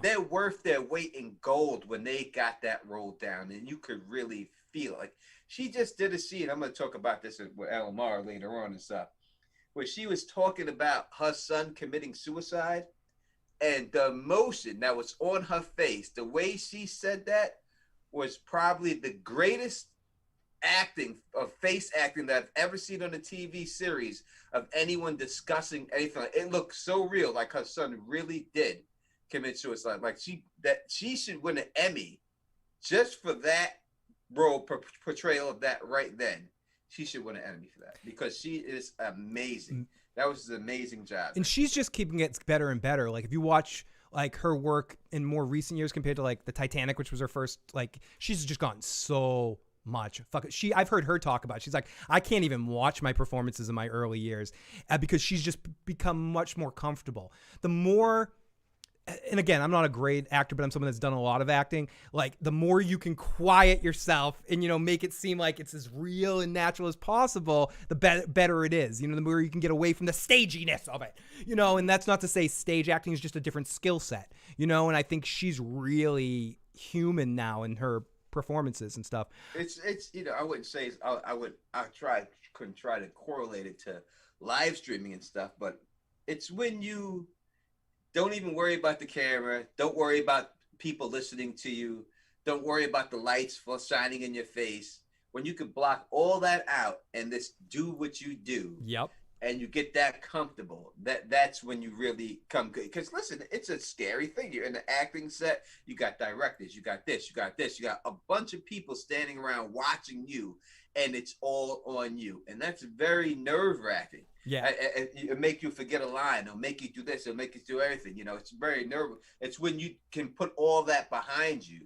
They're worth their weight in gold when they got that role down, and you could really feel it. Like, she just did a scene. I'm going to talk about this with Alamar later on and stuff. where she was talking about her son committing suicide, and the emotion that was on her face, the way she said that was probably the greatest acting of face acting that I've ever seen on a TV series of anyone discussing anything. It looked so real, like her son really did commit suicide. Like she should win an Emmy just for that role portrayal of that right then. She should win an Emmy for that because she is amazing. That was an amazing job. And she's just keeping it better and better. Like if you watch like her work in more recent years compared to like the Titanic, which was her first, like she's just gotten so much. I've heard her talk about it. She's like, I can't even watch my performances in my early years because she's just become much more comfortable. The more, and again, I'm not a great actor, but I'm someone that's done a lot of acting. Like the more you can quiet yourself and, make it seem like it's as real and natural as possible, the better it is. The more you can get away from the staginess of it, and that's not to say stage acting is just a different skill set, and I think she's really human now in her performances and stuff. It's I wouldn't say couldn't try to correlate it to live streaming and stuff, but it's when you don't even worry about the camera, don't worry about people listening to you, don't worry about the lights shining in your face. When you can block all that out and just do what you do. Yep. And you get that comfortable, that's when you really come good. Because listen, it's a scary thing. You're in the acting set, you got directors, you got this, you got a bunch of people standing around watching you, and it's all on you. And that's very nerve-wracking. Yeah. It'll make you forget a line, it'll make you do this, it'll make you do everything. It's very nervous. It's when you can put all that behind you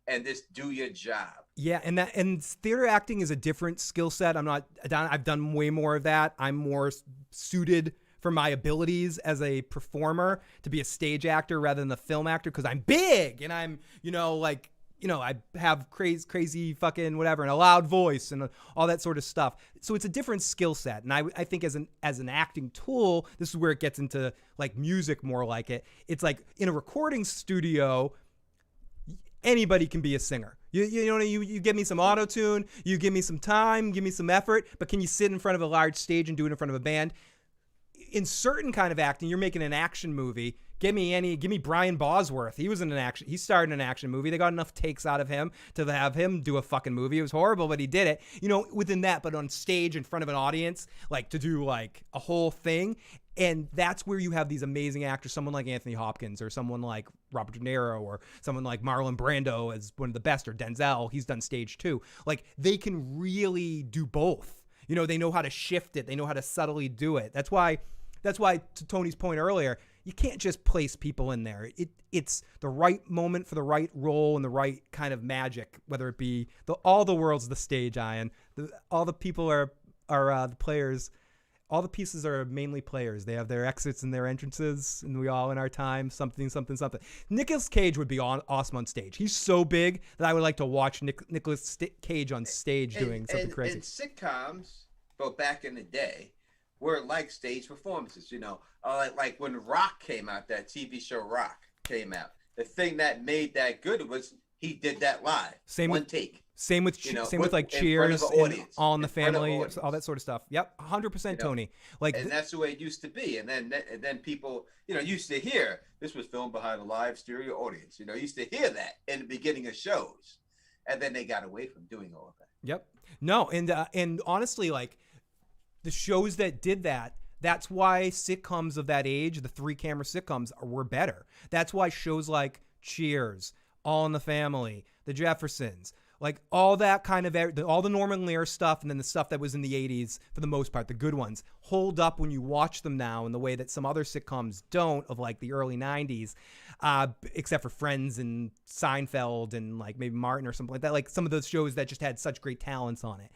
and just do your job. Yeah, and theater acting is a different skill set. I've done way more of that. I'm more suited for my abilities as a performer to be a stage actor rather than a film actor because I'm big and I'm, I have crazy fucking whatever and a loud voice and all that sort of stuff. So it's a different skill set. And I think as an acting tool, this is where it gets into like music more like it. It's like in a recording studio, anybody can be a singer. You give me some auto-tune, you give me some time, give me some effort, but can you sit in front of a large stage and do it in front of a band? In certain kind of acting, you're making an action movie. Give me Brian Bosworth. He starred in an action movie. They got enough takes out of him to have him do a fucking movie. It was horrible, but he did it. Within that, but on stage in front of an audience, like to do like a whole thing. And that's where you have these amazing actors, someone like Anthony Hopkins or someone like Robert De Niro or someone like Marlon Brando as one of the best, or Denzel. He's done stage too. Like they can really do both. They know how to shift it. They know how to subtly do it. That's why to Tony's point earlier, you can't just place people in there. It's the right moment for the right role and the right kind of magic, whether it be all the world's the stage, Ian. All the people are the players. All the pieces are mainly players. They have their exits and their entrances, and we all in our time, something. Nicolas Cage would be awesome on stage. He's so big that I would like to watch Nicolas Cage on stage doing something crazy. And sitcoms, but back in the day, were like stage performances, like when Rock came out, that TV show Rock came out. The thing that made that good was he did that live, take. Same with like Cheers, and All in the Family, all that sort of stuff. Yep, 100% Tony. And that's the way it used to be. And then people, used to hear this was filmed behind a live stereo audience. Used to hear that in the beginning of shows, and then they got away from doing all of that. Yep. No, and honestly, like the shows that did that. That's why sitcoms of that age, the 3-camera sitcoms, were better. That's why shows like Cheers, All in the Family, The Jeffersons, like all that kind of, all the Norman Lear stuff and then the stuff that was in the 80s, for the most part, the good ones, hold up when you watch them now in the way that some other sitcoms don't, of like the early 90s, except for Friends and Seinfeld and like maybe Martin or something like that. Like some of those shows that just had such great talents on it.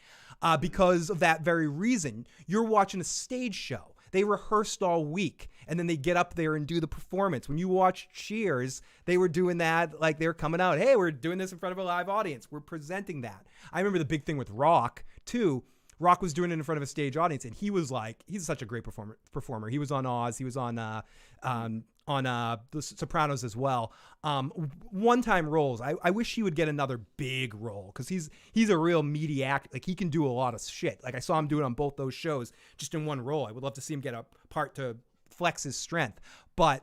Because of that very reason, you're watching a stage show. They rehearsed all week, and then they get up there and do the performance. When you watch Cheers, they were doing that, like they were coming out, hey, we're doing this in front of a live audience. We're presenting that. I remember the big thing with Rock, too, Rock was doing it in front of a stage audience, and he was like, he's such a great performer. He was on Oz. He was on the Sopranos as well. One-time roles. I wish he would get another big role because he's a real meaty actor. Like, he can do a lot of shit. Like, I saw him do it on both those shows just in one role. I would love to see him get a part to flex his strength. But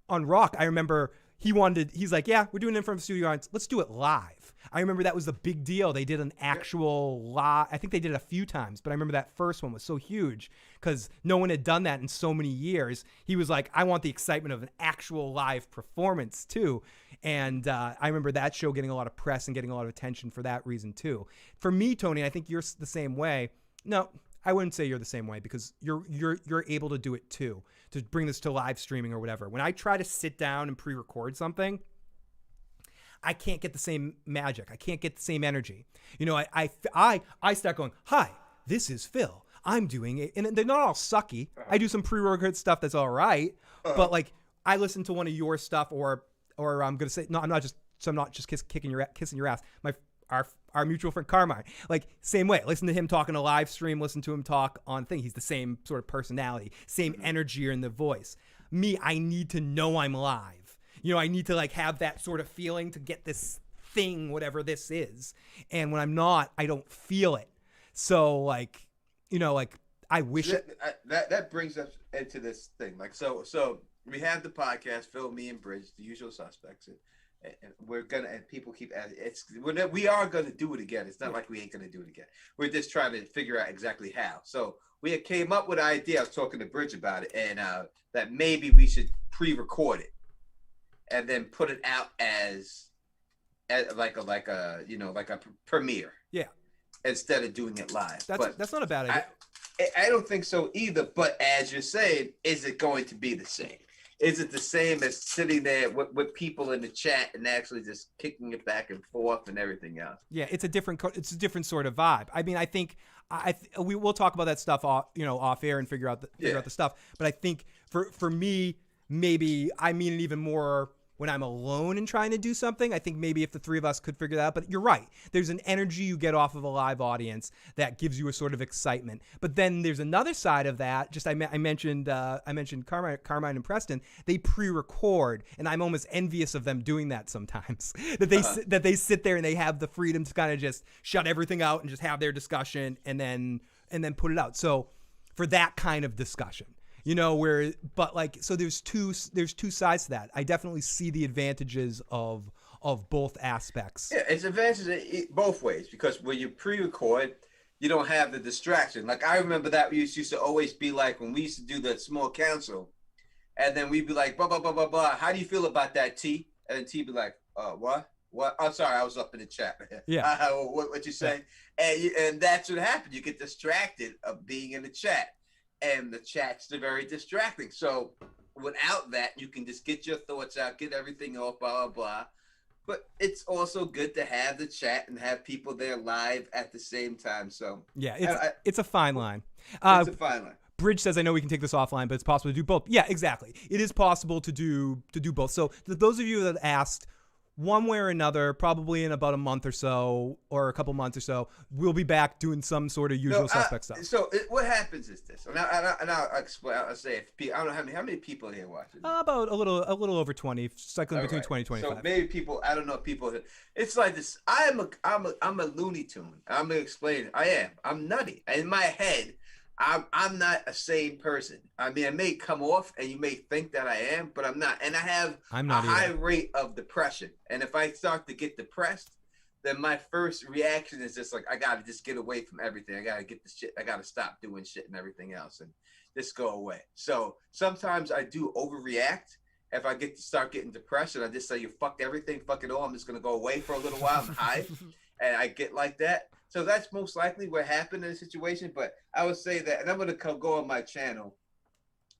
on Rock, I remember he's like, yeah, we're doing it in front of studio audience. Let's do it live. I remember that was the big deal. They did an actual live. I think they did it a few times, but I remember that first one was so huge because no one had done that in so many years. He was like, I want the excitement of an actual live performance too. And I remember that show getting a lot of press and getting a lot of attention for that reason too. For me, Tony, I think you're the same way. No, I wouldn't say you're the same way because you're able to do it too, to bring this to live streaming or whatever. When I try to sit down and pre-record something, I can't get the same magic. I can't get the same energy. You know, I start going, hi, this is Phil. I'm doing it. And they're not all sucky. I do some pre-recorded stuff that's all right. But like, I listen to one of your stuff or I'm going to say, no, I'm not just kissing your ass. Our mutual friend Carmine, like, same way. Listen to him talk on a live stream, listen to him talk on thing. He's the same sort of personality, same energy in the voice. Me, I need to know I'm live. You know, I need to like have that sort of feeling to get this thing, whatever this is. And when I'm not, I don't feel it. So like, you know, like I wish that brings us into this thing. Like, so we have the podcast, Phil, me, and Bridge, the usual suspects. And we're gonna, and people keep asking, we are gonna do it again. It's not like we ain't gonna do it again. We're just trying to figure out exactly how. So we came up with an idea. I was talking to Bridge about it, and that maybe we should pre-record it and then put it out as like a premiere. Yeah. Instead of doing it live. That's not a bad idea. I don't think so either. But as you're saying, is it going to be the same? Is it the same as sitting there with people in the chat and actually just kicking it back and forth and everything else? Yeah, it's a different sort of vibe. I mean, I think we will talk about that stuff off air and figure out the stuff. But I think for me, maybe I mean it even more when I'm alone and trying to do something. I think maybe if the three of us could figure that out. But you're right. There's an energy you get off of a live audience that gives you a sort of excitement. But then there's another side of that. Just I mentioned Carmine and Preston. They pre-record, and I'm almost envious of them doing that sometimes. that they sit there and they have the freedom to kind of just shut everything out and just have their discussion and then put it out. So for that kind of discussion. You know, so there's two sides to that. I definitely see the advantages of both aspects. Yeah, it's advantages both ways because when you pre-record, you don't have the distraction. Like I remember that we used to always be like when we used to do the small council, and then we'd be like, blah blah blah blah blah. How do you feel about that, T? And then T be like, what? What? I'm sorry, I was up in the chat. Yeah. What you saying? Yeah. And that's what happened. You get distracted of being in the chat. And the chat's very distracting. So without that, you can just get your thoughts out, get everything off, blah, blah, blah. But it's also good to have the chat and have people there live at the same time. So yeah, it's a fine line. It's a fine line. Bridge says, I know we can take this offline, but it's possible to do both. Yeah, exactly. It is possible to do both. So those of you that asked, one way or another, probably in about a month or so, or a couple months or so, we'll be back doing some sort of usual suspect stuff. So what happens is this, and I'll explain. I'll say, I don't know how many people here watching. About a little over 20, cycling between 20 and 25. So maybe people, I don't know, people. It's like this. I'm a Looney Tune. I'm gonna explain it. I'm nutty. In my head, I'm not a sane person. I mean, I may come off and you may think that I am, but I'm not. And I have a high rate of depression. And if I start to get depressed, then my first reaction is just like, I got to just get away from everything. I got to get the shit. I got to stop doing shit and everything else and just go away. So sometimes I do overreact. If I start getting depressed and I just say, you fuck everything, fuck it all, I'm just going to go away for a little while and hide. And I get like that. So that's most likely what happened in the situation. But I would say that, and I'm going to go on my channel,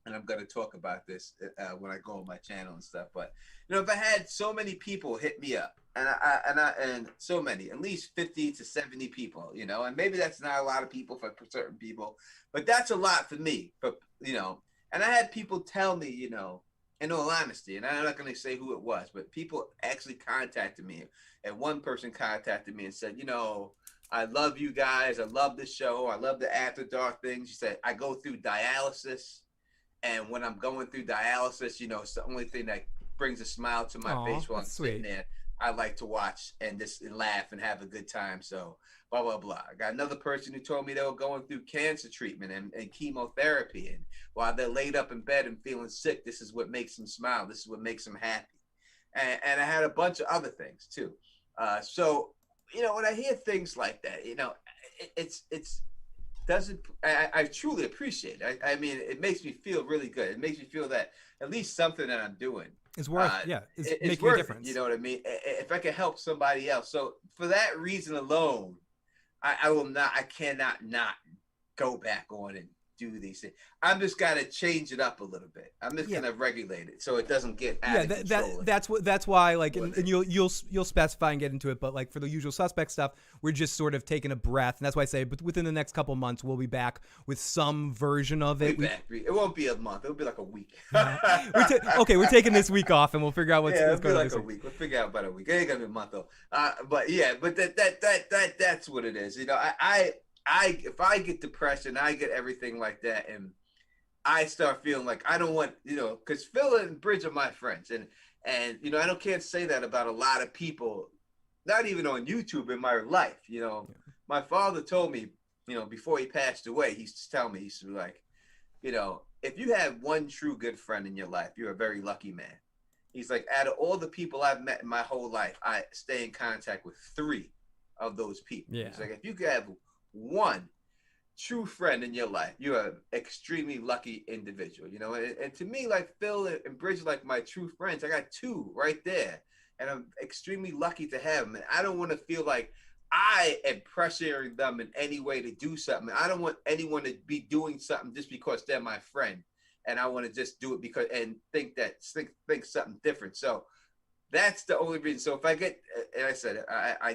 and I'm going to talk about this when I go on my channel and stuff. But you know, if I had so many people hit me up, and so many, at least 50 to 70 people, you know, and maybe that's not a lot of people for certain people, but that's a lot for me. But you know, and I had people tell me, you know, in all honesty, and I'm not going to say who it was, but people actually contacted me, and one person contacted me and said, you know, I love you guys. I love the show. I love the After Dark things. She said, I go through dialysis. And when I'm going through dialysis, it's the only thing that brings a smile to my face while I'm sitting there. I like to watch and just laugh and have a good time. So blah, blah, blah. I got another person who told me they were going through cancer treatment and chemotherapy. And while they're laid up in bed and feeling sick, this is what makes them smile. This is what makes them happy. And I had a bunch of other things too. So, when I hear things like that, I truly appreciate it. I mean, it makes me feel really good. It makes me feel that at least something that I'm doing is worth, it's making a difference. You know what I mean? If I can help somebody else. So for that reason alone, I cannot not go back on and do these things. I'm just got to change it up a little bit. I'm just gonna regulate it so it doesn't get out of control. That's why, like, and you'll specify and get into it, but like for the usual suspect stuff, we're just sort of taking a breath, and that's why I say, but within the next couple months, we'll be back with some version of it. It won't be a month. It'll be like a week. We're taking this week off, and we'll figure out what's going on. Like a week. We'll figure out about a week. It ain't gonna be a month though. But that's what it is. If I get depression, I get everything like that, and I start feeling like I don't want, because Phil and Bridge are my friends, and I can't say that about a lot of people, not even on YouTube in my life. My father told me, before he passed away, he used to tell me, he's like, if you have one true good friend in your life, you're a very lucky man. He's like, out of all the people I've met in my whole life, I stay in contact with 3 of those people. Yeah. He's like, if you could have one true friend in your life, you're an extremely lucky individual, and to me, like Phil and Bridge, like my true friends, I got 2 right there, and I'm extremely lucky to have them. And I don't want to feel like I am pressuring them in any way to do something. I don't want anyone to be doing something just because they're my friend, and I want to just do it because and think something different. So that's the only reason. So if I get, and I said, I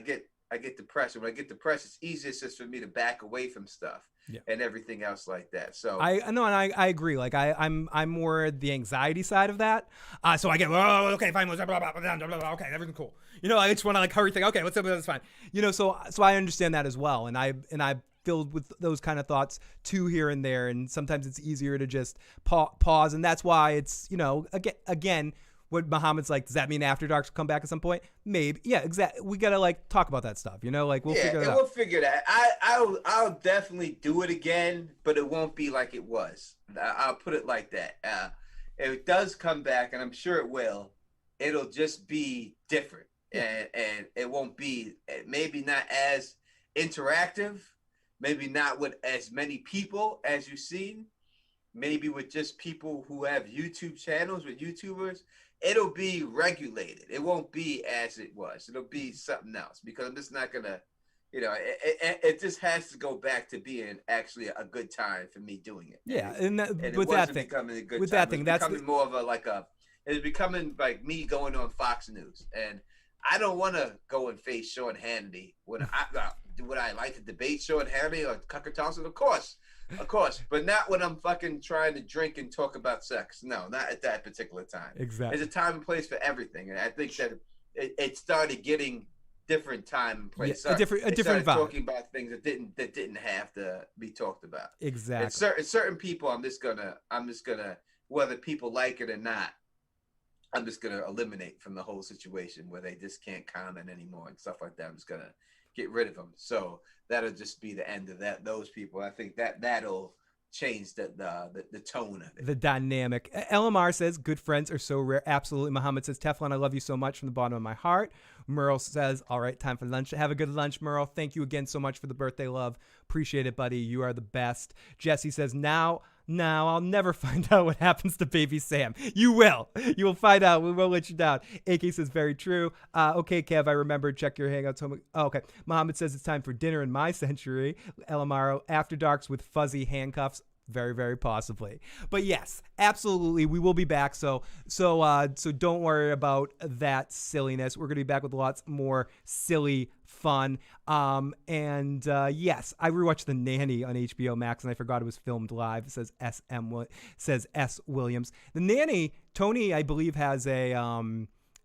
get depressed. When I get depressed, it's easiest just for me to back away from stuff and everything else like that. So I know, and I agree. Like I'm more the anxiety side of that. So I get, okay, fine, blah, blah, blah, blah, blah, blah, okay, everything's cool. I just want to like hurry thing. Okay, what's up? That's fine. So I understand that as well. And I filled with those kind of thoughts too here and there. And sometimes it's easier to just pause. And that's why it's, again, what Muhammad's like, does that mean After Darks will come back at some point? Maybe. Yeah, exactly. We got to like talk about that stuff, like we'll figure it out. We'll figure that. I'll definitely do it again, but it won't be like it was. I'll put it like that. If it does come back, and I'm sure it will, it'll just be different. And it won't be, maybe not as interactive, maybe not with as many people as you've seen, maybe with just people who have YouTube channels with YouTubers. It'll be regulated. It won't be as it was. It'll be something else, because I'm just not gonna, it just has to go back to being actually a good time for me doing it. Yeah, becoming more of it's becoming like me going on Fox News, and I don't want to go and face Sean Hannity. Would I like to debate Sean Hannity or Tucker Thompson? Of course, but not when I'm fucking trying to drink and talk about sex. No, not at that particular time. Exactly. There's a time and place for everything, and I think that it started getting different time and place. Yeah, a different vibe. Talking about things that didn't have to be talked about. Exactly. And certain people, I'm just gonna, whether people like it or not, I'm just gonna eliminate from the whole situation where they just can't comment anymore and stuff like that. I'm just gonna get rid of them. So that'll just be the end of that. Those people, I think that'll change the tone of it. The dynamic. LMR says, good friends are so rare. Absolutely. Muhammad says, Teflon, I love you so much from the bottom of my heart. Merle says, all right, time for lunch. Have a good lunch, Merle. Thank you again so much for the birthday love. Appreciate it, buddy. You are the best. Jesse says, now I'll never find out what happens to baby Sam. You will. You will find out. We won't let you down. AK says, very true. Okay, Kev, I remembered. Check your hangouts. Oh, okay. Muhammad says it's time for dinner in my century. LMRO, After Darks with fuzzy handcuffs. Very, very possibly. But yes, absolutely, we will be back. So don't worry about that silliness. We're going to be back with lots more silly fun. Yes, I rewatched The Nanny on HBO Max, and I forgot it was filmed live. It says S. Williams. The Nanny, Tony, I believe, has a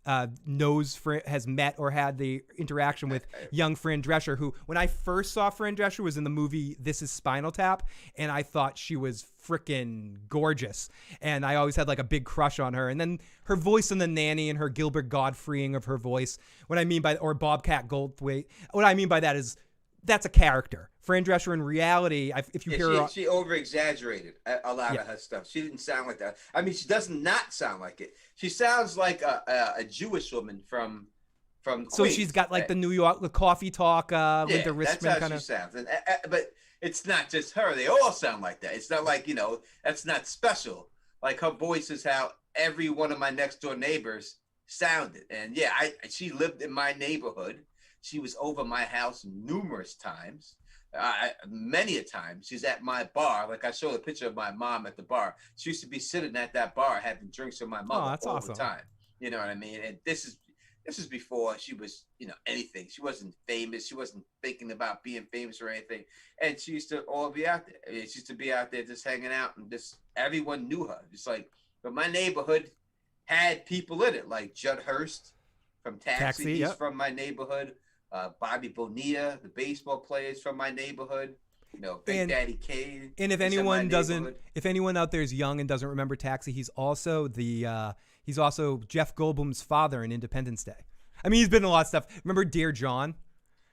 has met or had the interaction with young Fran Drescher, who, when I first saw Fran Drescher, was in the movie This Is Spinal Tap, and I thought she was freaking gorgeous, and I always had like a big crush on her. And then her voice in The Nanny and her Gilbert Gottfriing of her voice, or Bobcat Goldthwait, what I mean by that is that's a character. Fran Drescher in reality, if you hear her... She over-exaggerated a lot of her stuff. She didn't sound like that. I mean, she does not sound like it. She sounds like a Jewish woman from Queens. So she's got like the coffee talk, Linda Rispman that's how kind she of... sounds. But it's not just her. They all sound like that. It's not like, that's not special. Like, her voice is how every one of my next-door neighbors sounded. And yeah, she lived in my neighborhood. She was over my house numerous times. Many a time. She's at my bar. Like, I showed a picture of my mom at the bar. She used to be sitting at that bar having drinks with my mother all the time. You know what I mean? And this is before she was, anything. She wasn't famous. She wasn't thinking about being famous or anything. And she used to all be out there. She used to be out there just hanging out, and just everyone knew her. Just like, but my neighborhood had people in it, like Judd Hurst from Taxi. He's from my neighborhood. Bobby Bonilla, the baseball players from my neighborhood. Big Daddy Kane. And if anyone out there is young and doesn't remember Taxi, he's also Jeff Goldblum's father in Independence Day. I mean, he's been in a lot of stuff. Remember Dear John?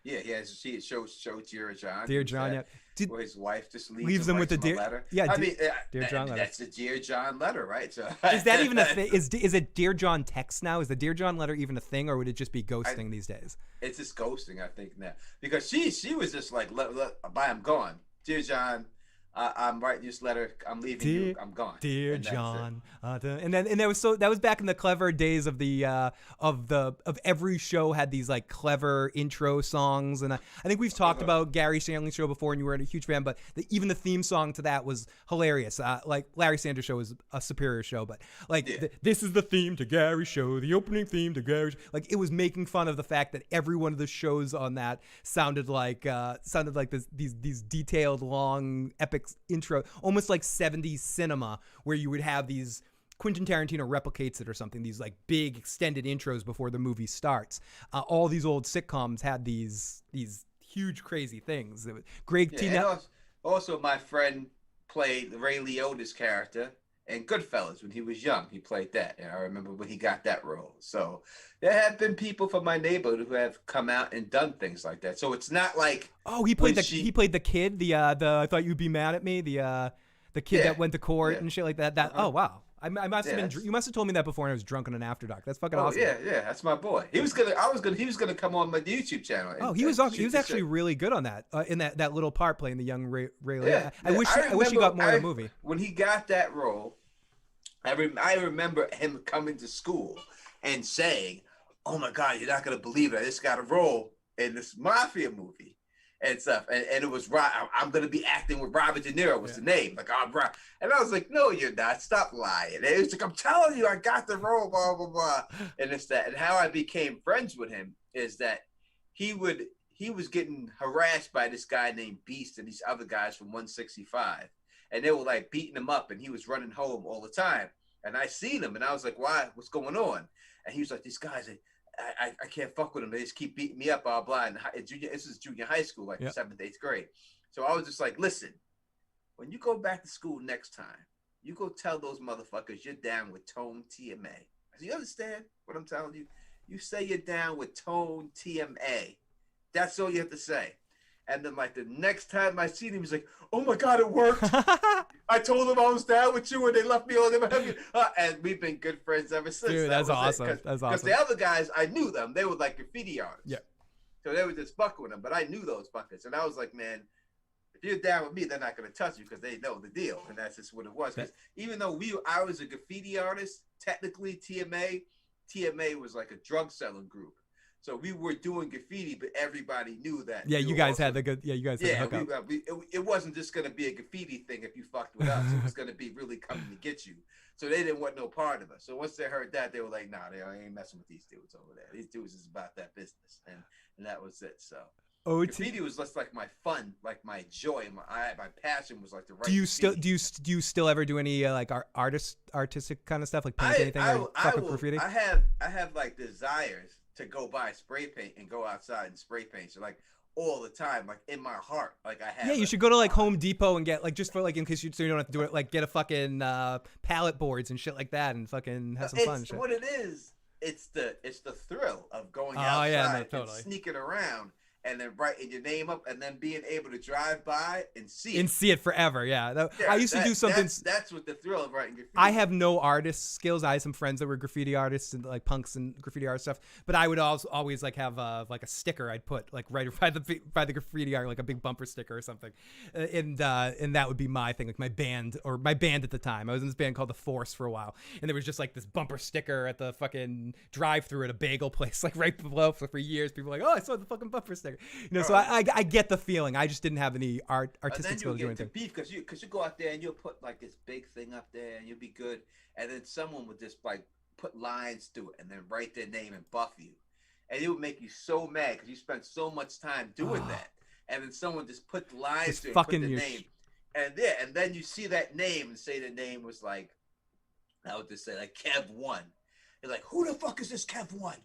Yeah, she shows Dear John. Dear John, yeah. Where his wife just leaves him with the letter. Yeah, Dear John letter. That's the Dear John letter, right? So is that even a thing? Is it Dear John text now? Is the Dear John letter even a thing, or would it just be ghosting these days? It's just ghosting, I think, now, because she was just like, look, bye, I'm gone. Dear John, I'm writing this letter. I'm leaving you. I'm gone. Dear John, and that was back in the clever days of of every show had these like clever intro songs, and I think we've talked about Gary Shandling's show before, and you weren't a huge fan, but even the theme song to that was hilarious. Like Larry Sanders' show is a superior show, but like this is the theme to Gary's show, the opening theme to Gary's. Like, it was making fun of the fact that every one of the shows on that sounded like these detailed, long, epic intro, almost like 70s cinema, where you would have these Quentin Tarantino replicates it or something, these like big extended intros before the movie starts. All these old sitcoms had these huge crazy things. Greg T. Also, my friend played Ray Liotta's character in Goodfellas when he was young. He played that, and I remember when he got that role. So there have been people from my neighborhood who have come out and done things like that. So it's not like he played the kid. The I thought you'd be mad at me. The kid that went to court and shit like that. Oh wow. I must have been. You must have told me that before, and I was drunk on an after dark. That's fucking awesome. Yeah, that's my boy. He was gonna come on my YouTube channel. He was actually really good on that. In that little part playing the young Ray. Yeah. I wish he got more of the movie. When he got that role, I remember him coming to school and saying, "Oh my God, you're not gonna believe it! I just got a role in this mafia movie." And stuff, and it was I'm gonna be acting with Robert De Niro was the name, like, I'm Rob. And I was like, no, you're not. Stop lying. And it was like, I'm telling you, I got the role, blah blah blah. And it's that. And how I became friends with him is that he was getting harassed by this guy named Beast and these other guys from 165, and they were like beating him up, and he was running home all the time. And I seen him, and I was like, why? What's going on? And he was like, these guys. I can't fuck with them. They just keep beating me up, blah, blah. And this is junior high school, like 7th, 8th grade. So I was just like, listen, when you go back to school next time, you go tell those motherfuckers you're down with Tone TMA. I said, you understand what I'm telling you? You say you're down with Tone TMA. That's all you have to say. And then, like, the next time I seen him, he was like, oh, my God, it worked. I told them I was down with you, and they left me on them. And we've been good friends ever since. Dude, that's awesome. That's awesome. Because the other guys, I knew them. They were, like, graffiti artists. Yeah. So they were just fucking with them. But I knew those buckets. And I was like, man, if you're down with me, they're not going to touch you because they know the deal. And that's just what it was. Because even though I was a graffiti artist, technically TMA was like a drug selling group. So we were doing graffiti, but everybody knew that. Yeah, you guys had the good. Yeah, you guys had the hookup. It wasn't just going to be a graffiti thing if you fucked with us. It was going to be really coming to get you. So they didn't want no part of us. So once they heard that, they were like, nah, they ain't messing with these dudes over there. These dudes is about that business. And that was it. So Graffiti was just like my fun, like my joy, my passion was like the right. Do you still graffiti. do you still ever do any like artistic kind of stuff, like paint anything or fuck with graffiti? I have like desires to go buy spray paint and go outside and spray paint. So like all the time, like in my heart, like I have. Yeah, you should go to like Home Depot and get like, just for like, in case so you don't have to do it, like get a fucking pallet boards and shit like that and fucking have some fun and shit. What it is, it's the thrill of going Oh, outside yeah, no, totally. and sneaking around. And then writing your name up, and then being able to drive by and see it. And see it forever, yeah. I used to do something. That's what the thrill of writing graffiti. I have no artist skills. I had some friends that were graffiti artists and like punks and graffiti art stuff. But I would always like have like a sticker I'd put like right by the graffiti art, like a big bumper sticker or something, and that would be my thing, like my band at the time. I was in this band called The Force for a while, and there was just like this bumper sticker at the fucking drive-through at a bagel place, like right below. For years, people were like, oh, I saw the fucking bumper sticker. So I get the feeling. I just didn't have any artistic skill to do anything. Beef because you go out there and you'll put like this big thing up there and you'll be good, and then someone would just like put lines through it and then write their name and buff you, and it would make you so mad because you spent so much time doing that, and then someone just put the lines through it, put the name, and then you see that name and say the name was like, I would just say like Kev 1. You're like, who the fuck is this Kev 1?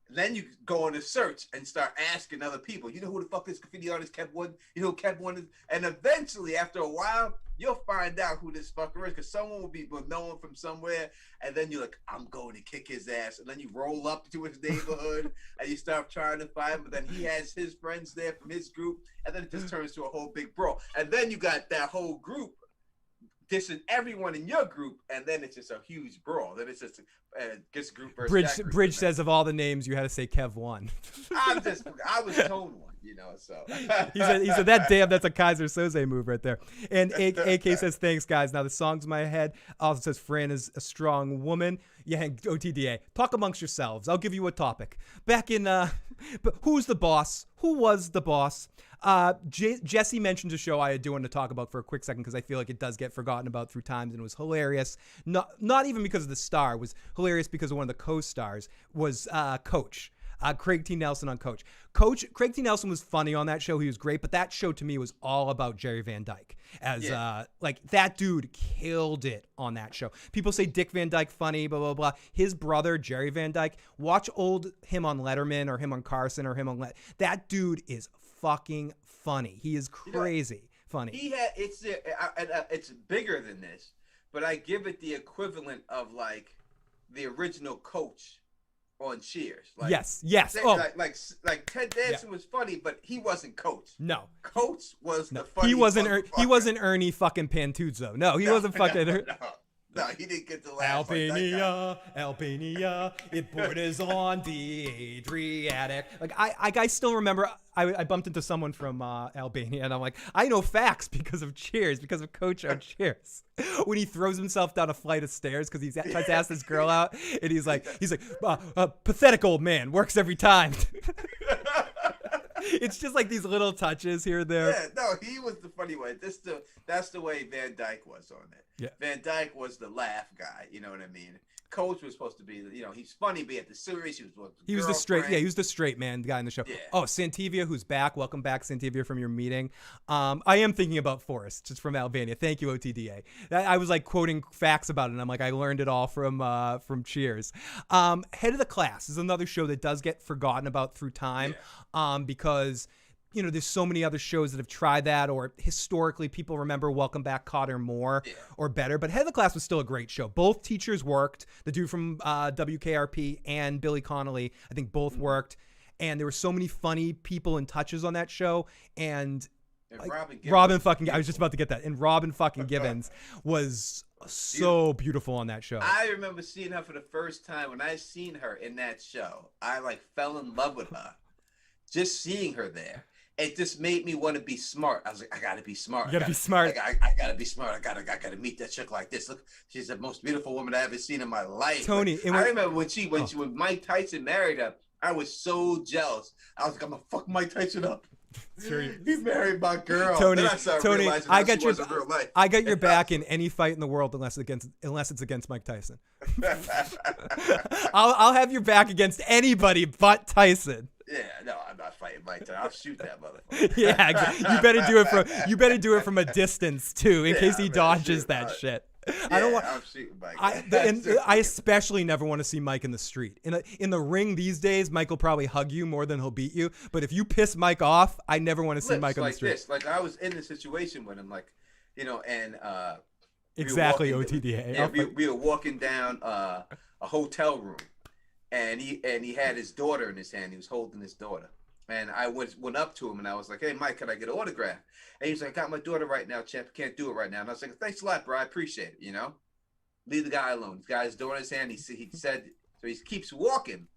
And then you go on a search and start asking other people, you know who the fuck is graffiti artist Kev 1? You know who Kev 1 is? And eventually, after a while, you'll find out who this fucker is because someone will know him from somewhere. And then you're like, I'm going to kick his ass. And then you roll up to his neighborhood and you start trying to find him. But then he has his friends there from his group. And then it just turns to a whole big brawl. And then you got that whole group dissing everyone in your group, and then it's just a huge brawl. Then it's just just group versus Bridge says of all the names you had to say Kev 1. I was tone 1, so he said that damn, that's a Kaiser Soze move right there. And AK says thanks guys. Now the song's in my head. Also says Fran is a strong woman. Yeah, OTDA. Talk amongst yourselves. I'll give you a topic. Back in but who's the boss? Who was the boss? Jesse mentioned a show I do want to talk about for a quick second because I feel like it does get forgotten about through times, and it was hilarious. Not even because of the star. It was hilarious because of one of the co-stars was Coach. Craig T. Nelson on Coach. Craig T. Nelson was funny on that show. He was great, but that show to me was all about Jerry Van Dyke. Like that dude killed it on that show. People say Dick Van Dyke funny, blah, blah, blah. His brother, Jerry Van Dyke, watch him on Letterman or him on Carson or him on that dude is fucking funny. He is crazy funny. It's bigger than this, but I give it the equivalent of like the original Coach on Cheers. Like, yes. Like Ted Danson was funny, but he wasn't Coach. No, Coach was the funny. He wasn't Ernie fucking Pantuzzo. No, he wasn't fucking. No, he didn't get the laugh. Albania, it borders on the Adriatic. Like I still remember I bumped into someone from Albania, and I'm like, I know facts because of Cheers, because of Coach on Cheers. When he throws himself down a flight of stairs because he's tries to ask this girl out, and he's like, pathetic old man, works every time. It's just like these little touches here and there. Yeah, no, he was the funny one. That's the way Van Dyke was on it. Yeah. Van Dyke was the laugh guy. You know what I mean? Coach was supposed to be, he's funny, but at the series, he was the straight, he was the straight man guy in the show. Yeah. Oh, Santivia, who's back. Welcome back, Santivia, from your meeting. I am thinking about Forrest, just from Albania. Thank you, OTDA. I was like quoting facts about it, and I'm like, I learned it all from Cheers. Head of the Class is another show that does get forgotten about through time, because there's so many other shows that have tried that, or historically people remember Welcome Back, Cotter more, or better. But Head of the Class was still a great show. Both teachers worked. The dude from WKRP and Billy Connolly, I think both worked. And there were so many funny people and touches on that show. And Robin fucking, I was just about to get that. And Robin fucking Givens was so beautiful on that show. I remember seeing her for the first time. When I seen her in that show, I fell in love with her. Just seeing her there. It just made me want to be smart. I was like, I gotta be smart. You gotta be smart. I gotta be smart. I gotta meet that chick like this. Look, she's the most beautiful woman I ever seen in my life. Tony, I remember when Mike Tyson married her, I was so jealous. I was like, I'm gonna fuck Mike Tyson up. He married my girl. Tony, I got your back in any fight in the world unless it's against Mike Tyson. I'll have your back against anybody but Tyson. Yeah, no, I'm not fighting Mike Tyson. I'll shoot that motherfucker. Yeah, you better do it from a distance too, in case he dodges that shit. I don't want. I'm shooting Mike. I especially never want to see Mike in the street. In the ring these days, Mike will probably hug you more than he'll beat you. But if you piss Mike off, I never want to see Mike on the street. Like I was in the situation with him, like, you know, and exactly, OTDA. Yeah, we were walking down a hotel room, and he had his daughter in his hand. He was holding his daughter, and I went up to him and I was like, "Hey, Mike, can I get an autograph?" And he's like, "I got my daughter right now, champ. Can't do it right now." And I was like, "Thanks a lot, bro. I appreciate it. You know, leave the guy alone. This guy's daughter in his hand." He said, so he keeps walking,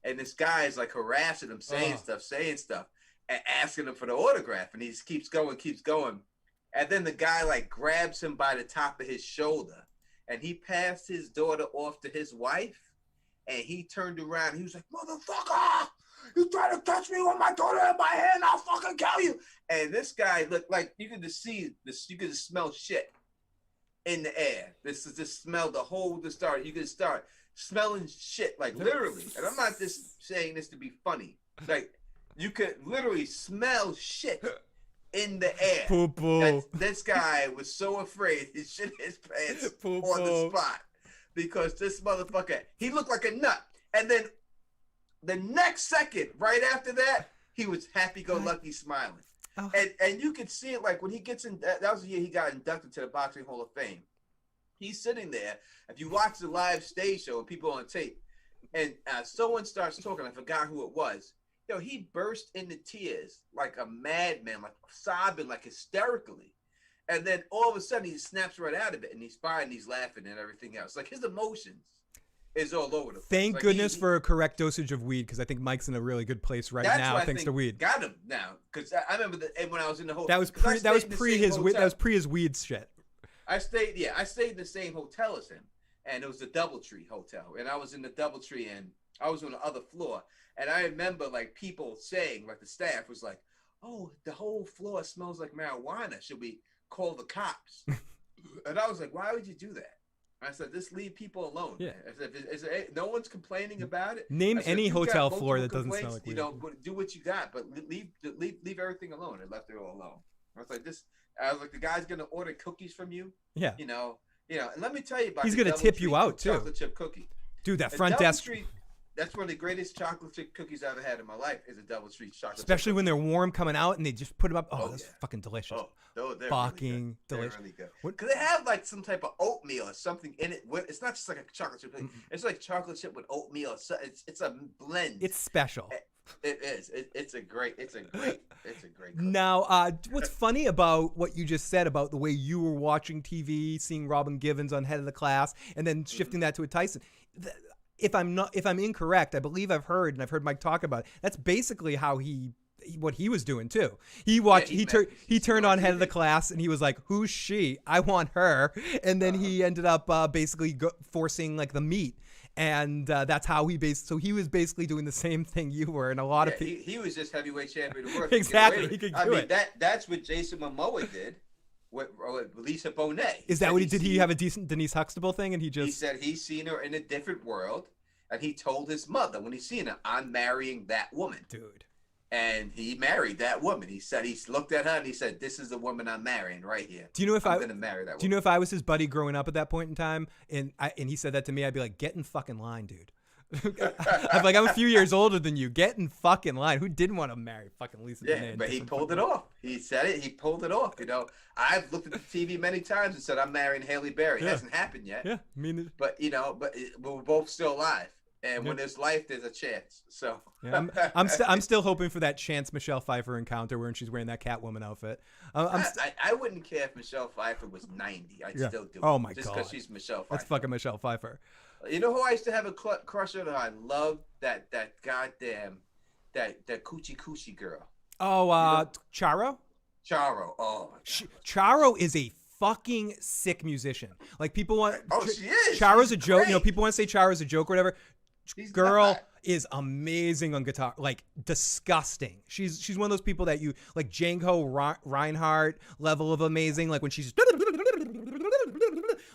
and this guy is like harassing him, saying stuff, and asking him for the autograph, and he just keeps going. And then the guy like grabs him by the top of his shoulder, and he passed his daughter off to his wife, and he turned around. And he was like, "Motherfucker, you try to touch me with my daughter in my hand, I'll fucking kill you." And this guy looked like you could just see this. You could just smell shit in the air. This is just smell the whole the start. You could start smelling shit like literally. And I'm not just saying this to be funny. Like you could literally smell shit in the air. Poo-poo. This guy was so afraid he shit his pants on the spot because this motherfucker, he looked like a nut. And then the next second, right after that, he was happy-go-lucky smiling. Oh. And you could see it like when he gets in, that was the year he got inducted to the Boxing Hall of Fame. He's sitting there. If you watch the live stage show and people on tape, and someone starts talking, I forgot who it was, he burst into tears like a madman, like sobbing, like hysterically. And then all of a sudden he snaps right out of it and he's fine, he's laughing and everything else. Like his emotions is all over the place. Thank goodness for a correct dosage of weed, because I think Mike's in a really good place right now thanks to weed. Got him now, because I remember when I was in the hotel. That was pre his weed shit. I stayed in the same hotel as him, and it was the DoubleTree Hotel, and I was in the DoubleTree, and I was on the other floor. And I remember like people saying, like the staff was like, "Oh, the whole floor smells like marijuana. Should we call the cops?" And I was like, "Why would you do that?" I said, "Just leave people alone." Yeah. I said, no one's complaining about it. Name any hotel floor that doesn't smell like weed. Do what you got, but leave everything alone. And left it all alone. I was like, the guy's gonna order cookies from you. Yeah. You know. And let me tell you about. He's gonna tip you out too. Chocolate chip cookie. Dude, that front desk. That's one of the greatest chocolate chip cookies I've ever had in my life. Is a DoubleTree chocolate. Especially when they're warm coming out and they just put them up. Oh, that's fucking delicious. Oh, they're fucking really delicious. They're really good. Because they have like some type of oatmeal or something in it. It's not just like a chocolate chip. It's like chocolate chip with oatmeal. It's a blend. It's special. It is. It's a great cookie. Now, what's funny about what you just said about the way you were watching TV, seeing Robin Givens on Head of the Class, and then shifting that to a Tyson. If I'm incorrect, I believe I've heard Mike talk about it. That's basically how what he was doing too. He turned on Head of the Class and he was like, "Who's she? I want her." And then he ended up basically forcing like the meat. And that's how he was basically doing the same thing you were, and a lot of people. He was just heavyweight champion of the world. Exactly, he could do it. That's what Jason Momoa did with Lisa Bonet. Is that what he did? He have a decent Denise Huxtable thing, and he said he's seen her in a different world, and he told his mother when he's seen her, "I'm marrying that woman, dude." And he married that woman. He said he looked at her and he said, "This is the woman I'm marrying right here." Do you know if I'm gonna marry that woman? Do you know if I was his buddy growing up at that point in time, and he said that to me, I'd be like, "Get in fucking line, dude." I'm a few years older than you. Get in fucking line. Who didn't want to marry fucking Lisa Bonet? Yeah, but he pulled it off. He said it. He pulled it off. I've looked at the TV many times and said, "I'm marrying Halle Berry." It hasn't happened yet. Yeah, I mean, but we're both still alive. And when there's life, there's a chance. So yeah, I'm still hoping for that chance Michelle Pfeiffer encounter when she's wearing that Catwoman outfit. I wouldn't care if Michelle Pfeiffer was 90. I'd still do it. Oh my god, just because she's Michelle Pfeiffer. That's fucking Michelle Pfeiffer. You know who I used to have a crush on? I love that goddamn that coochie girl. Oh, Charo. Charo. Oh my god. Charo is a fucking sick musician. Like people want. Oh, she is. Charo's a joke. Great. People want to say Charo's a joke or whatever. Girl is amazing on guitar, like disgusting. She's one of those people that you like, Django Reinhardt level of amazing. Like when she's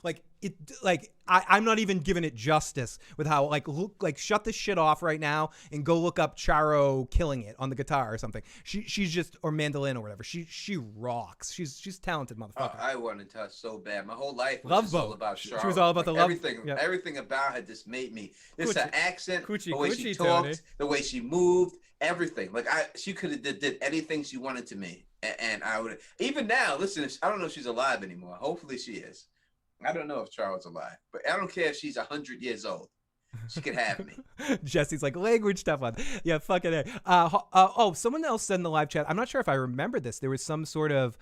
like it like I'm not even giving it justice with how like shut this shit off right now and go look up Charo killing it on the guitar or something. She's just, or mandolin or whatever. She rocks. She's talented motherfucker. I wanted her so bad. My whole life was Love just all Boat. about She Charo. was all about the love. Everything, Yep. everything about her just made me. It's Coochie. her accent, Coochie, the way she coochie, talked, Tony. the way she moved, everything. Like she could have did anything she wanted to me, and I would. Even now, listen, I don't know if she's alive anymore. Hopefully she is. I don't know if Charo's alive, but I don't care if she's 100 years old. She could have me. Jesse's like, language stuff on. Yeah, fucking A. Oh, someone else said in the live chat, I'm not sure if I remember this. There was some sort of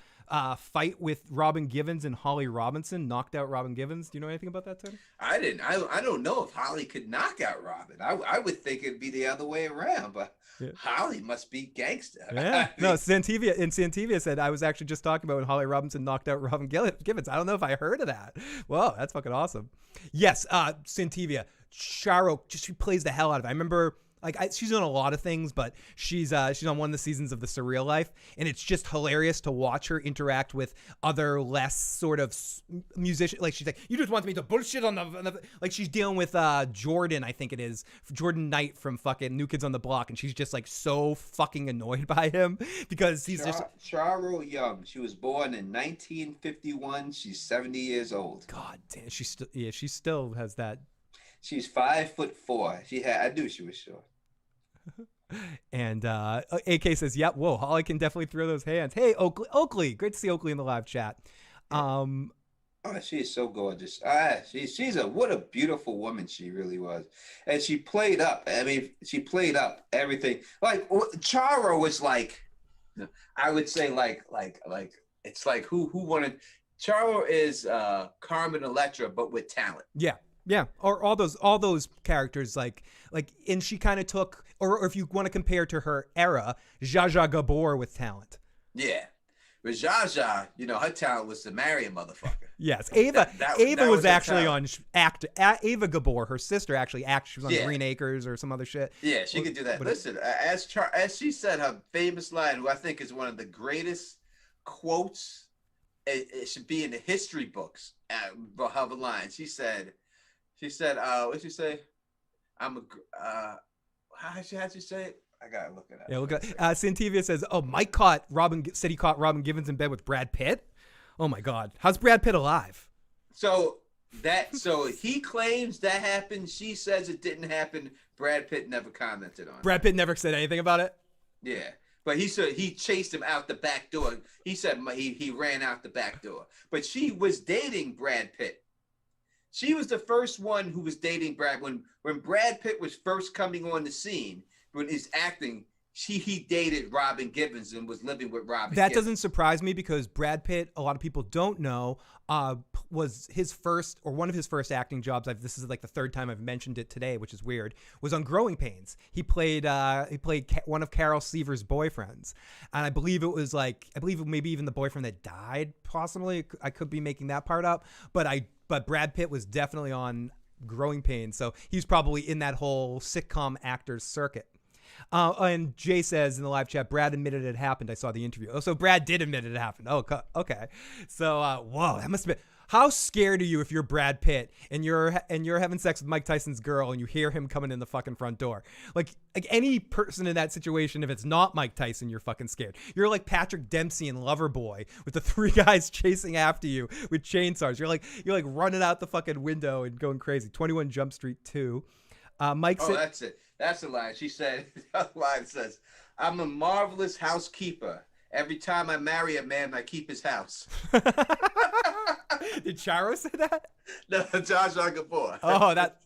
fight with Robin Givens and Holly Robinson, knocked out Robin Givens. Do you know anything about that, Tony? I didn't. I don't know if Holly could knock out Robin. I would think it'd be the other way around, but yeah. Holly must be gangster. Yeah. No, Santivia said, I was actually just talking about when Holly Robinson knocked out Robin Givens. I don't know if I heard of that. Whoa, that's fucking awesome. Yes, Santivia. Charo, she plays the hell out of it. I remember, like, she's on a lot of things, but she's on one of the seasons of The Surreal Life, and it's just hilarious to watch her interact with other less sort of musicians. Like, she's like, you just want me to bullshit on the like, she's dealing with Jordan, I think it is, Jordan Knight from fucking New Kids on the Block, and she's just like so fucking annoyed by him because he's just Charo Young. She was born in 1951. She's 70 years old. God damn, she still has that. She's 5'4". I knew she was short. And AK says, "Yep, whoa, Holly can definitely throw those hands." Hey, Oakley, great to see Oakley in the live chat. Oh, she is so gorgeous. She's what a beautiful woman she really was, and she played up. I mean, she played up everything. Like Charo was like, I would say like it's like who wanted. Charo is Carmen Electra, but with talent. Yeah, or all those characters like, and she kind of took, or if you want to compare to her era, Zsa Zsa Gabor with talent. Yeah, but Zsa Zsa, her talent was to marry a motherfucker. Yes, Ava that was actually on Ava Gabor, her sister actually she was on Green Acres or some other shit. Yeah, she could do that. Listen, as she said, her famous line, who I think is one of the greatest quotes, it should be in the history books. Her line, she said, what'd she say? How'd she say it? I gotta look it up. Yeah, look at Santivia says, "Oh, Mike said he caught Robin Givens in bed with Brad Pitt." Oh my God, how's Brad Pitt alive? So he claims that happened. She says it didn't happen. Brad Pitt never commented on it. Brad Pitt never said anything about it. Yeah. But he said he chased him out the back door. He said he ran out the back door. But she was dating Brad Pitt. She was the first one who was dating Brad. When Brad Pitt was first coming on the scene, when he's acting, he dated Robin Givens and was living with Robin That Givens. doesn't surprise me because Brad Pitt, a lot of people don't know, was his first, or one of his first acting jobs. This is like the third time I've mentioned it today, which is weird, was on Growing Pains. He played one of Carol Seaver's boyfriends. And I believe maybe even the boyfriend that died, possibly. I could be making that part up. But Brad Pitt was definitely on Growing Pains. So he's probably in that whole sitcom actors circuit. And Jay says in the live chat, Brad admitted it happened. I saw the interview. Oh, so Brad did admit it happened. Oh, okay. So, whoa, that must have been. How scared are you if you're Brad Pitt and you're having sex with Mike Tyson's girl and you hear him coming in the fucking front door? Like any person in that situation, if it's not Mike Tyson, you're fucking scared. You're like Patrick Dempsey in Loverboy with the three guys chasing after you with chainsaws. You're like running out the fucking window and going crazy. 21 Jump Street 2. Mike said, that's it. That's the line. She said, the line says, "I'm a marvelous housekeeper. Every time I marry a man, I keep his house." Did Charo say that? No, Zsa Zsa Gabor. Oh, that.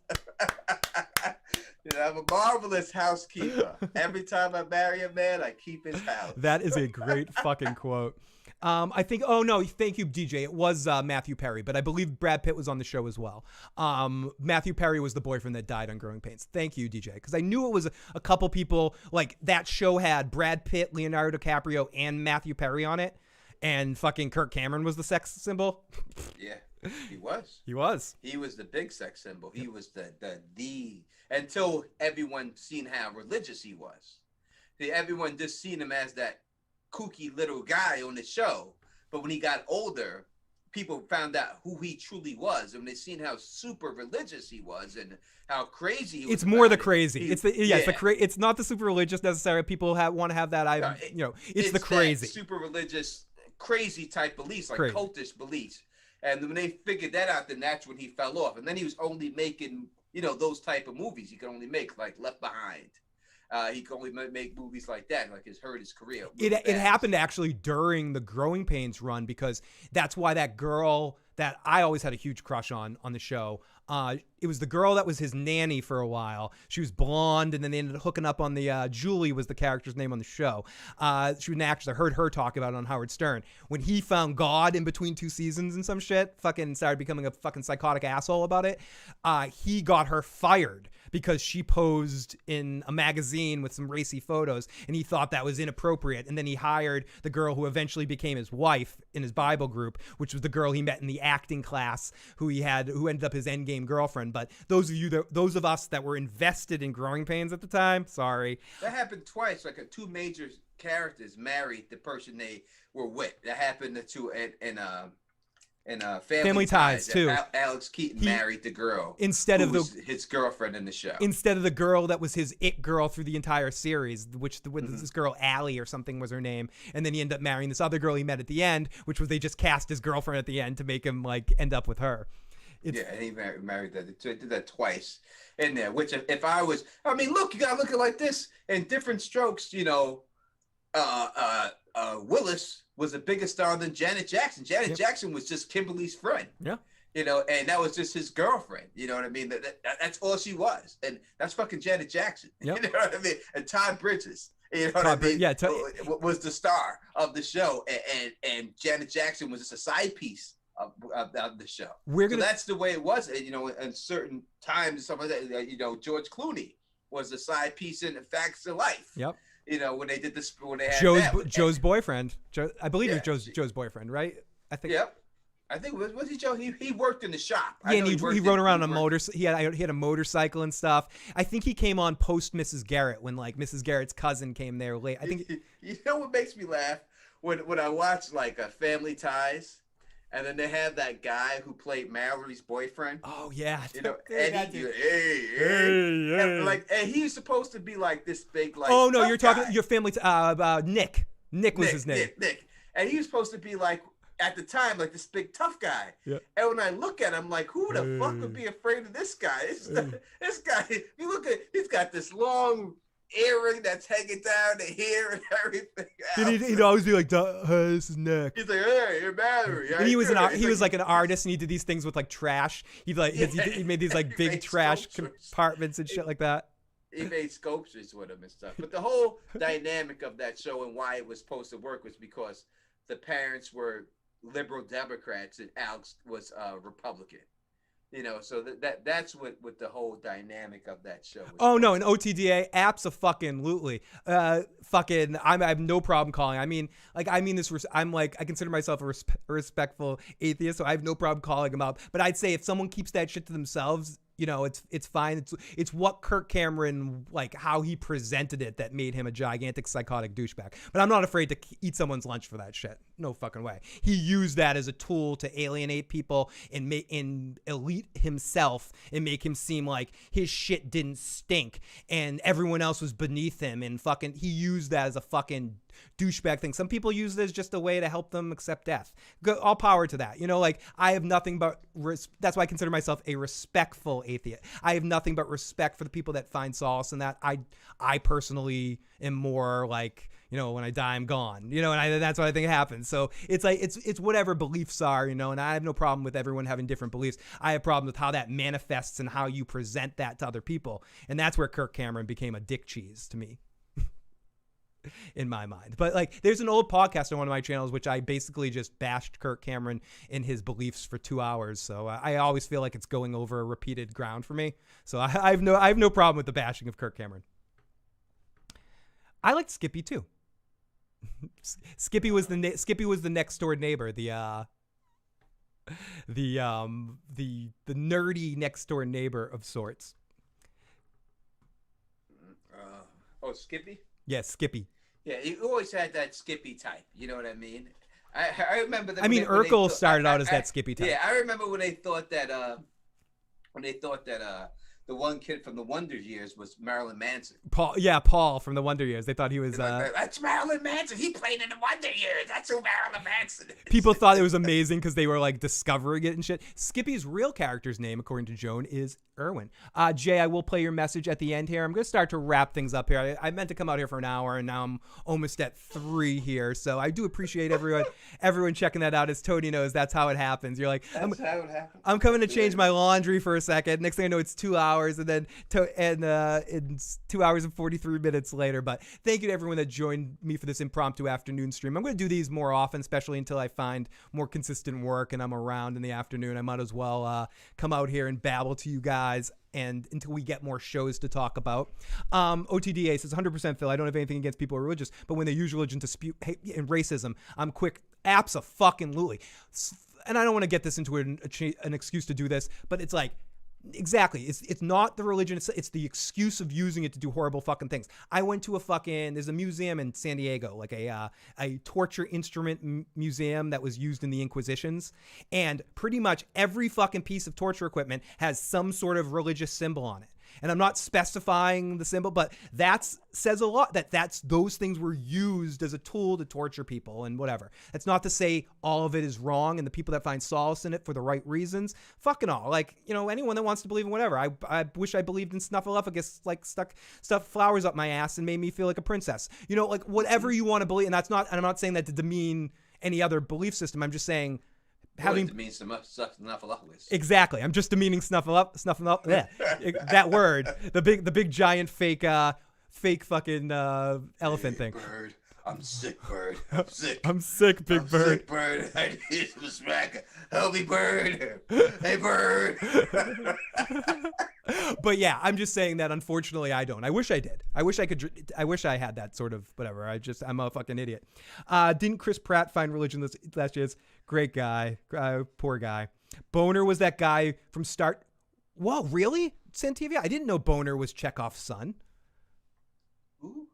I'm a marvelous housekeeper. Every time I marry a man, I keep his house. That is a great fucking quote. I think, oh no, thank you, DJ. It was Matthew Perry, but I believe Brad Pitt was on the show as well. Matthew Perry was the boyfriend that died on Growing Pains. Thank you, DJ. Because I knew it was a couple people, like that show had Brad Pitt, Leonardo DiCaprio, and Matthew Perry on it. And fucking Kirk Cameron was the sex symbol. Yeah, he was. He was. He was the big sex symbol. He was the until everyone seen how religious he was. Everyone just seen him as that kooky little guy on the show. But when he got older, people found out who he truly was, and they seen how super religious he was and how crazy he was. It's more the about it. crazy. It's the it's not the super religious necessarily. People want to have that. It's the crazy, super religious, crazy type beliefs, like Crazy. cultish beliefs. And when they figured that out, then that's when he fell off. And then he was only making, those type of movies. He could only make like Left Behind. He could only make movies like that, like his career. It happened actually during the Growing Pains run, because that's why that girl that I always had a huge crush on the show. It was the girl that was his nanny for a while. She was blonde, and then they ended up hooking up on the Julie was the character's name on the show. She was an actress. I heard her talk about it on Howard Stern. When he found God in between 2 seasons and some shit, fucking started becoming a fucking psychotic asshole about it. He got her fired because she posed in a magazine with some racy photos, and he thought that was inappropriate. And then he hired the girl who eventually became his wife in his Bible group, which was the girl he met in the acting class, who ended up his endgame girlfriend. But those of us that were invested in Growing Pains at the time, sorry. That happened twice. Like 2 major characters married the person they were with. That happened to in Family Ties too. Alex Keaton married the girl instead of his girlfriend in the show. Instead of the girl that was his it girl through the entire series, which this girl Allie or something was her name, and then he ended up marrying this other girl he met at the end, which was they just cast his girlfriend at the end to make him like end up with her. And he married that. They did that twice in there. Which if I was, look, you gotta look at it like this. In different strokes, Willis was a bigger star than Janet Jackson. Janet Jackson was just Kimberly's friend. Yeah. And that was just his girlfriend. You know what I mean? That's all she was. And that's fucking Janet Jackson. Yep. You know what I mean? And Todd Bridges, was the star of the show. And Janet Jackson was just a side piece of the show. So that's the way it was. And, in certain times, and stuff like that, George Clooney was a side piece in Facts of Life. Yep. When they did this, when they had Joe's boyfriend. I believe it was Joe's boyfriend, right? I think. Yep. I think was he Joe? He worked in the shop. Yeah, and he rode around on a motorcycle. He had a motorcycle and stuff. I think he came on post Mrs. Garrett when like Mrs. Garrett's cousin came there late. I think. You know what makes me laugh when I watch like Family Ties. And then they have that guy who played Mallory's boyfriend. Oh yeah, Eddie. And he was supposed to be like this big, like. Oh no, you're talking your family. Nick. Nick was his name. Nick. And he was supposed to be like at the time like this big tough guy. Yeah. And when I look at him, like, who the fuck would be afraid of this guy? This guy. You look at, he's got this long earring that's hanging down to here and everything. And he'd always be like, "This is Nick." He's like, "Hey, you're Mallory." And he was like an artist, and he did these things with like trash. He made these like big trash compartments and shit like that. He made sculptures with him and stuff. But the whole dynamic of that show and why it was supposed to work was because the parents were liberal Democrats and Alex was Republican. So that's what the whole dynamic of that show was. Oh no, an OTDA, abso-fucking-lutely. I have no problem calling. I consider myself a respectful atheist, so I have no problem calling him out. But I'd say if someone keeps that shit to themselves, it's fine. It's what Kirk Cameron, like how he presented it, that made him a gigantic psychotic douchebag. But I'm not afraid to eat someone's lunch for that shit. No fucking way. He used that as a tool to alienate people and elite himself and make him seem like his shit didn't stink and everyone else was beneath him, and fucking he used that as a fucking douchebag thing. Some people use it as just a way to help them accept death. All power to that. I have nothing but that's why I consider myself a respectful atheist. I have nothing but respect for the people that find solace in that. I personally am more like, when I die, I'm gone, and that's what I think happens. So it's like, it's whatever beliefs are, and I have no problem with everyone having different beliefs. I have problems with how that manifests and how you present that to other people. And that's where Kirk Cameron became a dick cheese to me. In my mind. But like, there's an old podcast on one of my channels which I basically just bashed Kirk Cameron and his beliefs for 2 hours. So I always feel like it's going over repeated ground for me. So I have no problem with the bashing of Kirk Cameron. I liked Skippy too. Skippy was the next door neighbor, the nerdy next door neighbor of sorts. Skippy? Yes, Skippy. Yeah, you always had that Skippy type. You know what I mean? I remember that. I mean, when they Urkel thought- started out as that Skippy type. Yeah, I remember when they thought that the one kid from the Wonder Years was Marilyn Manson. Paul from the Wonder Years. They thought he was. That's Marilyn Manson. He played in the Wonder Years. That's who Marilyn Manson is. People thought it was amazing because they were like discovering it and shit. Skippy's real character's name, according to Joan, is Irwin. Jay, I will play your message at the end here. I'm going to start to wrap things up here. I meant to come out here for an hour, and now I'm almost at 3 here. So I do appreciate everyone checking that out. As Tony knows, that's how it happens. You're like, That's how it happens. I'm coming to change my laundry for a second. Next thing I know, it's 2 hours, and then it's 2 hours and 43 minutes later. But thank you to everyone that joined me for this impromptu afternoon stream. I'm going to do these more often, especially until I find more consistent work and I'm around in the afternoon. I might as well come out here and babble to you guys. And until we get more shows to talk about. OTDA says 100% Phil. I don't have anything against people who are religious, but when they use religion to spew hate and racism, I'm quick. Abso-fucking-lutely. And I don't want to get this into an excuse to do this, but it's like, exactly. It's not the religion. It's the excuse of using it to do horrible fucking things. I went to there's a museum in San Diego, like a torture instrument museum that was used in the Inquisitions. And pretty much every fucking piece of torture equipment has some sort of religious symbol on it. And I'm not specifying the symbol, but that says a lot that those things were used as a tool to torture people and whatever. That's not to say all of it is wrong and the people that find solace in it for the right reasons, fucking all. Like, anyone that wants to believe in whatever. I wish I believed in Snuffleupagus, like stuck flowers up my ass and made me feel like a princess. Like whatever you want to believe. And I'm not saying that to demean any other belief system. I'm just saying means Snuffleupagus. Exactly. I'm just demeaning Snuffleupagus. Yeah. That word. The big giant fake fucking elephant thing. Bird. I'm sick, bird. I'm sick. I'm sick, big bird. Sick, bird. I need some smack. Help me, bird. Hey, bird. But yeah, I'm just saying that unfortunately I don't. I wish I did. I wish I had that sort of whatever. I'm a fucking idiot. Didn't Chris Pratt find religion last year? Great guy. Poor guy. Boner was that guy from Whoa, really? Santivia? I didn't know Boner was Chekhov's son. Ooh.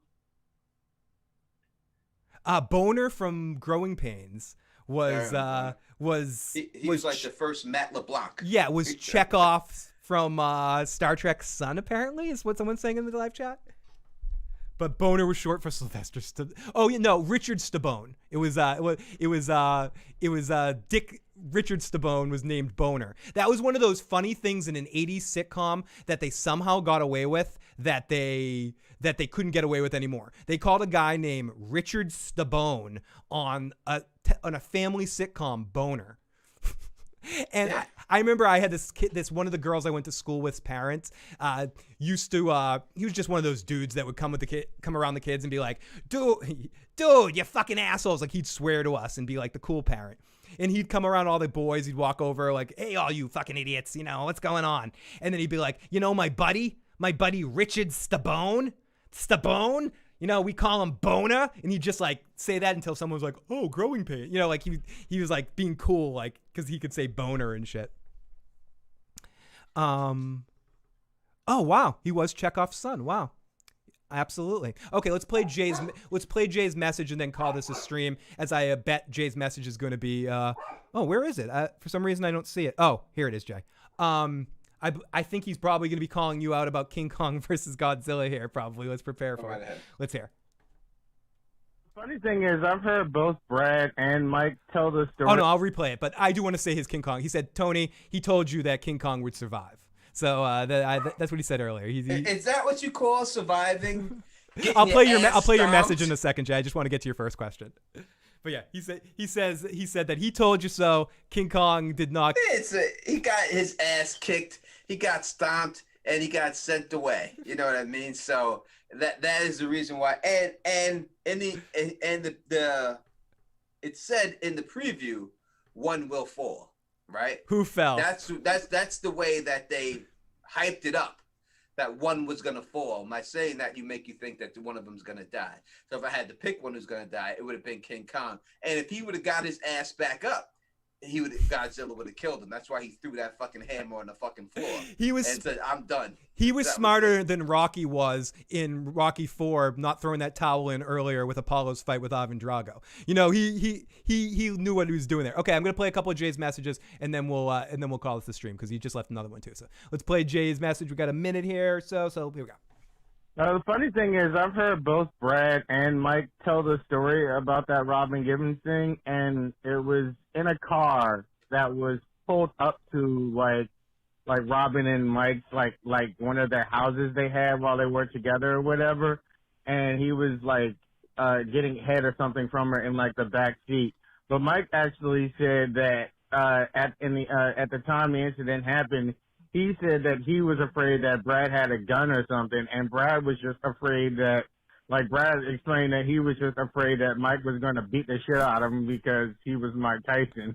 Boner from Growing Pains was he was like the first Matt LeBlanc. Yeah, was Chekhov from Star Trek's son, apparently, is what someone's saying in the live chat. But Boner was short for Sylvester Richard Stabone. It was Dick Richard Stabone was named Boner. That was one of those funny things in an 80s sitcom that they somehow got away with that they couldn't get away with anymore. They called a guy named Richard Stabone on a family sitcom, Boner. And I remember I had this kid, one of the girls I went to school with's parents, he was just one of those dudes that would come around the kids and be like, dude, you fucking assholes. Like he'd swear to us and be like the cool parent. And he'd come around all the boys. He'd walk over like, hey, all you fucking idiots, what's going on? And then he'd be like, my buddy Richard Stabone, we call him Bona. And he'd just like say that until someone was like, oh, Growing Pain. Like he was like being cool, like, cause he could say boner and shit. Oh, wow. He was Chekhov's son. Wow. Absolutely. Okay, let's play Jay's message and then call this a stream, as I bet Jay's message is going to be where is it? For some reason I don't see it. Oh, here it is, Jay. I think he's probably going to be calling you out about King Kong versus Godzilla here, probably. Let's prepare for it. Let's hear. Funny thing is, I've heard both Brad and Mike tell the story. Oh, no, I'll replay it, but I do want to say his King Kong. He said, Tony, he told you that King Kong would survive. So that's what he said earlier. Is that what you call surviving? I'll play your message in a second, Jay. I just want to get to your first question. But yeah, he said that he told you so. King Kong did not. He got his ass kicked. He got stomped and he got sent away. You know what I mean? So that is the reason why. And it said in the preview, one will fall. Right? Who fell? That's the way that they hyped it up, that one was gonna fall. By saying that, you make you think that one of them's gonna die. So if I had to pick one who's gonna die, it would have been King Kong. And if he would have got his ass back up, Godzilla would have killed him. That's why he threw that fucking hammer on the fucking floor. And said, "I'm done." He was smarter than Rocky was in Rocky 4, not throwing that towel in earlier with Apollo's fight with Ivan Drago. You know, he knew what he was doing there. Okay, I'm gonna play a couple of Jay's messages, and then we'll call this the stream because he just left another one too. So let's play Jay's message. We got a minute here or so. So here we go. The funny thing is, I've heard both Brad and Mike tell the story about that Robin Givens thing, and it was in a car that was pulled up to like Robin and Mike's like one of their houses they had while they were together or whatever, and he was like getting head or something from her in like the back seat. But Mike actually said that at the time the incident happened, he said that he was afraid that Brad had a gun or something, and Brad was just afraid that, like, Brad explained that he was just afraid that Mike was going to beat the shit out of him because he was Mike Tyson.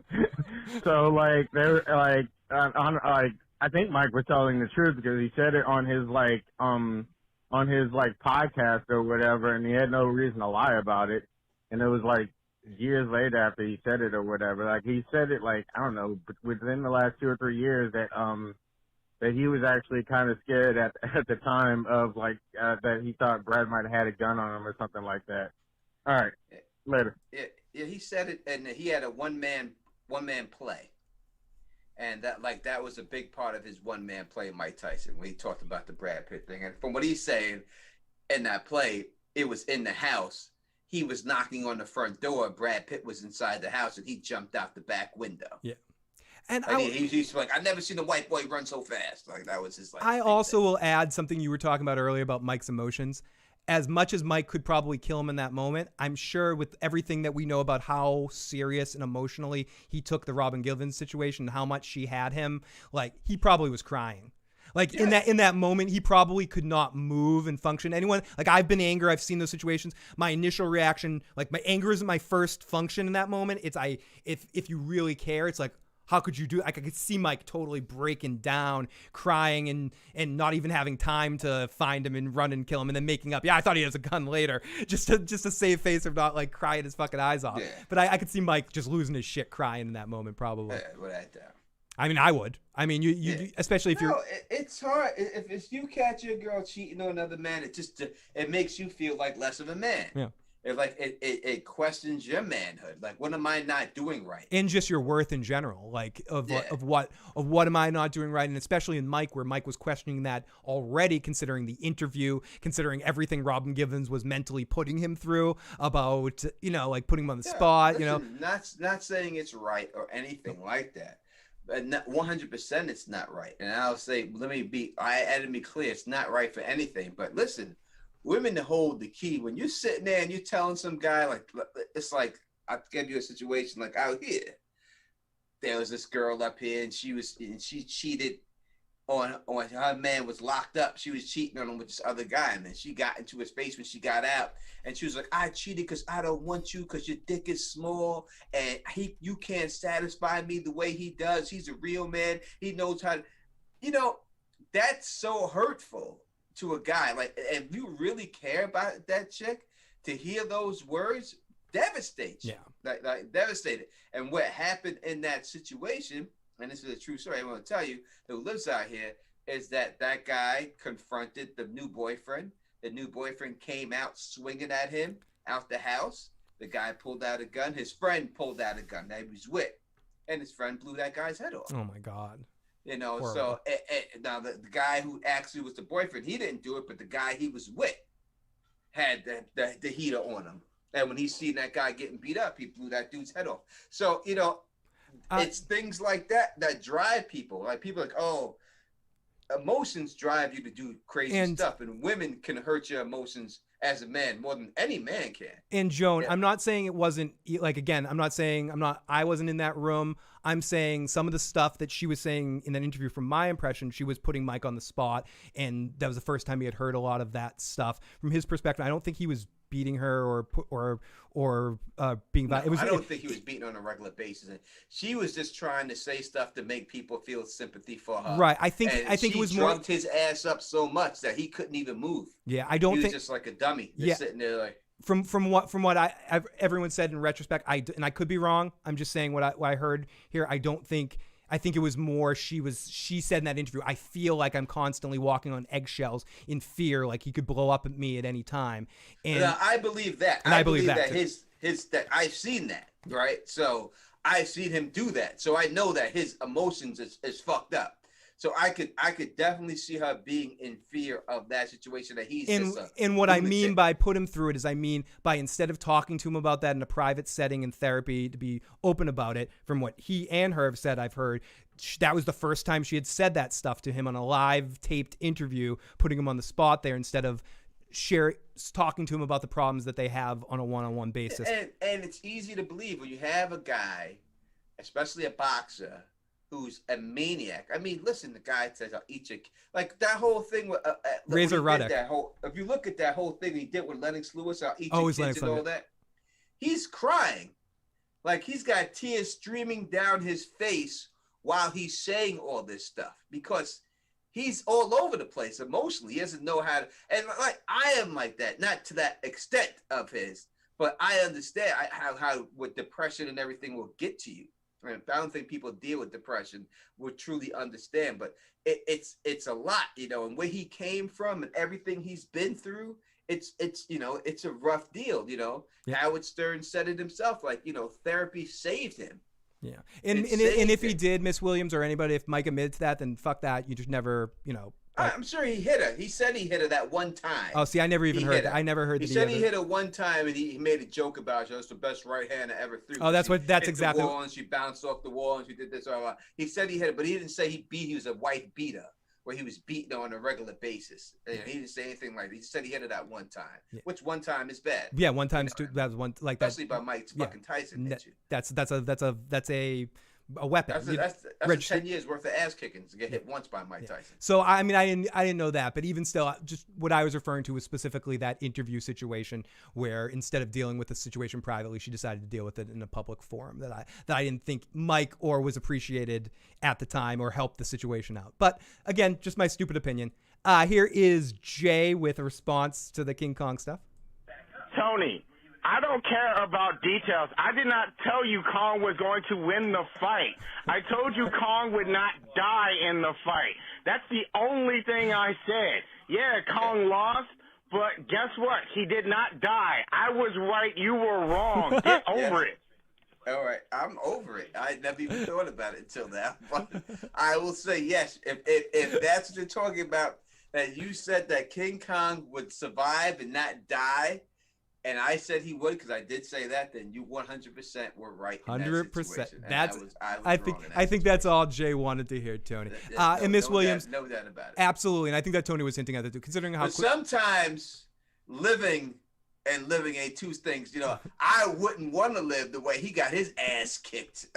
So, like, they're, like, I think Mike was telling the truth because he said it on his, podcast or whatever, and he had no reason to lie about it. And it was, like, years later after he said it or whatever. Like, he said it, like, I don't know, within the last 2 or 3 years that he was actually kind of scared at the time of, like, that he thought Brad might have had a gun on him or something like that. All right, later. Yeah, he said it, and he had a one-man play. And that was a big part of his one-man play, Mike Tyson, when he talked about the Brad Pitt thing. And from what he's saying, in that play, it was in the house. He was knocking on the front door. Brad Pitt was inside the house, and he jumped out the back window. Yeah. And he's like, I've never seen a white boy run so fast. Like, that was his, like, I also will add something you were talking about earlier about Mike's emotions. As much as Mike could probably kill him in that moment, I'm sure with everything that we know about how serious and emotionally he took the Robin Givens situation, how much she had him, like, he probably was crying. Like, yes. in that moment, he probably could not move and function. Anyone, like, I've been angry. I've seen those situations. My initial reaction, like, my anger isn't my first function in that moment. It's if you really care, it's like, how could you do it? I could see Mike totally breaking down, crying, and not even having time to find him and run and kill him, and then making up. Yeah, I thought he has a gun later, just to save face of not, like, crying his fucking eyes off. Yeah. But I could see Mike just losing his shit crying in that moment, probably. Without doubt. I mean, I would. I mean, you especially if you're. It's hard if you catch your girl cheating on another man. It makes you feel like less of a man. Yeah. It questions your manhood. Like, what am I not doing right? And just your worth in general, like of what am I not doing right? And especially in Mike, where Mike was questioning that already, considering the interview, considering everything Robin Givens was mentally putting him through about, like, putting him on the spot. Listen, not saying it's right or anything like that. But 100% it's not right. And I'll say, let me be clear, it's not right for anything. But listen, women hold the key. When you're sitting there and you're telling some guy, like, it's like, I'll give you a situation like out here. There was this girl up here, and she cheated on her man was locked up. She was cheating on him with this other guy, and then she got into his face when she got out, and she was like, I cheated because I don't want you because your dick is small, and you can't satisfy me the way he does. He's a real man. He knows how to, that's so hurtful to a guy. Like, if you really care about that chick, to hear those words devastates you. Like devastated. And what happened in that situation, and this is a true story I want to tell you, who lives out here, is that guy confronted the new boyfriend. The new boyfriend came out swinging at him out the house. The guy pulled out a gun. His friend pulled out a gun that he was with, and his friend blew that guy's head off. Oh my God. Horrible. So now the guy who actually was the boyfriend, he didn't do it, but the guy he was with had the heater on him. And when he seen that guy getting beat up, he blew that dude's head off. So, it's things like that drive people. Like, people are like, oh, emotions drive you to do crazy stuff, and women can hurt your emotions as a man more than any man can. And Joan, I'm not saying it wasn't, like, again, I wasn't in that room. I'm saying some of the stuff that she was saying in that interview, from my impression, she was putting Mike on the spot, and that was the first time he had heard a lot of that stuff. From his perspective, I don't think he was beating her or being violent. I don't think he was beating her on a regular basis. She was just trying to say stuff to make people feel sympathy for her. Right. I think it was drugged his ass up so much that he couldn't even move. Yeah, I don't think he was just like a dummy, just sitting there like. from what everyone said in retrospect, and I could be wrong. I'm just saying what I heard here. I think it was more she said in that interview, I feel like I'm constantly walking on eggshells in fear, like he could blow up at me at any time. And I believe that. And I believe that too. his that I've seen that, right? So I've seen him do that. So I know that his emotions is fucked up. So I could definitely see her being in fear of that situation that he's and what I mean by put him through it is I mean by instead of talking to him about that in a private setting in therapy to be open about it, from what he and her have said, I've heard that was the first time she had said that stuff to him on a live taped interview, putting him on the spot there instead of talking to him about the problems that they have on a one-on-one basis. And it's easy to believe when you have a guy, especially a boxer, who's a maniac. I mean, listen, the guy says, I'll eat you. Like that whole thing with Razor Ruddock. If you look at that whole thing he did with Lennox Lewis, I'll eat your kids Lennox and all that, he's crying. Like he's got tears streaming down his face while he's saying all this stuff because he's all over the place emotionally. He doesn't know how to, and like I am like that, not to that extent of his, but I understand how with depression and everything will get to you. I don't think people deal with depression would truly understand, but it's a lot, you know, and where he came from and everything he's been through, it's you know, it's a rough deal, you know. Yeah. Howard Stern said it himself, like, you know, therapy saved him. Yeah, and if he did, Miss Williams or anybody, if Mike admits that, then fuck that. You just never, you know. I'm sure he hit her. He said he hit her that one time. Oh, see, I never even heard that. I never heard that. He said he hit her one time, and he made a joke about it. It's the best right hand I ever threw. Oh, that's exactly. The wall and she bounced off the wall, and she did this. Blah, blah. He said he hit it, but he didn't say he was a wife beater, where he was beating her on a regular basis. You know, he didn't say anything like that. He said he hit it that one time, which one time is bad. Yeah, one time that was one like that. Especially by Mike fucking Tyson. Hit you. That's a weapon. That's 10 years worth of ass kicking to get hit once by Mike Tyson. So I mean, I didn't know that, but even still, just what I was referring to was specifically that interview situation where instead of dealing with the situation privately, she decided to deal with it in a public forum that I didn't think Mike or was appreciated at the time or helped the situation out. But again, just my stupid opinion. Here is Jay with a response to the King Kong stuff. Tony, I don't care about details. I did not tell you Kong was going to win the fight. I told you Kong would not die in the fight. That's the only thing I said. Yeah, Kong lost, but guess what? He did not die. I was right. You were wrong. Get over it. All right, I'm over it. I never even thought about it until now. But I will say yes. If that's what you're talking about, that you said that King Kong would survive and not die, and I said he would because I did say that, then you 100% were right. 100%. I think that's all Jay wanted to hear, Tony. And Miss Williams, no doubt about it. Absolutely, and I think that Tony was hinting at that too, considering how. But sometimes living ain't two things. You know, I wouldn't want to live the way he got his ass kicked.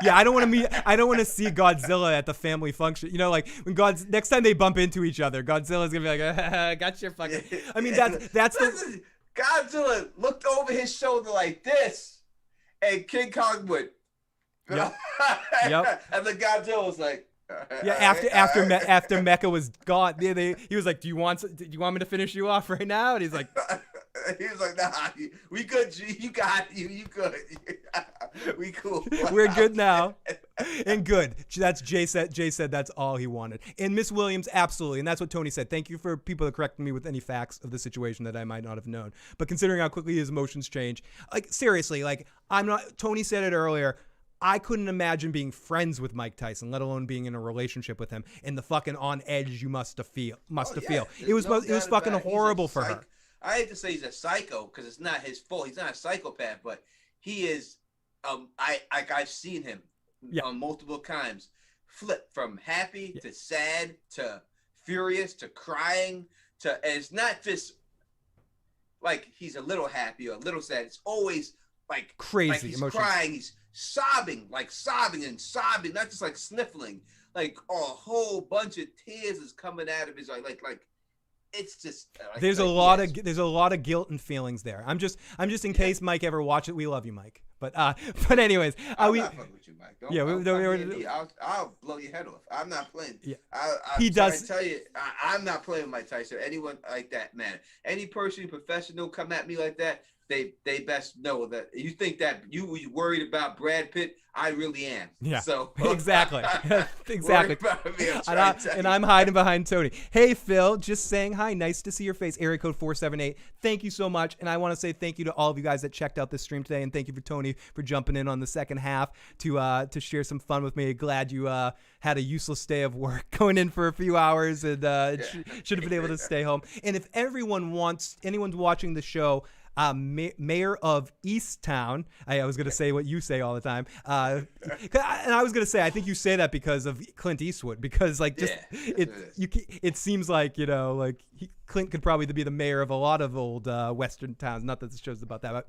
Yeah, I don't want to see Godzilla at the family function. You know, like when next time they bump into each other, Godzilla's gonna be like, "Got your fucking." I mean, that's the. Godzilla looked over his shoulder like this, and King Kong would. Yep. And the Godzilla was like. Yeah, after Mecha was gone, he was like, "Do you want me to finish you off right now?" And he's like, "Nah, we good. G. You got you good. We cool. We're good now." And good. That's Jay said that's all he wanted. And Miss Williams, absolutely. And that's what Tony said. Thank you for people that corrected me with any facts of the situation that I might not have known. But considering how quickly his emotions change, like seriously, like Tony said it earlier. I couldn't imagine being friends with Mike Tyson, let alone being in a relationship with him, and the fucking on edge you must have feel. It was fucking horrible for her. I hate to say he's a psycho because it's not his fault. He's not a psychopath, but he is. I've seen him multiple times flip from happy to sad to furious to crying to. And it's not just like he's a little happy or a little sad. It's always like crazy. Like he's emotions. crying. He's sobbing, not just like sniffling, like a whole bunch of tears is coming out of his like it's just there's a lot of guilt and feelings there. I'm just in case Mike ever watch it. We love you, Mike. But anyways, I'm not fucking with you, Mike. I'll blow your head off. I'm not playing. Yeah. He does. Tell you, I'm not playing with Mike Tyson. Anyone like that, man. Any person professional come at me like that, they best know that you think that you worried about Brad Pitt. I really am. Yeah. So exactly. And I'm hiding behind Tony. Hey Phil, just saying hi. Nice to see your face. Area code 478. Thank you so much. And I want to say thank you to all of you guys that checked out this stream today, and thank you for Tony for jumping in on the second half to share some fun with me. Glad you had a useless day of work going in for a few hours and should have been able to stay home. And if anyone's watching the show, Mayor of Easttown. I was going to say what you say all the time. And I was going to say, I think you say that because of Clint Eastwood, because like just it seems like, Clint could probably be the mayor of a lot of old Western towns. Not that this show's about that,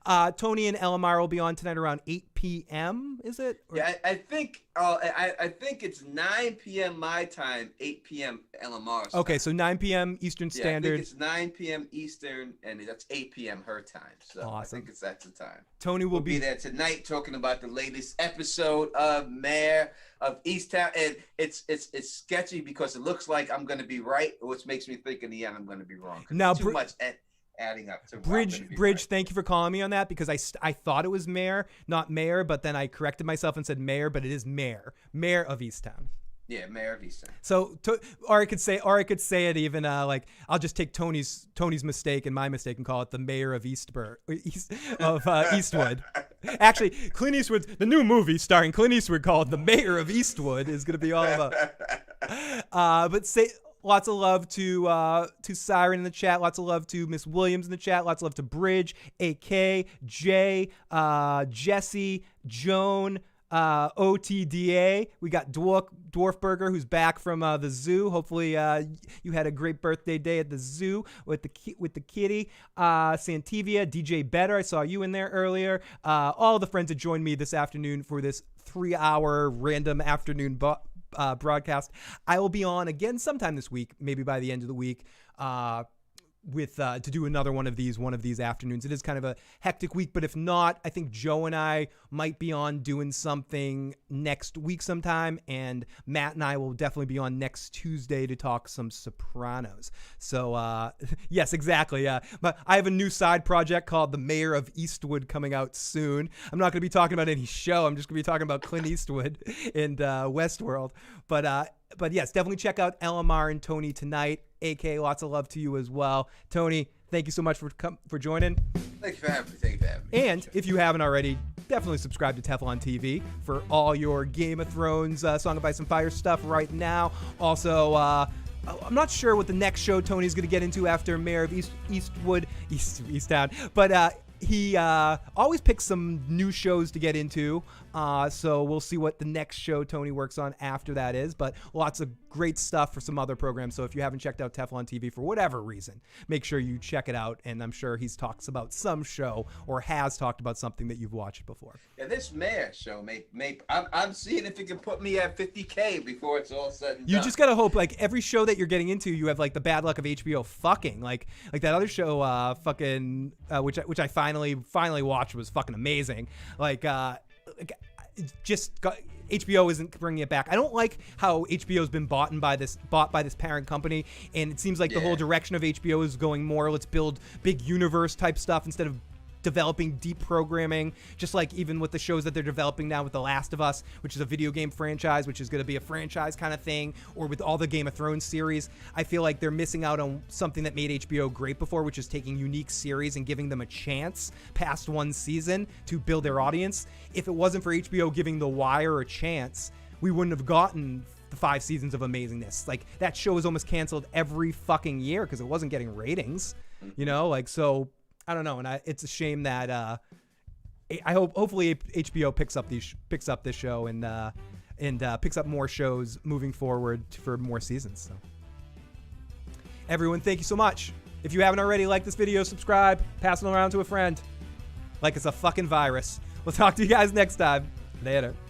but Tony and Elamar will be on tonight around 8 p.m. Is it? Or? Yeah, I think I think it's 9 p.m. my time, 8 p.m. Elamar's time. Okay, so 9 p.m. Eastern Standard. I think it's 9 p.m. Eastern, and that's 8 p.m. her time. So awesome. I think that's the time. Tony will be there tonight talking about the latest episode of Mayor of Easttown, and it's sketchy because it looks like I'm going to be right, which makes me think in the end I'm going to be wrong. Now, too much adding up to Bridge. Right. Thank you for calling me on that, because I thought it was Mayor, not Mayor, but then I corrected myself and said Mayor, but it is Mayor of Easttown. Yeah, Mayor of Easttown. So, or I could say it even like I'll just take Tony's mistake and my mistake and call it the Mayor of Eastwood. Actually, Clint Eastwood's the new movie starring Clint Eastwood called The Mayor of Eastwood is going to be all about. But say. Lots of love to Siren in the chat. Lots of love to Miss Williams in the chat. Lots of love to Bridge, AK, Jay, Jesse, Joan, OTDA. We got Dwarfburger, who's back from the zoo. Hopefully you had a great birthday day at the zoo with the kitty. Santivia, DJ Better, I saw you in there earlier. All the friends that joined me this afternoon for this 3-hour random afternoon broadcast. I will be on again sometime this week, maybe by the end of the week, to do another one of these afternoons. It is kind of a hectic week, but if not, I think Joe and I might be on doing something next week sometime, and Matt and I will definitely be on next Tuesday to talk some Sopranos. So yes, exactly. But I have a new side project called The Mayor of Eastwood coming out soon. I'm not going to be talking about any show. I'm just going to be talking about Clint Eastwood and Westworld. But yes, definitely check out Elamar and Tony tonight. AK, lots of love to you as well. Tony, thank you so much for joining. Thank you for having me. And if you haven't already, definitely subscribe to Teflon TV for all your Game of Thrones, Song of Ice and Fire stuff right now. Also, I'm not sure what the next show Tony's going to get into after Mayor of Easttown, but he always picks some new shows to get into, so we'll see what the next show Tony works on after that is, but lots of great stuff for some other programs. So if you haven't checked out Teflon TV for whatever reason, make sure you check it out, and I'm sure he's talks about some show or has talked about something that you've watched before. Yeah, this Mayor show, I'm seeing if it can put me at 50K before it's all said and done. You just gotta hope, like, every show that you're getting into, you have like the bad luck of HBO fucking like that other show which I finally watched was fucking amazing. HBO isn't bringing it back. I don't like how HBO's been bought by this parent company, and it seems like the whole direction of HBO is going more, let's build big universe type stuff instead of developing deep programming, just like even with the shows that they're developing now with The Last of Us, which is a video game franchise, which is going to be a franchise kind of thing, or with all the Game of Thrones series. I feel like they're missing out on something that made HBO great before, which is taking unique series and giving them a chance past one season to build their audience. If it wasn't for HBO giving The Wire a chance, we wouldn't have gotten the 5 seasons of amazingness. Like, that show was almost canceled every fucking year because it wasn't getting ratings, so I don't know, and it's a shame that I hopefully HBO picks up this show and picks up more shows moving forward for more seasons. So, everyone, thank you so much. If you haven't already, like this video, subscribe, pass it around to a friend, like it's a fucking virus. We'll talk to you guys next time. Later.